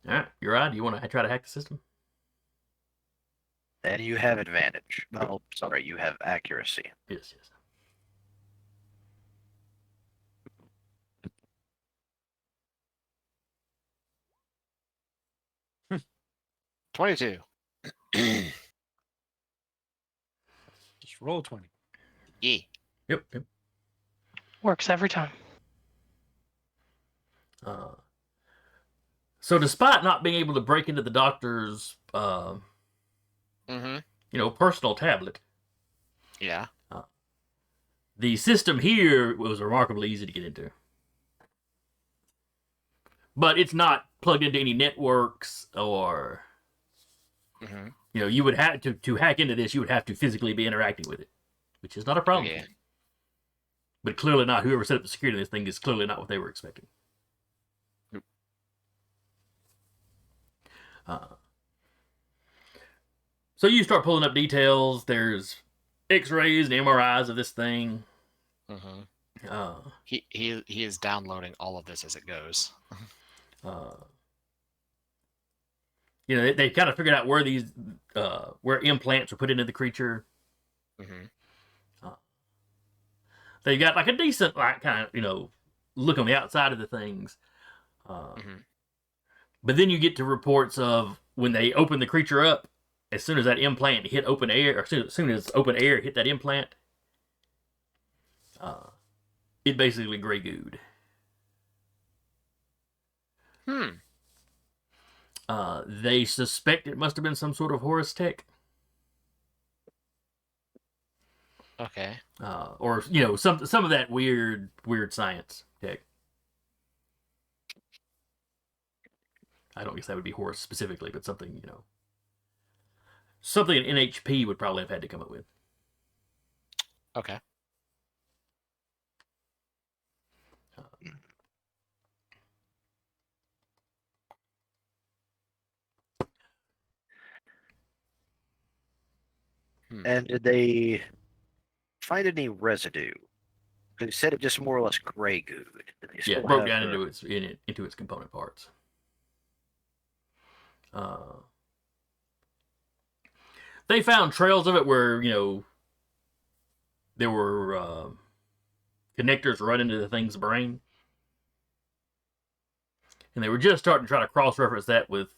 All right, you're right. Do you want to try to hack the system? And you have advantage. Well, sorry, you have accuracy. Yes, yes. $22. Just roll 20. Yeah. Yep. Works every time. So despite not being able to break into the doctor's, personal tablet, Yeah. the system here was remarkably easy to get into. But it's not plugged into any networks or, you would have to hack into this, you would have to physically be interacting with it, which is not a problem. Yeah. But clearly not, whoever set up the security of this thing is clearly not what they were expecting. Nope. So you start pulling up details. There's X-rays and MRIs of this thing. He is downloading all of this as it goes. They kind of figured out where these where implants were put into the creature. They got like a decent kind of look on the outside of the things. But then you get to reports of when they open the creature up, as soon as that implant hit open air, or as soon as open air hit that implant, it basically gray gooed. They suspect it must have been some sort of Horus tech. Okay. Or some of that weird science tech. I don't guess that would be Horus specifically, but something something an NHP would probably have had to come up with. Okay. And did they find any residue? They said it just more or less gray gooed. They Yeah, still it broke have down their- into its component parts. They found trails of it where there were connectors running into the thing's brain, and they were just starting to try to cross-reference that with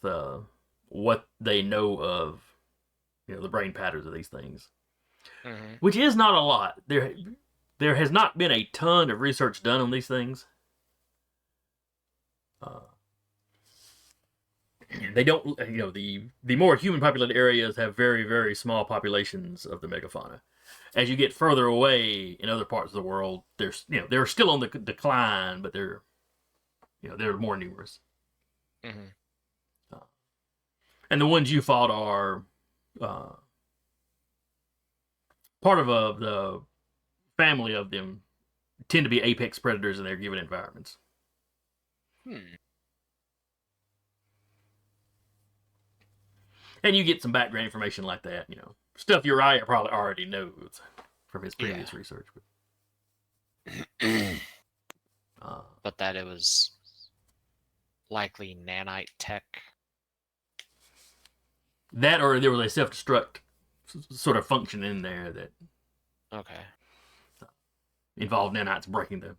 what they know of the brain patterns of these things, which is not a lot. There has not been a ton of research done on these things. They don't, the more human populated areas have very, very small populations of the megafauna. As you get further away in other parts of the world, they're still on the decline, but they're more numerous. And the ones you fought are part of the family of them tend to be apex predators in their given environments. And you get some background information like that, stuff Uriah probably already knows from his previous research. But that it was likely nanite tech. That, or there was a self-destruct sort of function in there that involved nanites breaking the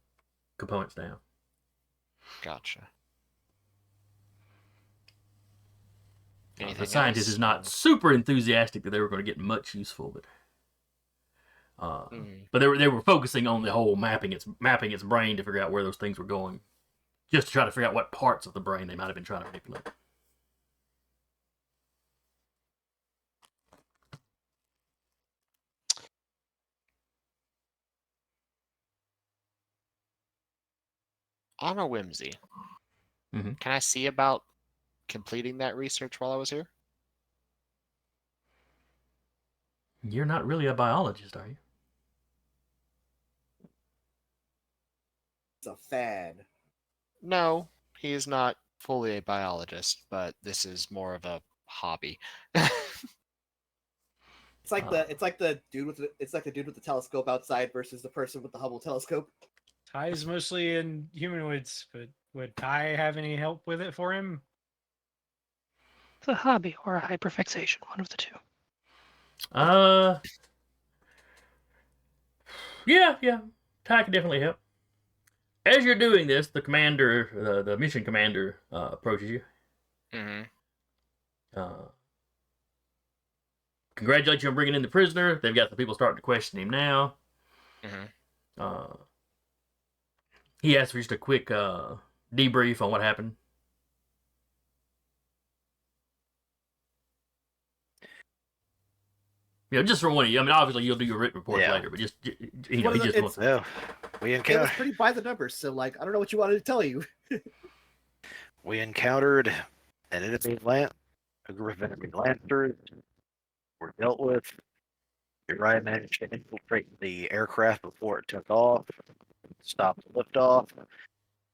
components down. Gotcha. The scientist is not super enthusiastic that they were going to get much useful, but they were focusing on the whole mapping its brain to figure out where those things were going, just to try to figure out what parts of the brain they might have been trying to manipulate. On a whimsy, Mm-hmm. Can I see about completing that research while I was here? You're not really a biologist, are you? It's a fad. No, he is not fully a biologist, but this is more of a hobby. It's like the dude with the telescope outside versus the person with the Hubble telescope. Ty is mostly in humanoids, but would Ty have any help with it for him? It's a hobby or a hyperfixation, one of the two. Yeah. Ty can definitely help. As you're doing this, the commander, the mission commander, approaches you. Congratulate you on bringing in the prisoner. They've got the people starting to question him now. He asked for just a quick debrief on what happened. Just from one of you. I mean, obviously you'll do your written report later, but he just wants. No, we It was encountered. pretty by the numbers, so I don't know what you wanted to tell you. We encountered an enemy a group of enemy lancers. Were dealt with. Uriah managed to infiltrate the aircraft before it took off. Stopped liftoff.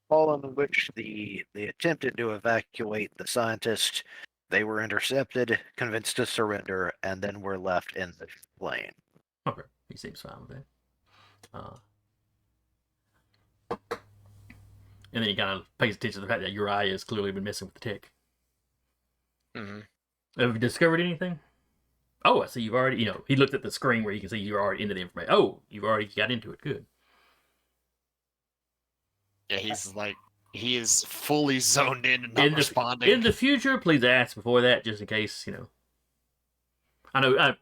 Following which they attempted to evacuate the scientists. They were intercepted, convinced to surrender, and then were left in the plane. Okay, he seems fine with that. And then he kind of pays attention to the fact that Uriah has clearly been messing with the tech. Have you discovered anything? Oh, I see you've already, he looked at the screen where you can see you're already into the information. Oh, you've already got into it. Good. Yeah, he is fully zoned in and not responding. In the future, please ask before that, just in case, I know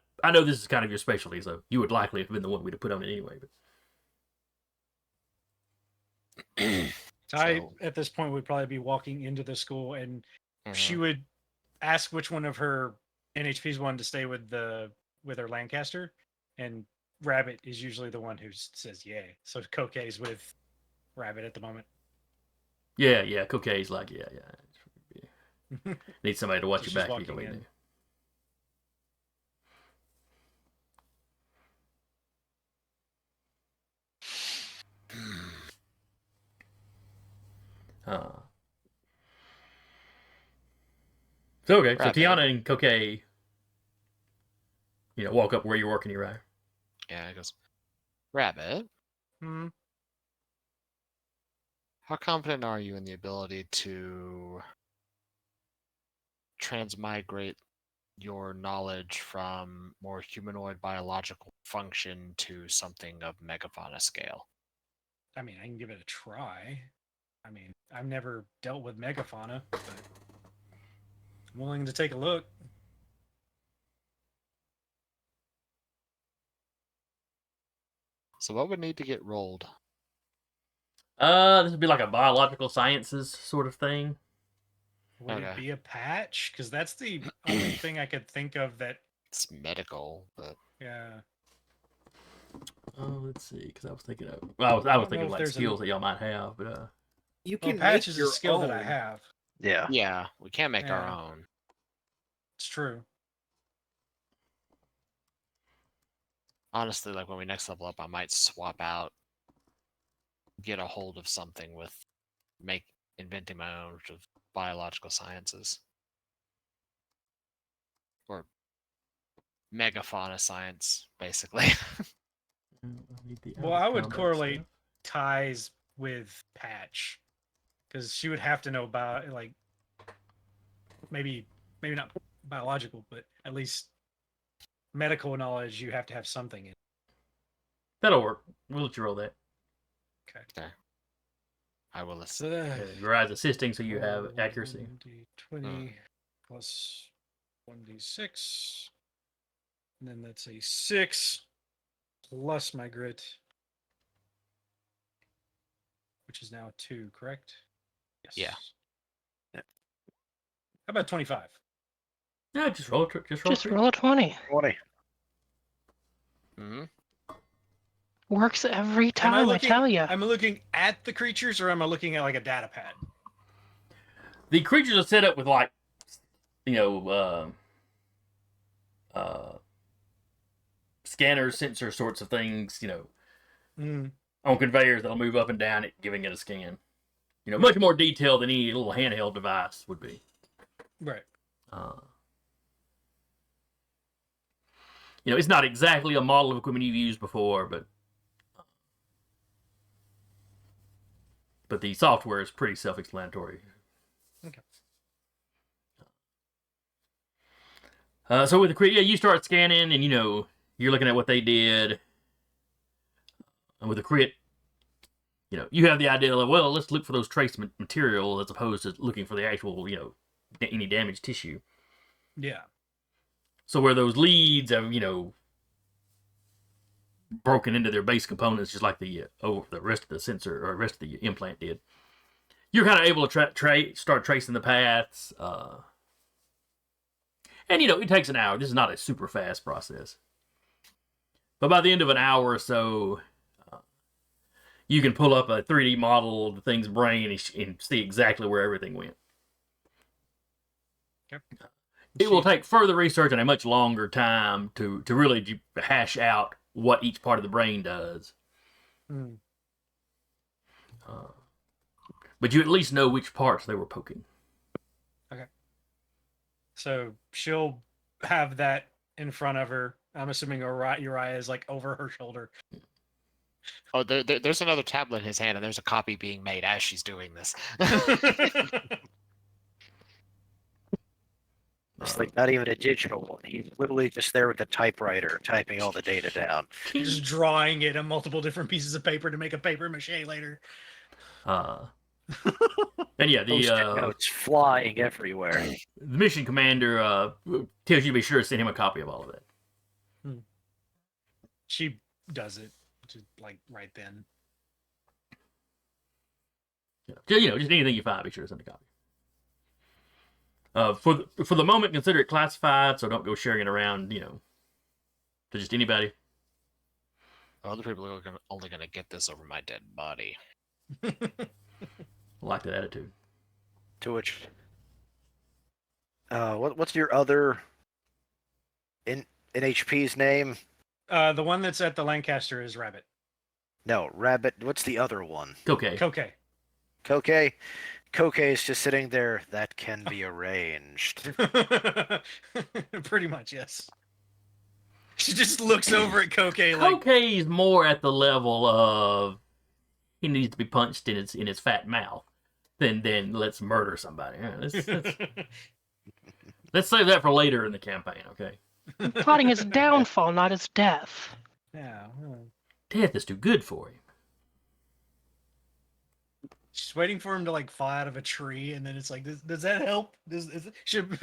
this is kind of your specialty, so you would likely have been the one we'd have put on it anyway. But Ty, at this point, would probably be walking into the school, and she would ask which one of her NHPs wanted to stay with her Lancaster, and Rabbit is usually the one who says yay. So Kokei's with Rabbit at the moment. Yeah, Kokei's like, yeah. Need somebody to watch your back. You go in there. So Tiana and Kokei, walk up where you're working, Uriah. Yeah, he goes, Rabbit, How confident are you in the ability to transmigrate your knowledge from more humanoid biological function to something of megafauna scale? I mean, I can give it a try. I mean, I've never dealt with megafauna, but I'm willing to take a look. So what would need to get rolled? This would be like a biological sciences sort of thing. Would it Okay. be a patch? Because that's the only thing I could think of that. It's medical, but Yeah. Oh, let's see, because I was thinking of I was know thinking if of like there's skills that y'all might have, but You Well, can patch make is your a skill own. that I have. Yeah. yeah, we can't make our Yeah. own. It's true. Honestly, like when we next level up, I might swap out, get a hold of something with inventing my own sort of biological sciences. Or megafauna science, basically. I need the Well, out of I would combat correlate stuff. ties with patch, because she would have to know about like maybe not biological, but at least medical knowledge. You have to have something in. That'll work. We'll let you roll that. I will listen. Your eyes assisting, so you have accuracy. 1d20 plus 1d6. And then that's a 6 plus my grit, which is now 2, correct? Yes. Yeah. How about 25? Yeah, just roll. Just roll a 20. 20. Hmm. Works every Am I time, I looking? tell you. Am I looking at the creatures, or am I looking at like a data pad? The creatures are set up with like, scanners, sensor sorts of things, Mm. on conveyors that'll move up and down it, giving it a scan. Much more detailed than any little handheld device would be. Right. It's not exactly a model of equipment you've used before, but the software is pretty self-explanatory. Okay. So with the you start scanning, and you're looking at what they did. And with the crit, you have the idea of, well, let's look for those trace material as opposed to looking for the actual, any damaged tissue. Yeah. So where those leads have, broken into their base components, just like the rest of the sensor or rest of the implant did, you're kind of able to start tracing the paths. And it takes an hour. This is not a super fast process, but by the end of an hour or so, you can pull up a 3D model of the thing's brain and see exactly where everything went. Yep. It will take further research and a much longer time to really hash out what each part of the brain does. Mm. But you at least know which parts they were poking. So she'll have that in front of her. I'm assuming Uriah is like over her shoulder. Oh, there's another tablet in his hand, and there's a copy being made as she's doing this. It's like not even a digital one. He's literally just there with the typewriter typing all the data down. Just drawing it on multiple different pieces of paper to make a paper mache later. And yeah, Post-it notes flying everywhere. the mission commander tells you to be sure to send him a copy of all of that. She does it, just like right then. Just anything you find, be sure to send a copy. For the moment, consider it classified, so don't go sharing it around, to just anybody. Other people are only going to get this over my dead body. I like that attitude. To which, what's your other in HP's name? The one that's at the Lancaster is Rabbit. No, Rabbit. What's the other one? Okay. Koke. Koke. Koke is just sitting there. That can be arranged. Pretty much, yes. She just looks over at Koke like, Kokei's more at the level of he needs to be punched in his fat mouth. Then let's murder somebody. Yeah, let's save that for later in the campaign, okay? Plotting his downfall, not his death. Yeah. Death is too good for him. Just waiting for him to like fly out of a tree, and then it's like, does that help? Should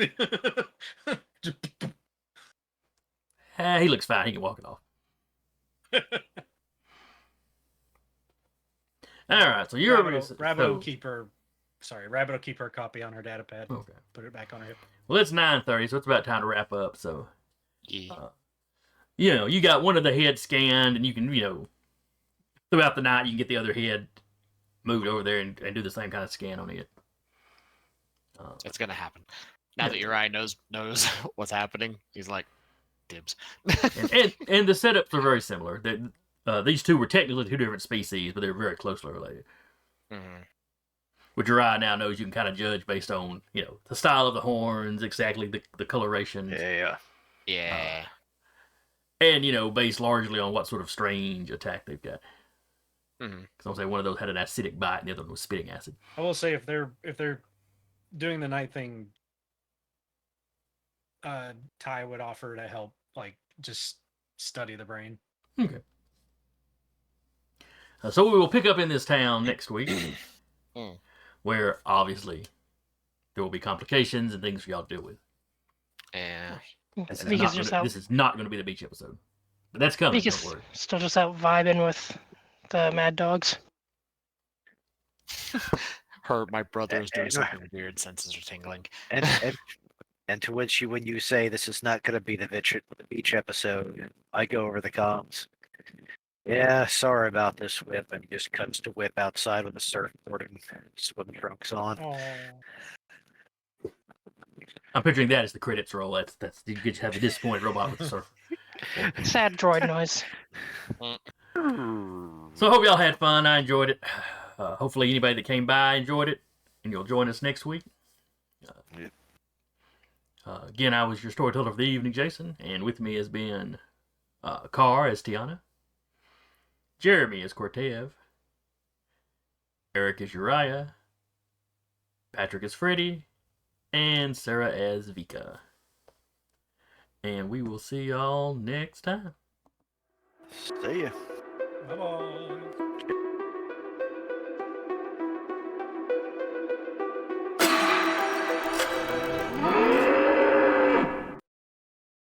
He looks fine. He can walk it off. All right, so you're Rabbit will keep her. Sorry, Rabbit will keep her copy on her data pad. Okay. Put it back on her hip. Well, it's 9:30, so it's about time to wrap up. So, Yeah. you got one of the heads scanned, and you can, throughout the night, you can get the other head moved over there and do the same kind of scan on it. It's gonna happen. Now that Uriah knows what's happening, he's like, dibs. and the setups are very similar. These two were technically two different species, but they're very closely related. Mhm. Which Uriah now knows you can kind of judge based on, the style of the horns, exactly the coloration. Yeah. And, based largely on what sort of strange attack they've got. Mhm. Because I'll say one of those had an acidic bite and the other one was spitting acid. I will say if they're doing the night thing, Ty would offer to help, like just study the brain. Okay. So we will pick up in this town next week, where obviously there will be complications and things for y'all to deal with. Yeah. This Vika's is not going to be the beach episode, but that's coming. Vika's Don't worry. still just out vibing with the mad dogs. My brother is doing something weird. Senses are tingling. And to which when you say this is not going to be the beach episode, I go over the comms. Yeah, sorry about this whip. And he just cuts to whip outside with a surfboard and swim trunks on. Oh. I'm picturing that as the credits roll. That's you get to have a disappointed robot with the surf. Sad droid noise. So I hope y'all had fun. I enjoyed it. Hopefully anybody that came by enjoyed it, and you'll join us next week. Again, I was your storyteller for the evening, Jason, and with me has been Carr as Tiana, Jeremy as Cortev, Eric as Uriah, Patrick as Freddy, and Sarah as Vika. And we will see y'all next time. See ya. Bye-bye.